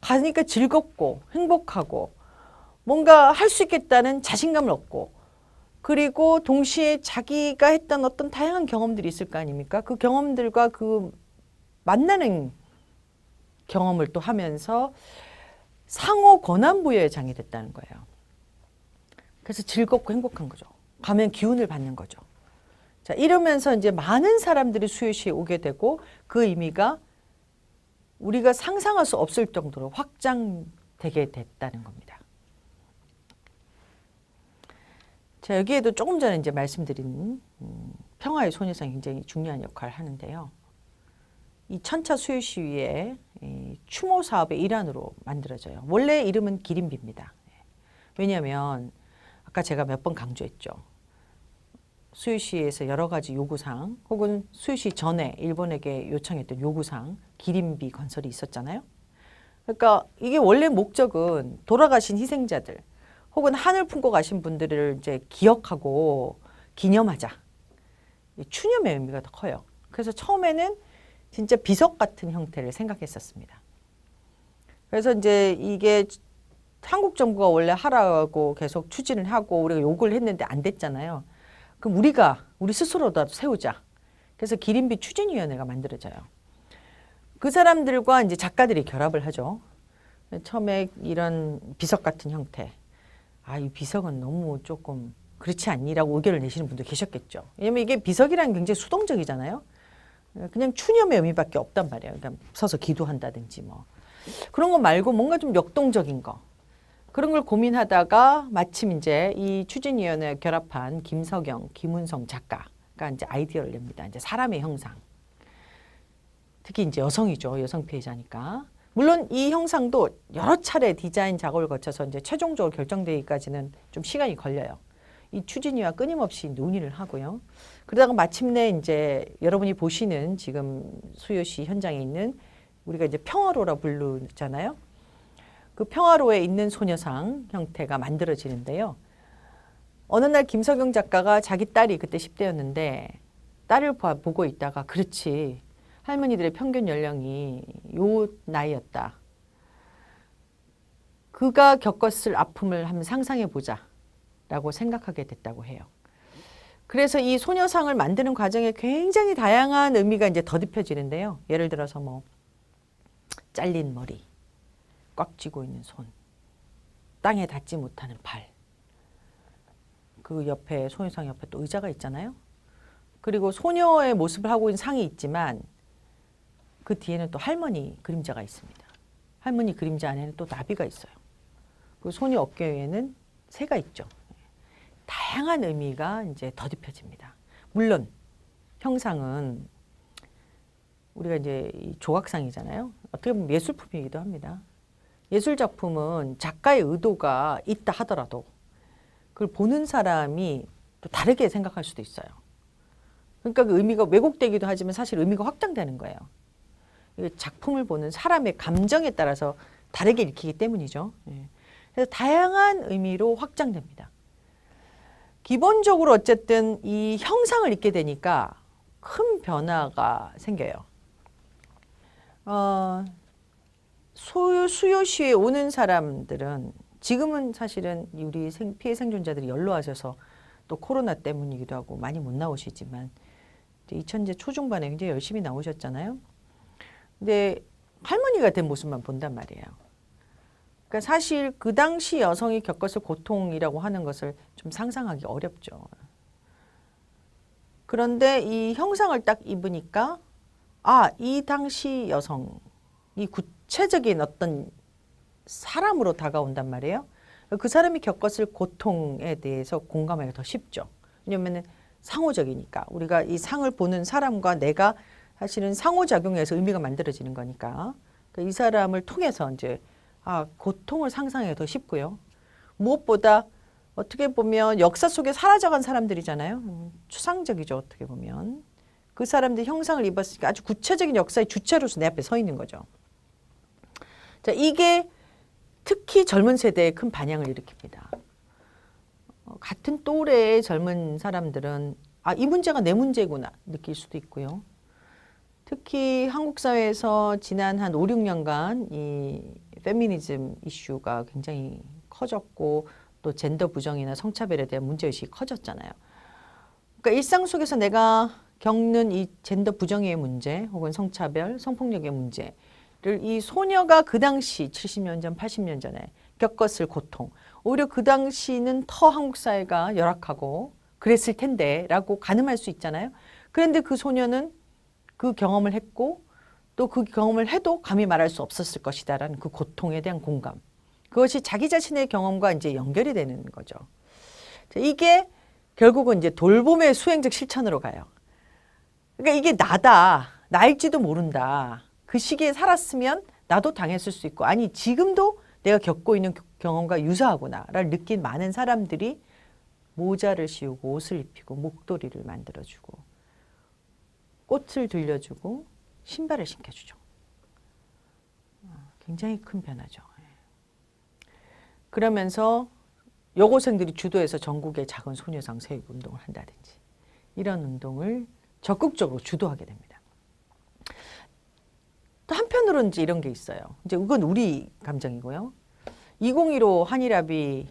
가니까 즐겁고 행복하고 뭔가 할 수 있겠다는 자신감을 얻고 그리고 동시에 자기가 했던 어떤 다양한 경험들이 있을 거 아닙니까? 그 경험들과 그 만나는 경험을 또 하면서 상호 권한부여의 장이 됐다는 거예요. 그래서 즐겁고 행복한 거죠. 가면 기운을 받는 거죠. 자, 이러면서 이제 많은 사람들이 수요시에 오게 되고 그 의미가 우리가 상상할 수 없을 정도로 확장되게 됐다는 겁니다. 자, 여기에도 조금 전에 이제 말씀드린 평화의 소녀상이 굉장히 중요한 역할을 하는데요. 이 천차 수요시위의 추모 사업의 일환으로 만들어져요. 원래 이름은 기린비입니다. 왜냐하면 아까 제가 몇 번 강조했죠. 수유시에서 여러 가지 요구사항 혹은 수유시 전에 일본에게 요청했던 요구사항 기린비 건설이 있었잖아요. 그러니까 이게 원래 목적은 돌아가신 희생자들 혹은 한을 품고 가신 분들을 이제 기억하고 기념하자. 추념의 의미가 더 커요. 그래서 처음에는 진짜 비석 같은 형태를 생각했었습니다. 그래서 이제 이게 한국 정부가 원래 하라고 계속 추진을 하고 우리가 요구를 했는데 안 됐잖아요. 그럼 우리 스스로라도 세우자. 그래서 기린비 추진위원회가 만들어져요. 그 사람들과 이제 작가들이 결합을 하죠. 처음에 이런 비석 같은 형태. 이 비석은 너무 조금 그렇지 않니라고 의견을 내시는 분도 계셨겠죠. 왜냐면 이게 비석이라는 게 굉장히 수동적이잖아요. 그냥 추념의 의미밖에 없단 말이에요. 그러니까 서서 기도한다든지 뭐. 그런 거 말고 뭔가 좀 역동적인 거. 그런 걸 고민하다가 마침 이제 이 추진위원회 결합한 김석영, 김은성 작가가 이제 아이디어를 냅니다. 이제 사람의 형상. 특히 이제 여성이죠. 여성 피해자니까. 물론 이 형상도 여러 차례 디자인 작업을 거쳐서 이제 최종적으로 결정되기까지는 좀 시간이 걸려요. 이 추진위와 끊임없이 논의를 하고요. 그러다가 마침내 이제 여러분이 보시는 지금 수요시 현장에 있는 우리가 이제 평화로라 부르잖아요. 그 평화로에 있는 소녀상 형태가 만들어지는데요. 어느 날 김석영 작가가 자기 딸이 그때 10대였는데 딸을 보고 있다가 그렇지. 할머니들의 평균 연령이 요 나이였다. 그가 겪었을 아픔을 한번 상상해 보자 라고 생각하게 됐다고 해요. 그래서 이 소녀상을 만드는 과정에 굉장히 다양한 의미가 이제 더딥혀지는데요. 예를 들어서 뭐 잘린 머리, 꽉 쥐고 있는 손, 땅에 닿지 못하는 발, 그 옆에 소녀상 옆에 또 의자가 있잖아요. 그리고 소녀의 모습을 하고 있는 상이 있지만 그 뒤에는 또 할머니 그림자가 있습니다. 할머니 그림자 안에는 또 나비가 있어요. 그 소녀 어깨 위에는 새가 있죠. 다양한 의미가 이제 더딥혀집니다. 물론 형상은 우리가 이제 이 조각상이잖아요. 어떻게 보면 예술품이기도 합니다. 예술 작품은 작가의 의도가 있다 하더라도 그걸 보는 사람이 또 다르게 생각할 수도 있어요. 그러니까 그 의미가 왜곡되기도 하지만 사실 의미가 확장되는 거예요. 작품을 보는 사람의 감정에 따라서 다르게 읽히기 때문이죠. 그래서 다양한 의미로 확장됩니다. 기본적으로 어쨌든 이 형상을 읽게 되니까 큰 변화가 생겨요. 수요시에 오는 사람들은 지금은 사실은 우리 피해 생존자들이 연로하셔서 또 코로나 때문이기도 하고 많이 못 나오시지만 2000년 초중반에 굉장히 열심히 나오셨잖아요. 근데 할머니가 된 모습만 본단 말이에요. 그러니까 사실 그 당시 여성이 겪었을 고통이라고 하는 것을 좀 상상하기 어렵죠. 그런데 이 형상을 딱 입으니까 이 당시 여성이 구체적인 어떤 사람으로 다가온단 말이에요. 그 사람이 겪었을 고통에 대해서 공감하기가 더 쉽죠. 왜냐하면 상호적이니까 우리가 이 상을 보는 사람과 내가 사실은 상호작용에서 의미가 만들어지는 거니까 이 사람을 통해서 이제 고통을 상상하기가 더 쉽고요. 무엇보다 어떻게 보면 역사 속에 사라져간 사람들이잖아요. 추상적이죠. 어떻게 보면 그 사람들 형상을 입었으니까 아주 구체적인 역사의 주체로서 내 앞에 서 있는 거죠. 자, 이게 특히 젊은 세대에 큰 반향을 일으킵니다. 같은 또래의 젊은 사람들은 이 문제가 내 문제구나 느낄 수도 있고요. 특히 한국 사회에서 지난 한 5, 6년간 이 페미니즘 이슈가 굉장히 커졌고 또 젠더 부정이나 성차별에 대한 문제의식이 커졌잖아요. 그러니까 일상 속에서 내가 겪는 이 젠더 부정의 문제 혹은 성차별, 성폭력의 문제를 이 소녀가 그 당시 70년 전, 80년 전에 겪었을 고통, 오히려 그 당시는 더 한국 사회가 열악하고 그랬을 텐데 라고 가늠할 수 있잖아요. 그런데 그 소녀는 그 경험을 했고 또 그 경험을 해도 감히 말할 수 없었을 것이다라는 그 고통에 대한 공감. 그것이 자기 자신의 경험과 이제 연결이 되는 거죠. 이게 결국은 이제 돌봄의 수행적 실천으로 가요. 그러니까 이게 나일지도 모른다. 그 시기에 살았으면 나도 당했을 수 있고 아니 지금도 내가 겪고 있는 경험과 유사하구나를 느낀 많은 사람들이 모자를 씌우고 옷을 입히고 목도리를 만들어주고 꽃을 들려주고 신발을 신겨주죠. 굉장히 큰 변화죠. 그러면서 여고생들이 주도해서 전국의 작은 소녀상 세육 운동을 한다든지 이런 운동을 적극적으로 주도하게 됩니다. 또 한편으로는 이제 이런 게 있어요. 이제 이건 우리 감정이고요. 2015 한일합의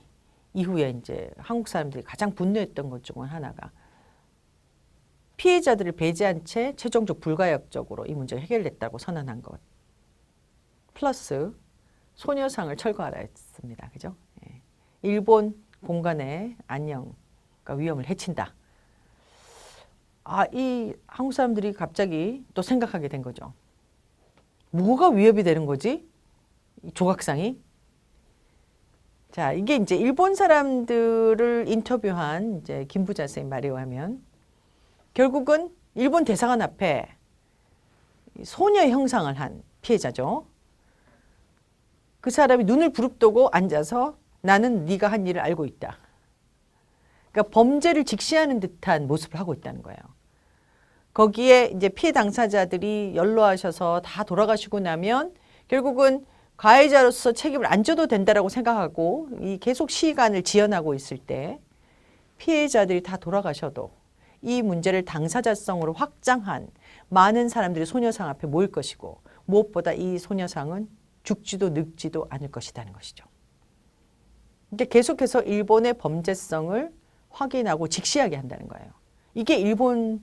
이후에 이제 한국 사람들이 가장 분노했던 것 중 하나가 피해자들을 배제한 채 최종적 불가역적으로 이 문제가 해결됐다고 선언한 것. 플러스 소녀상을 철거하라 했습니다. 그죠? 일본 공간의 안녕과 위험을 해친다. 이 한국 사람들이 갑자기 또 생각하게 된 거죠. 뭐가 위협이 되는 거지? 이 조각상이? 자, 이게 이제 일본 사람들을 인터뷰한 이제 김부자 선생님 말에 의하면 결국은 일본 대사관 앞에 소녀 형상을 한 피해자죠. 그 사람이 눈을 부릅뜨고 앉아서 나는 네가 한 일을 알고 있다. 그러니까 범죄를 직시하는 듯한 모습을 하고 있다는 거예요. 거기에 이제 피해 당사자들이 연로하셔서 다 돌아가시고 나면 결국은 가해자로서 책임을 안 져도 된다라고 생각하고 이 계속 시간을 지연하고 있을 때 피해자들이 다 돌아가셔도 이 문제를 당사자성으로 확장한 많은 사람들이 소녀상 앞에 모일 것이고 무엇보다 이 소녀상은 죽지도 늙지도 않을 것이라는 것이죠. 이게 계속해서 일본의 범죄성을 확인하고 직시하게 한다는 거예요. 이게 일본의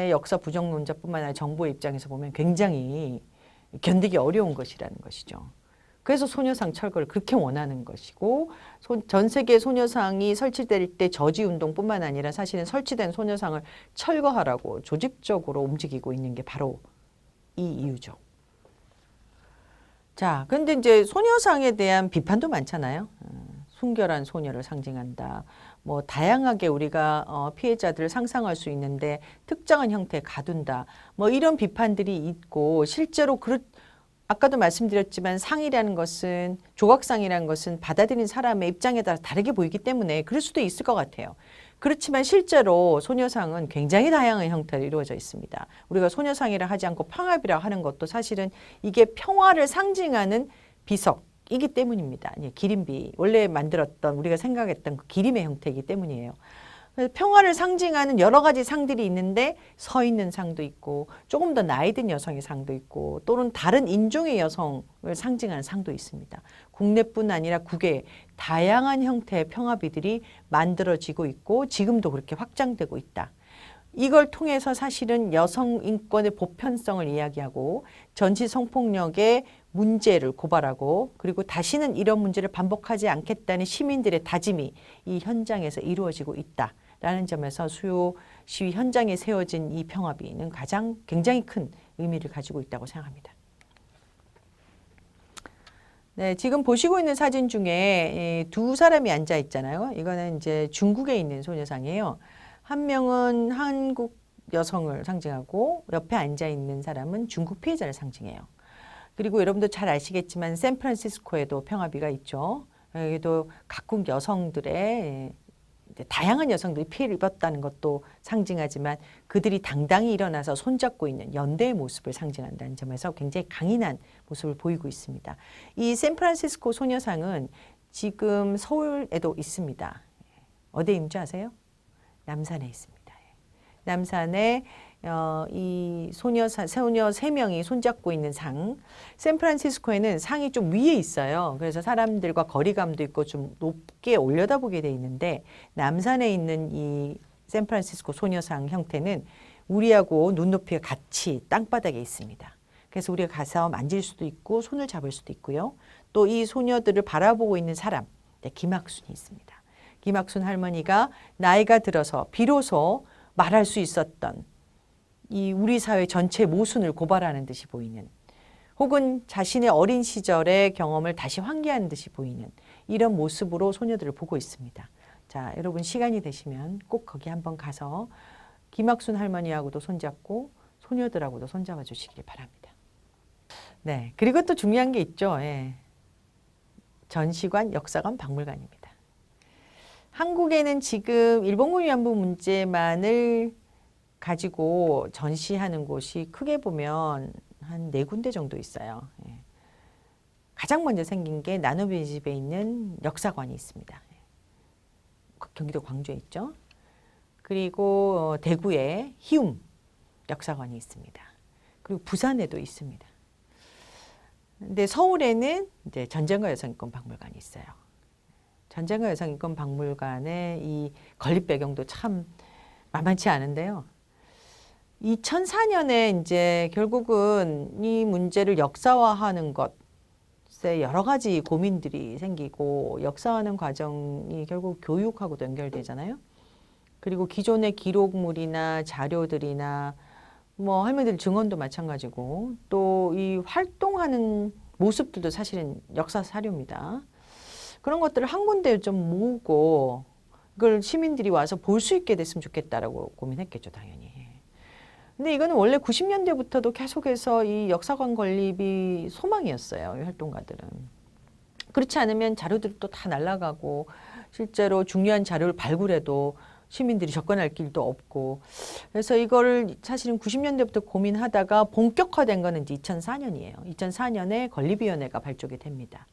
역사 부정론자뿐만 아니라 정부의 입장에서 보면 굉장히 견디기 어려운 것이라는 것이죠. 그래서 소녀상 철거를 그렇게 원하는 것이고 전 세계 소녀상이 설치될 때 저지운동뿐만 아니라 사실은 설치된 소녀상을 철거하라고 조직적으로 움직이고 있는 게 바로 이 이유죠. 자, 근데 이제 소녀상에 대한 비판도 많잖아요. 순결한 소녀를 상징한다. 뭐 다양하게 우리가 피해자들을 상상할 수 있는데 특정한 형태에 가둔다. 뭐 이런 비판들이 있고 실제로 아까도 말씀드렸지만 상이라는 것은 조각상이라는 것은 받아들인 사람의 입장에 따라 다르게 보이기 때문에 그럴 수도 있을 것 같아요. 그렇지만 실제로 소녀상은 굉장히 다양한 형태로 이루어져 있습니다. 우리가 소녀상이라 하지 않고 평합이라 하는 것도 사실은 이게 평화를 상징하는 비석이기 때문입니다. 기림비, 원래 만들었던 우리가 생각했던 그 기림의 형태이기 때문이에요. 평화를 상징하는 여러 가지 상들이 있는데 서 있는 상도 있고 조금 더 나이 든 여성의 상도 있고 또는 다른 인종의 여성을 상징하는 상도 있습니다. 국내뿐 아니라 국외 다양한 형태의 평화비들이 만들어지고 있고 지금도 그렇게 확장되고 있다. 이걸 통해서 사실은 여성 인권의 보편성을 이야기하고 전시 성폭력의 문제를 고발하고 그리고 다시는 이런 문제를 반복하지 않겠다는 시민들의 다짐이 이 현장에서 이루어지고 있다라는 점에서 수요 시위 현장에 세워진 이 평화비는 가장 굉장히 큰 의미를 가지고 있다고 생각합니다. 네, 지금 보시고 있는 사진 중에 두 사람이 앉아 있잖아요. 이거는 이제 중국에 있는 소녀상이에요. 한 명은 한국 여성을 상징하고 옆에 앉아 있는 사람은 중국 피해자를 상징해요. 그리고 여러분도 잘 아시겠지만 샌프란시스코에도 평화비가 있죠. 여기도 각국 여성들의 다양한 여성들이 피해를 입었다는 것도 상징하지만 그들이 당당히 일어나서 손잡고 있는 연대의 모습을 상징한다는 점에서 굉장히 강인한 모습을 보이고 있습니다. 이 샌프란시스코 소녀상은 지금 서울에도 있습니다. 어디에 있는지 아세요? 남산에 있습니다. 남산에 이 소녀 3명이 손잡고 있는 상. 샌프란시스코에는 상이 좀 위에 있어요. 그래서 사람들과 거리감도 있고 좀 높게 올려다보게 돼 있는데 남산에 있는 이 샌프란시스코 소녀상 형태는 우리하고 눈높이가 같이 땅바닥에 있습니다. 그래서 우리가 가서 만질 수도 있고 손을 잡을 수도 있고요. 또 이 소녀들을 바라보고 있는 사람, 김학순이 있습니다. 김학순 할머니가 나이가 들어서 비로소 말할 수 있었던 이 우리 사회 전체 모순을 고발하는 듯이 보이는 혹은 자신의 어린 시절의 경험을 다시 환기하는 듯이 보이는 이런 모습으로 소녀들을 보고 있습니다. 자, 여러분 시간이 되시면 꼭 거기 한번 가서 김학순 할머니하고도 손잡고 소녀들하고도 손잡아 주시길 바랍니다. 네, 그리고 또 중요한 게 있죠. 전시관, 역사관, 박물관입니다. 한국에는 지금 일본군 위안부 문제만을 가지고 전시하는 곳이 크게 보면 한 4군데 정도 있어요. 가장 먼저 생긴 게 나노비 집에 있는 역사관이 있습니다. 경기도 광주에 있죠. 그리고 대구에 희움 역사관이 있습니다. 그리고 부산에도 있습니다. 근데 서울에는 이제 전쟁과 여성인권 박물관이 있어요. 전쟁과 여성인권 박물관의 이 건립 배경도 참 만만치 않은데요. 2004년에 이제 결국은 이 문제를 역사화하는 것에 여러 가지 고민들이 생기고 역사하는 과정이 결국 교육하고도 연결되잖아요. 그리고 기존의 기록물이나 자료들이나 뭐 할머니들 증언도 마찬가지고 또 이 활동하는 모습들도 사실은 역사 사료입니다. 그런 것들을 한 군데 좀 모으고 그걸 시민들이 와서 볼 수 있게 됐으면 좋겠다라고 고민했겠죠, 당연히. 근데 이거는 원래 90년대부터도 계속해서 이 역사관 건립이 소망이었어요, 이 활동가들은. 그렇지 않으면 자료들이 또 다 날아가고 실제로 중요한 자료를 발굴해도 시민들이 접근할 길도 없고 그래서 이거를 사실은 90년대부터 고민하다가 본격화된 거는 이제 2004년이에요. 2004년에 건립위원회가 발족이 됩니다.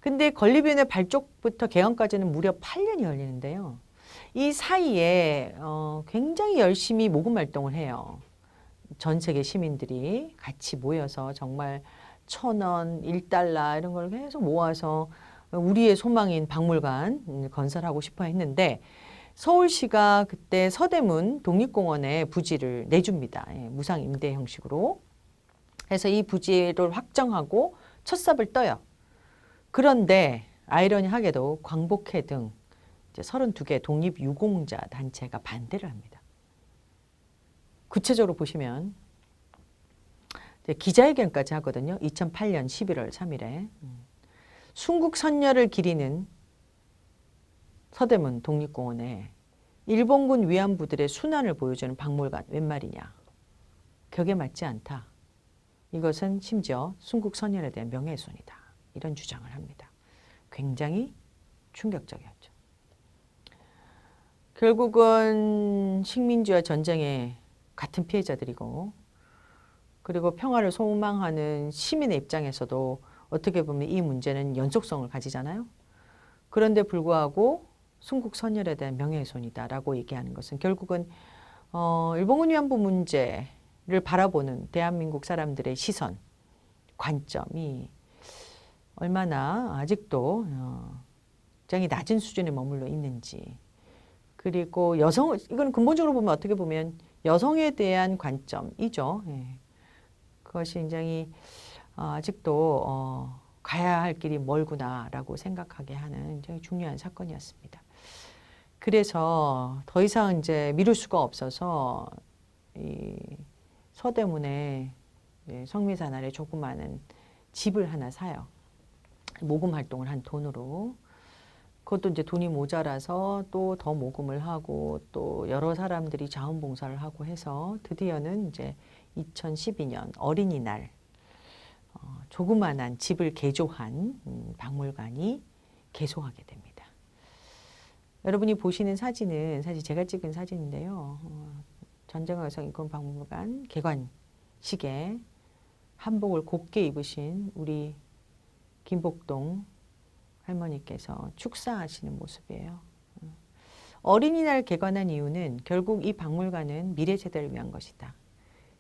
근데 건립위원회 발족부터 개헌까지는 무려 8년이 걸리는데요. 이 사이에 굉장히 열심히 모금 활동을 해요. 전 세계 시민들이 같이 모여서 정말 1,000원, 1달러 이런 걸 계속 모아서 우리의 소망인 박물관 건설하고 싶어 했는데 서울시가 그때 서대문 독립공원에 부지를 내줍니다. 무상 임대 형식으로. 해서 이 부지를 확정하고 첫 삽을 떠요. 그런데 아이러니하게도 광복회 등 이제 32개 독립유공자 단체가 반대를 합니다. 구체적으로 보시면 이제 기자회견까지 하거든요. 2008년 11월 3일에 순국 선열을 기리는 서대문 독립공원에 일본군 위안부들의 순환을 보여주는 박물관 웬 말이냐. 격에 맞지 않다. 이것은 심지어 순국 선열에 대한 명예훼손이다. 이런 주장을 합니다. 굉장히 충격적이었죠. 결국은 식민지와 전쟁의 같은 피해자들이고 그리고 평화를 소망하는 시민의 입장에서도 어떻게 보면 이 문제는 연속성을 가지잖아요. 그런데 불구하고 순국 선열에 대한 명예훼손이다라고 얘기하는 것은 결국은 일본군 위안부 문제를 바라보는 대한민국 사람들의 시선, 관점이 얼마나 아직도 굉장히 낮은 수준에 머물러 있는지 그리고 이건 근본적으로 보면 어떻게 보면 여성에 대한 관점이죠. 예. 그것이 굉장히 아직도 가야 할 길이 멀구나라고 생각하게 하는 굉장히 중요한 사건이었습니다. 그래서 더 이상 이제 미룰 수가 없어서 이 서대문에 성미산 아래 조그마한 집을 하나 사요. 모금 활동을 한 돈으로. 그것도 이제 돈이 모자라서 또 더 모금을 하고 또 여러 사람들이 자원봉사를 하고 해서 드디어는 이제 2012년 어린이날 조그만한 집을 개조한 박물관이 개소하게 됩니다. 여러분이 보시는 사진은 사실 제가 찍은 사진인데요. 전쟁과 여성인권박물관 개관식에 한복을 곱게 입으신 우리 김복동 할머니께서 축사하시는 모습이에요. 어린이날 개관한 이유는 결국 이 박물관은 미래 세대를 위한 것이다.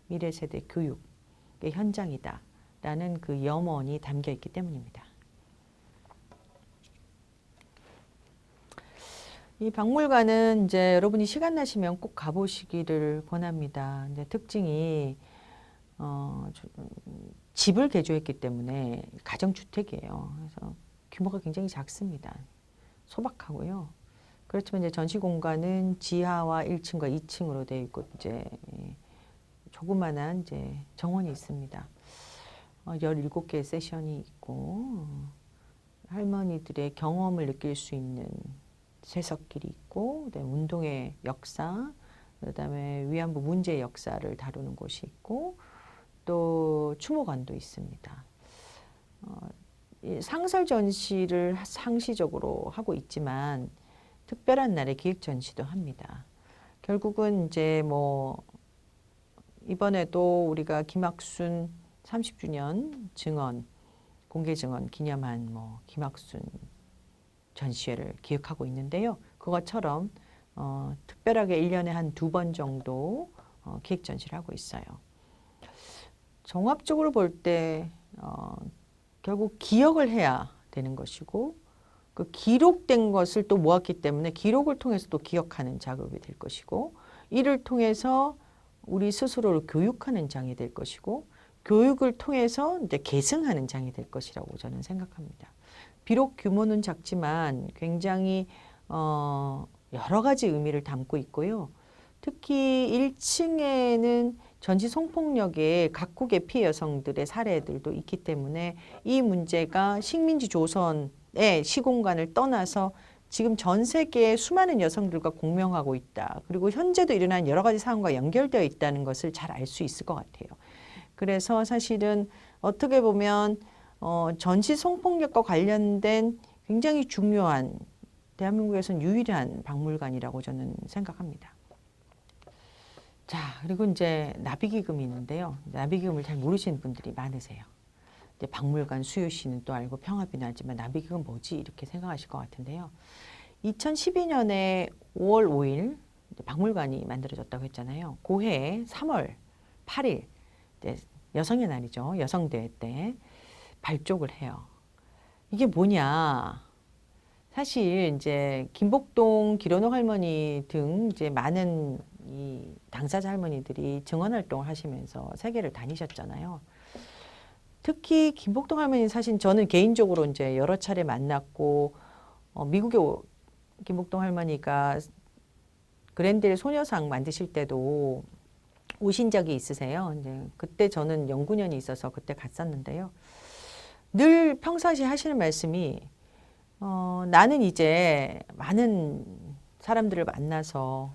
미래 세대 교육의 현장이다. 라는 그 염원이 담겨 있기 때문입니다. 이 박물관은 이제 여러분이 시간 나시면 꼭 가보시기를 권합니다. 이제 특징이 집을 개조했기 때문에 가정주택이에요. 그래서 규모가 굉장히 작습니다. 소박하고요. 그렇지만 이제 전시 공간은 지하와 1층과 2층으로 되어 있고 이제 조그만한 이제 정원이 있습니다. 17개의 세션이 있고 할머니들의 경험을 느낄 수 있는 세석길이 있고 운동의 역사, 그다음에 위안부 문제의 역사를 다루는 곳이 있고 또 추모관도 있습니다. 상설 전시를 상시적으로 하고 있지만 특별한 날에 기획 전시도 합니다. 결국은 이제 뭐 이번에도 우리가 김학순 30주년 증언, 공개 증언 기념한 뭐 김학순 전시회를 기획하고 있는데요. 그것처럼 특별하게 1년에 한 2번 정도 기획 전시를 하고 있어요. 종합적으로 볼 때 결국 기억을 해야 되는 것이고 그 기록된 것을 또 모았기 때문에 기록을 통해서 또 기억하는 작업이 될 것이고 이를 통해서 우리 스스로를 교육하는 장이 될 것이고 교육을 통해서 이제 계승하는 장이 될 것이라고 저는 생각합니다. 비록 규모는 작지만 굉장히 여러 가지 의미를 담고 있고요. 특히 1층에는 전시 성폭력의 각국의 피해 여성들의 사례들도 있기 때문에 이 문제가 식민지 조선의 시공간을 떠나서 지금 전 세계의 수많은 여성들과 공명하고 있다. 그리고 현재도 일어나는 여러 가지 사안과 연결되어 있다는 것을 잘 알 수 있을 것 같아요. 그래서 사실은 어떻게 보면 전시 성폭력과 관련된 굉장히 중요한 대한민국에서는 유일한 박물관이라고 저는 생각합니다. 자, 그리고 이제 나비기금이 있는데요. 나비기금을 잘 모르시는 분들이 많으세요. 이제 박물관 수요시는 또 알고 평화비는 알지만 나비기금 뭐지? 이렇게 생각하실 것 같은데요. 2012년에 5월 5일 박물관이 만들어졌다고 했잖아요. 고해 3월 8일 여성의 날이죠. 여성대회 때 발족을 해요. 이게 뭐냐? 사실 이제 김복동 기론옥 할머니 등 이제 많은 이 당사자 할머니들이 증언 활동을 하시면서 세계를 다니셨잖아요. 특히 김복동 할머니 사실 저는 개인적으로 이제 여러 차례 만났고 미국에 김복동 할머니가 그랜델 소녀상 만드실 때도 오신 적이 있으세요. 이제 그때 저는 연구년이 있어서 그때 갔었는데요. 늘 평상시 하시는 말씀이 나는 이제 많은 사람들을 만나서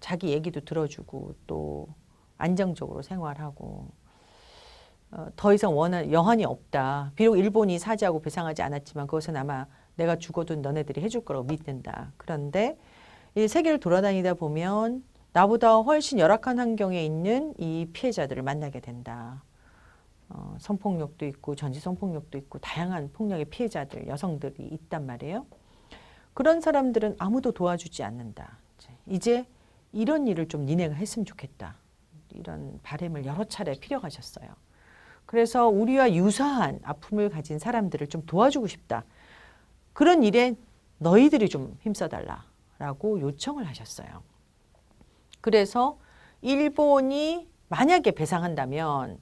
자기 얘기도 들어주고 또 안정적으로 생활하고 더 이상 여한이 없다. 비록 일본이 사죄하고 배상하지 않았지만 그것은 아마 내가 죽어도 너네들이 해줄 거라고 믿는다. 그런데 이 세계를 돌아다니다 보면 나보다 훨씬 열악한 환경에 있는 이 피해자들을 만나게 된다. 성폭력도 있고 전시 성폭력도 있고 다양한 폭력의 피해자들, 여성들이 있단 말이에요. 그런 사람들은 아무도 도와주지 않는다. 이제 이런 일을 좀 니네가 했으면 좋겠다. 이런 바람을 여러 차례 피력하셨어요. 그래서 우리와 유사한 아픔을 가진 사람들을 좀 도와주고 싶다. 그런 일에 너희들이 좀 힘써달라라고 요청을 하셨어요. 그래서 일본이 만약에 배상한다면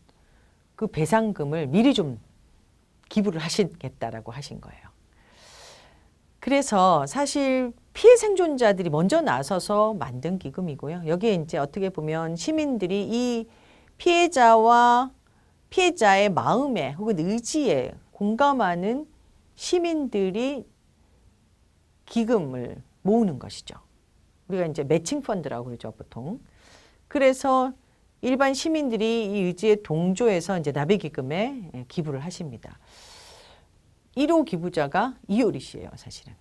그 배상금을 미리 좀 기부를 하시겠다라고 하신 거예요. 그래서 사실 피해 생존자들이 먼저 나서서 만든 기금이고요. 여기에 이제 어떻게 보면 시민들이 이 피해자와 피해자의 마음에 혹은 의지에 공감하는 시민들이 기금을 모으는 것이죠. 우리가 이제 매칭 펀드라고 그러죠, 보통. 그래서 일반 시민들이 이 의지에 동조해서 이제 나비 기금에 기부를 하십니다. 1호 기부자가 이효리 씨예요, 사실은.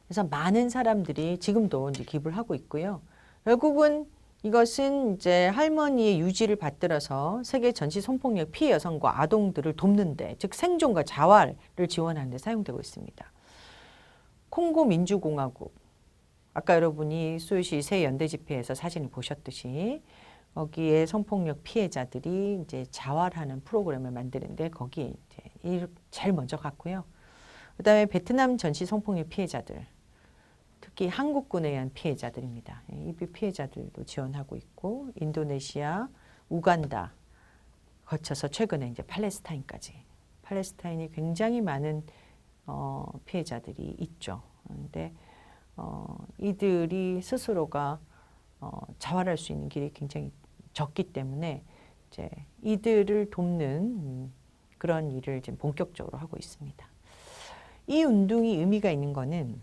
그래서 많은 사람들이 지금도 이제 기부를 하고 있고요. 결국은 이것은 이제 할머니의 유지를 받들어서 세계 전시 성폭력 피해 여성과 아동들을 돕는데, 즉 생존과 자활을 지원하는 데 사용되고 있습니다. 콩고 민주공화국, 아까 여러분이 수요시 새 연대 집회에서 사진을 보셨듯이 거기에 성폭력 피해자들이 이제 자활하는 프로그램을 만드는데 거기에 이제 제일 먼저 갔고요. 그다음에 베트남 전시 성폭력 피해자들, 특히 한국군에 의한 피해자들입니다. 이 피해자들도 지원하고 있고 인도네시아, 우간다 거쳐서 최근에 이제 팔레스타인까지. 팔레스타인이 굉장히 많은 피해자들이 있죠. 그런데 이들이 스스로가 자활할 수 있는 길이 굉장히 적기 때문에 이제 이들을 돕는 그런 일을 지금 본격적으로 하고 있습니다. 이 운동이 의미가 있는 거는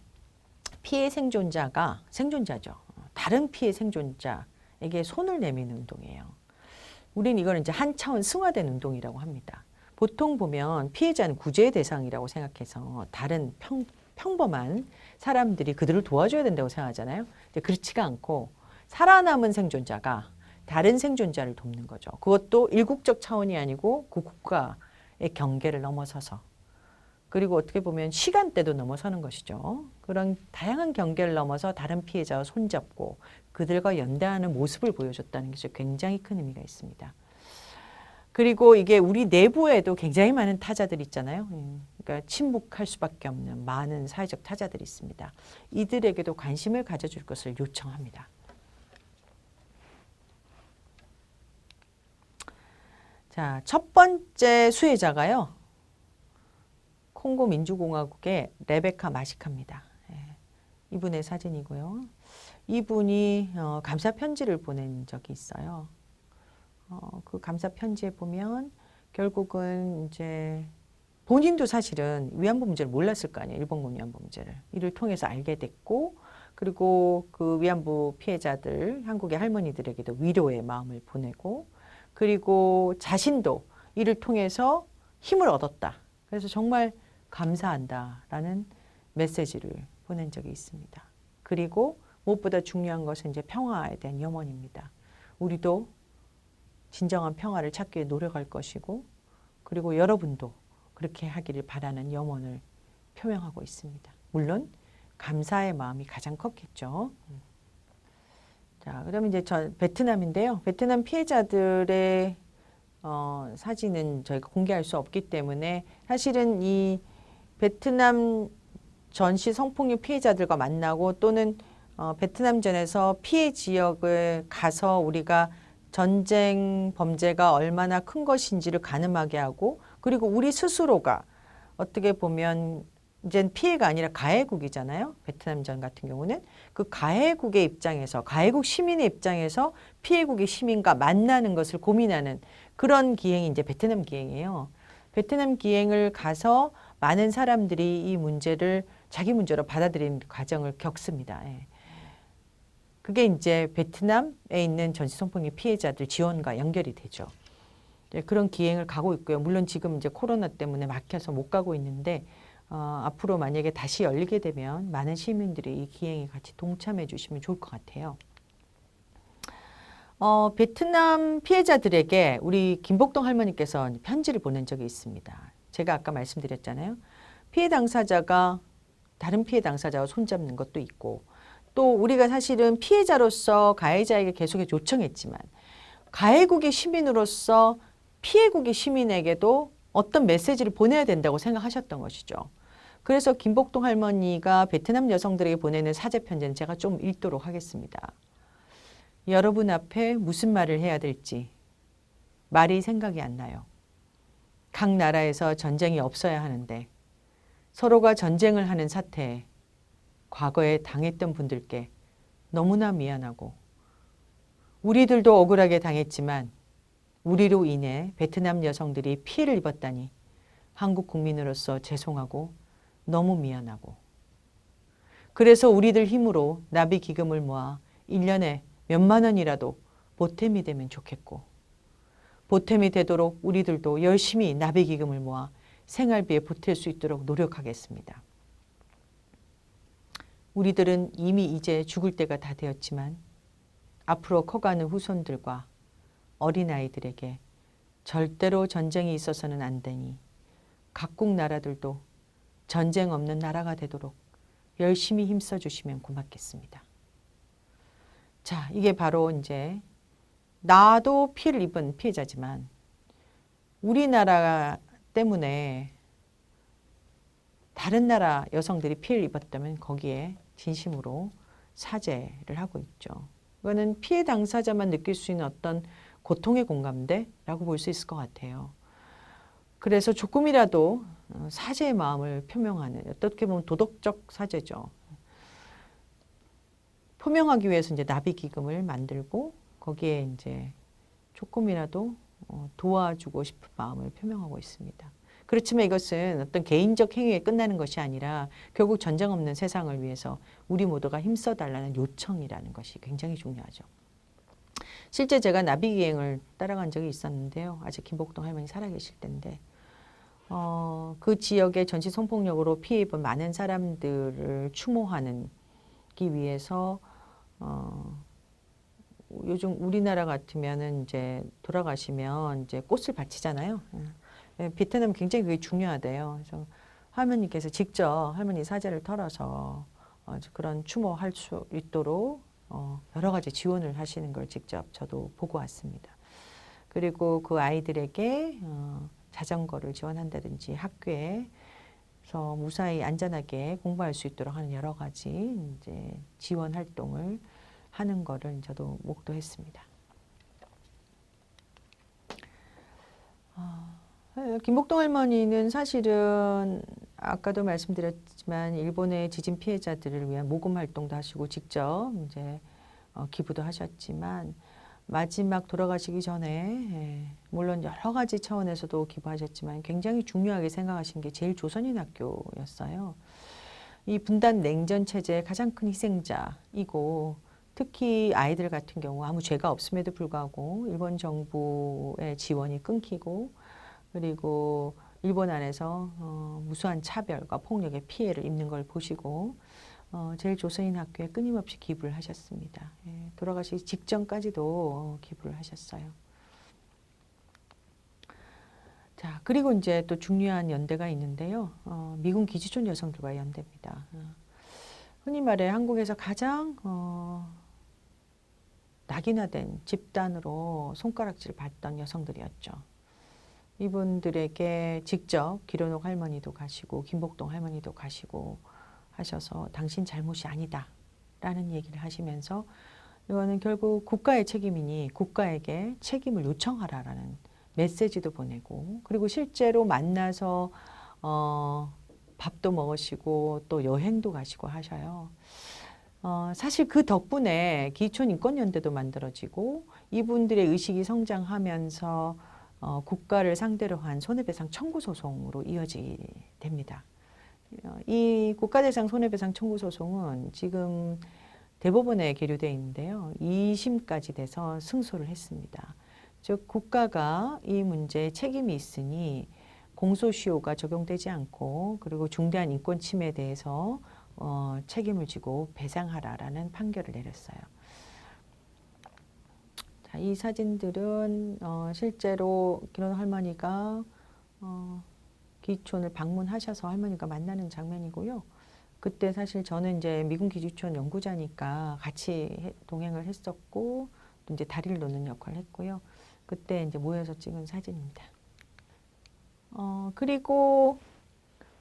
피해 생존자죠. 다른 피해 생존자에게 손을 내미는 운동이에요. 우리는 이걸 이제 한 차원 승화된 운동이라고 합니다. 보통 보면 피해자는 구제의 대상이라고 생각해서 다른 평범한 사람들이 그들을 도와줘야 된다고 생각하잖아요. 근데 그렇지가 않고 살아남은 생존자가 다른 생존자를 돕는 거죠. 그것도 일국적 차원이 아니고 그 국가의 경계를 넘어서서, 그리고 어떻게 보면 시간대도 넘어서는 것이죠. 그런 다양한 경계를 넘어서 다른 피해자와 손잡고 그들과 연대하는 모습을 보여줬다는 게 굉장히 큰 의미가 있습니다. 그리고 이게 우리 내부에도 굉장히 많은 타자들이 있잖아요. 그러니까 침묵할 수밖에 없는 많은 사회적 타자들이 있습니다. 이들에게도 관심을 가져줄 것을 요청합니다. 자, 첫 번째 수혜자가요, 콩고 민주공화국의 레베카 마시카입니다. 이분의 사진이고요. 이분이 감사 편지를 보낸 적이 있어요. 그 감사 편지에 보면 결국은 이제 본인도 사실은 위안부 문제를 몰랐을 거 아니에요. 일본군 위안부 문제를. 이를 통해서 알게 됐고, 그리고 그 위안부 피해자들, 한국의 할머니들에게도 위로의 마음을 보내고, 그리고 자신도 이를 통해서 힘을 얻었다. 그래서 정말 감사한다라는 메시지를 보낸 적이 있습니다. 그리고 무엇보다 중요한 것은 이제 평화에 대한 염원입니다. 우리도 진정한 평화를 찾기 위해 노력할 것이고, 그리고 여러분도 그렇게 하기를 바라는 염원을 표명하고 있습니다. 물론 감사의 마음이 가장 컸겠죠. 자, 그러면 이제 베트남인데요. 베트남 피해자들의 사진은 저희가 공개할 수 없기 때문에 사실은 이 베트남 전시 성폭력 피해자들과 만나고 또는 베트남전에서 피해 지역을 가서 우리가 전쟁 범죄가 얼마나 큰 것인지를 가늠하게 하고, 그리고 우리 스스로가 어떻게 보면 이제 피해가 아니라 가해국이잖아요. 베트남전 같은 경우는 그 가해국의 입장에서, 가해국 시민의 입장에서 피해국의 시민과 만나는 것을 고민하는 그런 기행이 이제 베트남 기행이에요. 베트남 기행을 가서 많은 사람들이 이 문제를 자기 문제로 받아들이는 과정을 겪습니다. 예. 그게 이제 베트남에 있는 전시성폭력 피해자들 지원과 연결이 되죠. 예, 그런 기행을 가고 있고요. 물론 지금 이제 코로나 때문에 막혀서 못 가고 있는데 앞으로 만약에 다시 열리게 되면 많은 시민들이 이 기행에 같이 동참해 주시면 좋을 것 같아요. 베트남 피해자들에게 우리 김복동 할머니께서 편지를 보낸 적이 있습니다. 제가 아까 말씀드렸잖아요. 피해 당사자가 다른 피해 당사자와 손잡는 것도 있고 또 우리가 사실은 피해자로서 가해자에게 계속해서 요청했지만 가해국의 시민으로서 피해국의 시민에게도 어떤 메시지를 보내야 된다고 생각하셨던 것이죠. 그래서 김복동 할머니가 베트남 여성들에게 보내는 사죄 편지는 제가 좀 읽도록 하겠습니다. 여러분 앞에 무슨 말을 해야 될지 말이 생각이 안 나요. 각 나라에서 전쟁이 없어야 하는데 서로가 전쟁을 하는 사태에 과거에 당했던 분들께 너무나 미안하고 우리들도 억울하게 당했지만 우리로 인해 베트남 여성들이 피해를 입었다니 한국 국민으로서 죄송하고 너무 미안하고 그래서 우리들 힘으로 나비 기금을 모아 1년에 몇만 원이라도 보탬이 되면 좋겠고 보탬이 되도록 우리들도 열심히 나비 기금을 모아 생활비에 보탤 수 있도록 노력하겠습니다. 우리들은 이미 이제 죽을 때가 다 되었지만 앞으로 커가는 후손들과 어린아이들에게 절대로 전쟁이 있어서는 안 되니 각국 나라들도 전쟁 없는 나라가 되도록 열심히 힘써 주시면 고맙겠습니다. 자, 이게 바로 이제 나도 피해를 입은 피해자지만 우리나라 때문에 다른 나라 여성들이 피해를 입었다면 거기에 진심으로 사죄를 하고 있죠. 이거는 피해 당사자만 느낄 수 있는 어떤 고통의 공감대라고 볼 수 있을 것 같아요. 그래서 조금이라도 사죄의 마음을 표명하는 어떻게 보면 도덕적 사죄죠. 표명하기 위해서 이제 나비 기금을 만들고 거기에 이제 조금이라도 도와주고 싶은 마음을 표명하고 있습니다. 그렇지만 이것은 어떤 개인적 행위에 끝나는 것이 아니라 결국 전쟁 없는 세상을 위해서 우리 모두가 힘써달라는 요청이라는 것이 굉장히 중요하죠. 실제 제가 나비기행을 따라간 적이 있었는데요. 아직 김복동 할머니 살아계실 때인데 그 지역의 전시 성폭력으로 피해 입은 많은 사람들을 추모하기 위해서 요즘 우리나라 같으면은 이제 돌아가시면 이제 꽃을 바치잖아요. 베트남 굉장히 그게 중요하대요. 그래서 할머니께서 직접 할머니 사제를 털어서 그런 추모할 수 있도록 여러 가지 지원을 하시는 걸 직접 저도 보고 왔습니다. 그리고 그 아이들에게 자전거를 지원한다든지 학교에서 무사히 안전하게 공부할 수 있도록 하는 여러 가지 이제 지원 활동을 하는 거를 저도 목도했습니다. 김복동 할머니는 사실은 아까도 말씀드렸지만 일본의 지진 피해자들을 위한 모금 활동도 하시고 직접 이제 기부도 하셨지만 마지막 돌아가시기 전에 물론 여러 가지 차원에서도 기부하셨지만 굉장히 중요하게 생각하신 게 제일 조선인 학교였어요. 이 분단 냉전 체제의 가장 큰 희생자이고 특히 아이들 같은 경우 아무 죄가 없음에도 불구하고 일본 정부의 지원이 끊기고 그리고 일본 안에서 무수한 차별과 폭력의 피해를 입는 걸 보시고 제일 조선인 학교에 끊임없이 기부를 하셨습니다. 예, 돌아가시기 직전까지도 기부를 하셨어요. 자, 그리고 이제 또 중요한 연대가 있는데요. 미군 기지촌 여성들과의 연대입니다. 흔히 말해 한국에서 가장 낙인화된 집단으로 손가락질을 받던 여성들이었죠. 이분들에게 직접 기론옥 할머니도 가시고 김복동 할머니도 가시고 하셔서 당신 잘못이 아니다 라는 얘기를 하시면서 이거는 결국 국가의 책임이니 국가에게 책임을 요청하라라는 메시지도 보내고 그리고 실제로 만나서 밥도 먹으시고 또 여행도 가시고 하셔요. 사실 그 덕분에 기촌 인권연대도 만들어지고 이분들의 의식이 성장하면서 국가를 상대로 한 손해배상 청구 소송으로 이어지게 됩니다. 이 국가대상 손해배상 청구 소송은 지금 대법원에 계류되어 있는데요. 2심까지 돼서 승소를 했습니다. 즉 국가가 이 문제에 책임이 있으니 공소시효가 적용되지 않고 그리고 중대한 인권 침해에 대해서 책임을 지고 배상하라라는 판결을 내렸어요. 자, 이 사진들은 실제로 기론 할머니가 기지촌을 방문하셔서 할머니가 만나는 장면이고요. 그때 사실 저는 이제 미군 기지촌 연구자니까 같이 동행을 했었고 또 이제 다리를 놓는 역할을 했고요. 그때 이제 모여서 찍은 사진입니다. 그리고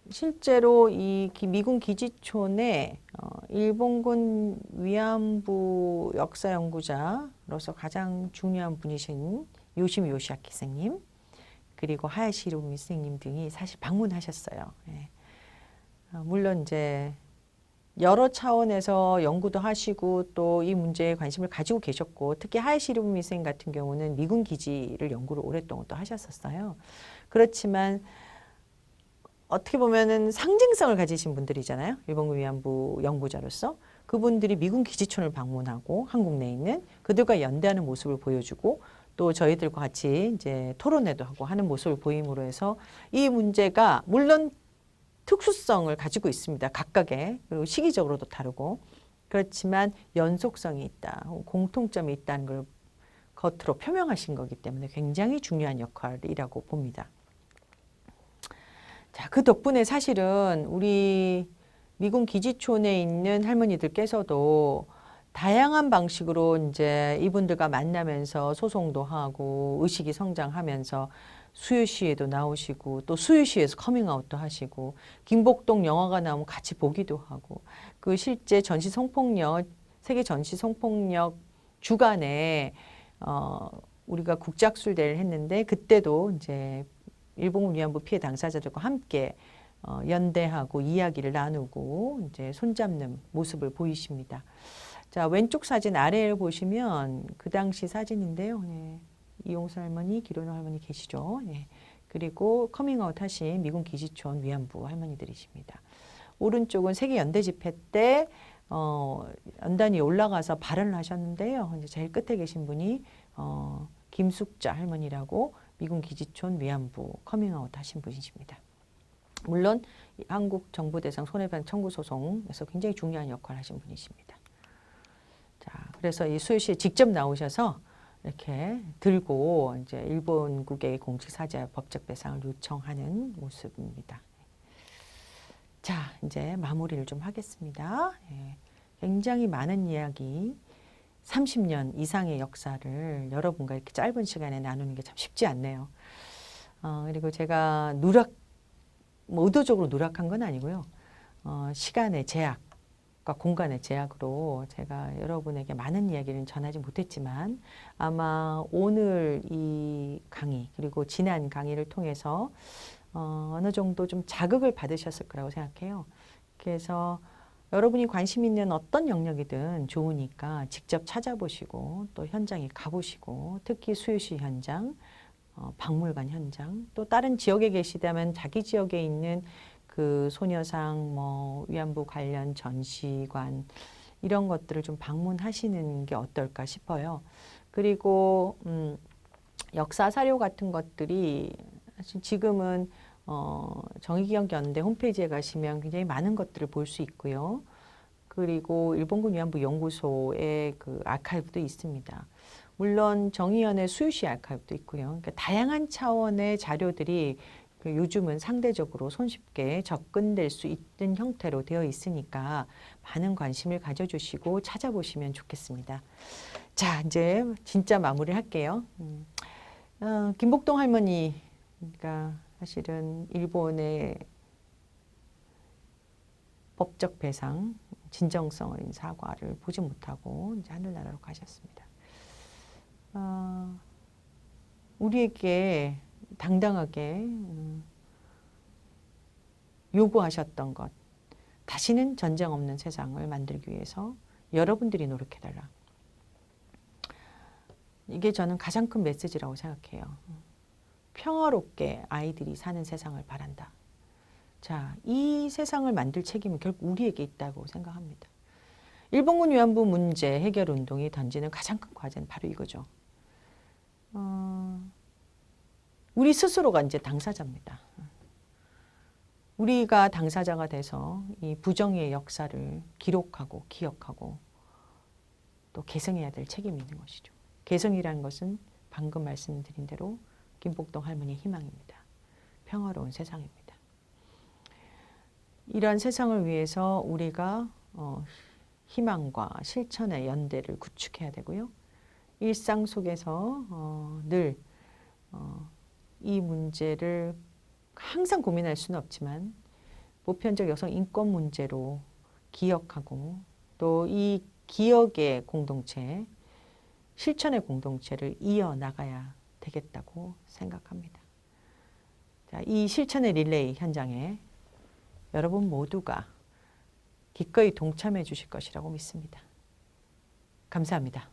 실제로 이 미군 기지촌에 일본군 위안부 역사 연구자로서 가장 중요한 분이신 요시미 요시아키 선생님 그리고 하야시 히로부미 선생님 등이 사실 방문하셨어요. 예. 물론 이제 여러 차원에서 연구도 하시고 또 이 문제에 관심을 가지고 계셨고 특히 하야시 히로부미 선생님 같은 경우는 미군 기지를 연구를 오랫동안 또 하셨었어요. 그렇지만 어떻게 보면은 상징성을 가지신 분들이잖아요. 일본군 위안부 연구자로서 그분들이 미군 기지촌을 방문하고 한국 내에 있는 그들과 연대하는 모습을 보여주고 또 저희들과 같이 이제 토론회도 하고 하는 모습을 보임으로 해서 이 문제가 물론 특수성을 가지고 있습니다. 각각의 그리고 시기적으로도 다르고 그렇지만 연속성이 있다, 공통점이 있다는 걸 겉으로 표명하신 거기 때문에 굉장히 중요한 역할이라고 봅니다. 자, 그 덕분에 사실은 우리 미군 기지촌에 있는 할머니들께서도 다양한 방식으로 이제 이분들과 만나면서 소송도 하고 의식이 성장하면서 수유시에도 나오시고 또 수유시에서 커밍아웃도 하시고 김복동 영화가 나오면 같이 보기도 하고 그 실제 전시 성폭력 세계 전시 성폭력 주간에 우리가 국제학술대회를 했는데 그때도 이제 일본군 위안부 피해 당사자들과 함께 연대하고 이야기를 나누고 이제 손잡는 모습을 보이십니다. 자, 왼쪽 사진 아래를 보시면 그 당시 사진인데요. 네. 이용수 할머니, 기론호 할머니 계시죠. 네. 그리고 커밍아웃 하신 미군 기지촌 위안부 할머니들이십니다. 오른쪽은 세계연대 집회 때 연단이 올라가서 발언을 하셨는데요. 이제 제일 끝에 계신 분이 김숙자 할머니라고 미군 기지촌 위안부 커밍아웃 하신 분이십니다. 물론 한국 정부 대상 손해배상 청구 소송에서 굉장히 중요한 역할을 하신 분이십니다. 자, 그래서 이 수유시에 직접 나오셔서 이렇게 들고 이제 일본국의 공식 사죄 법적 배상을 요청하는 모습입니다. 자, 이제 마무리를 좀 하겠습니다. 예, 굉장히 많은 이야기 30년 이상의 역사를 여러분과 이렇게 짧은 시간에 나누는 게 참 쉽지 않네요. 그리고 제가 뭐 의도적으로 누락한 건 아니고요. 시간의 제약과 공간의 제약으로 제가 여러분에게 많은 이야기를 전하지 못했지만 아마 오늘 이 강의 그리고 지난 강의를 통해서 어느 정도 좀 자극을 받으셨을 거라고 생각해요. 그래서 여러분이 관심 있는 어떤 영역이든 좋으니까 직접 찾아보시고 또 현장에 가보시고 특히 수유시 현장, 박물관 현장 또 다른 지역에 계시다면 자기 지역에 있는 그 소녀상, 뭐 위안부 관련 전시관 이런 것들을 좀 방문하시는 게 어떨까 싶어요. 그리고 역사 사료 같은 것들이 사실 지금은 정의기억연대 홈페이지에 가시면 굉장히 많은 것들을 볼 수 있고요. 그리고 일본군 위안부 연구소의 그 아카이브도 있습니다. 물론 정의연의 수유시 아카이브도 있고요. 그러니까 다양한 차원의 자료들이 요즘은 상대적으로 손쉽게 접근될 수 있는 형태로 되어 있으니까 많은 관심을 가져주시고 찾아보시면 좋겠습니다. 자, 이제 진짜 마무리를 할게요. 김복동 할머니가 사실은 일본의 법적 배상, 진정성 어린 사과를 보지 못하고 이제 하늘나라로 가셨습니다. 우리에게 당당하게 요구하셨던 것, 다시는 전쟁 없는 세상을 만들기 위해서 여러분들이 노력해달라. 이게 저는 가장 큰 메시지라고 생각해요. 평화롭게 아이들이 사는 세상을 바란다. 자, 이 세상을 만들 책임은 결국 우리에게 있다고 생각합니다. 일본군 위안부 문제 해결 운동이 던지는 가장 큰 과제는 바로 이거죠. 우리 스스로가 이제 당사자입니다. 우리가 당사자가 돼서 이 부정의 역사를 기록하고 기억하고 또 계승해야 될 책임이 있는 것이죠. 계승이라는 것은 방금 말씀드린 대로 김복동 할머니의 희망입니다. 평화로운 세상입니다. 이러한 세상을 위해서 우리가 희망과 실천의 연대를 구축해야 되고요. 일상 속에서 늘 이 문제를 항상 고민할 수는 없지만 보편적 여성 인권 문제로 기억하고 또 이 기억의 공동체, 실천의 공동체를 이어나가야 되겠다고 생각합니다. 자, 이 실천의 릴레이 현장에 여러분 모두가 기꺼이 동참해 주실 것이라고 믿습니다. 감사합니다.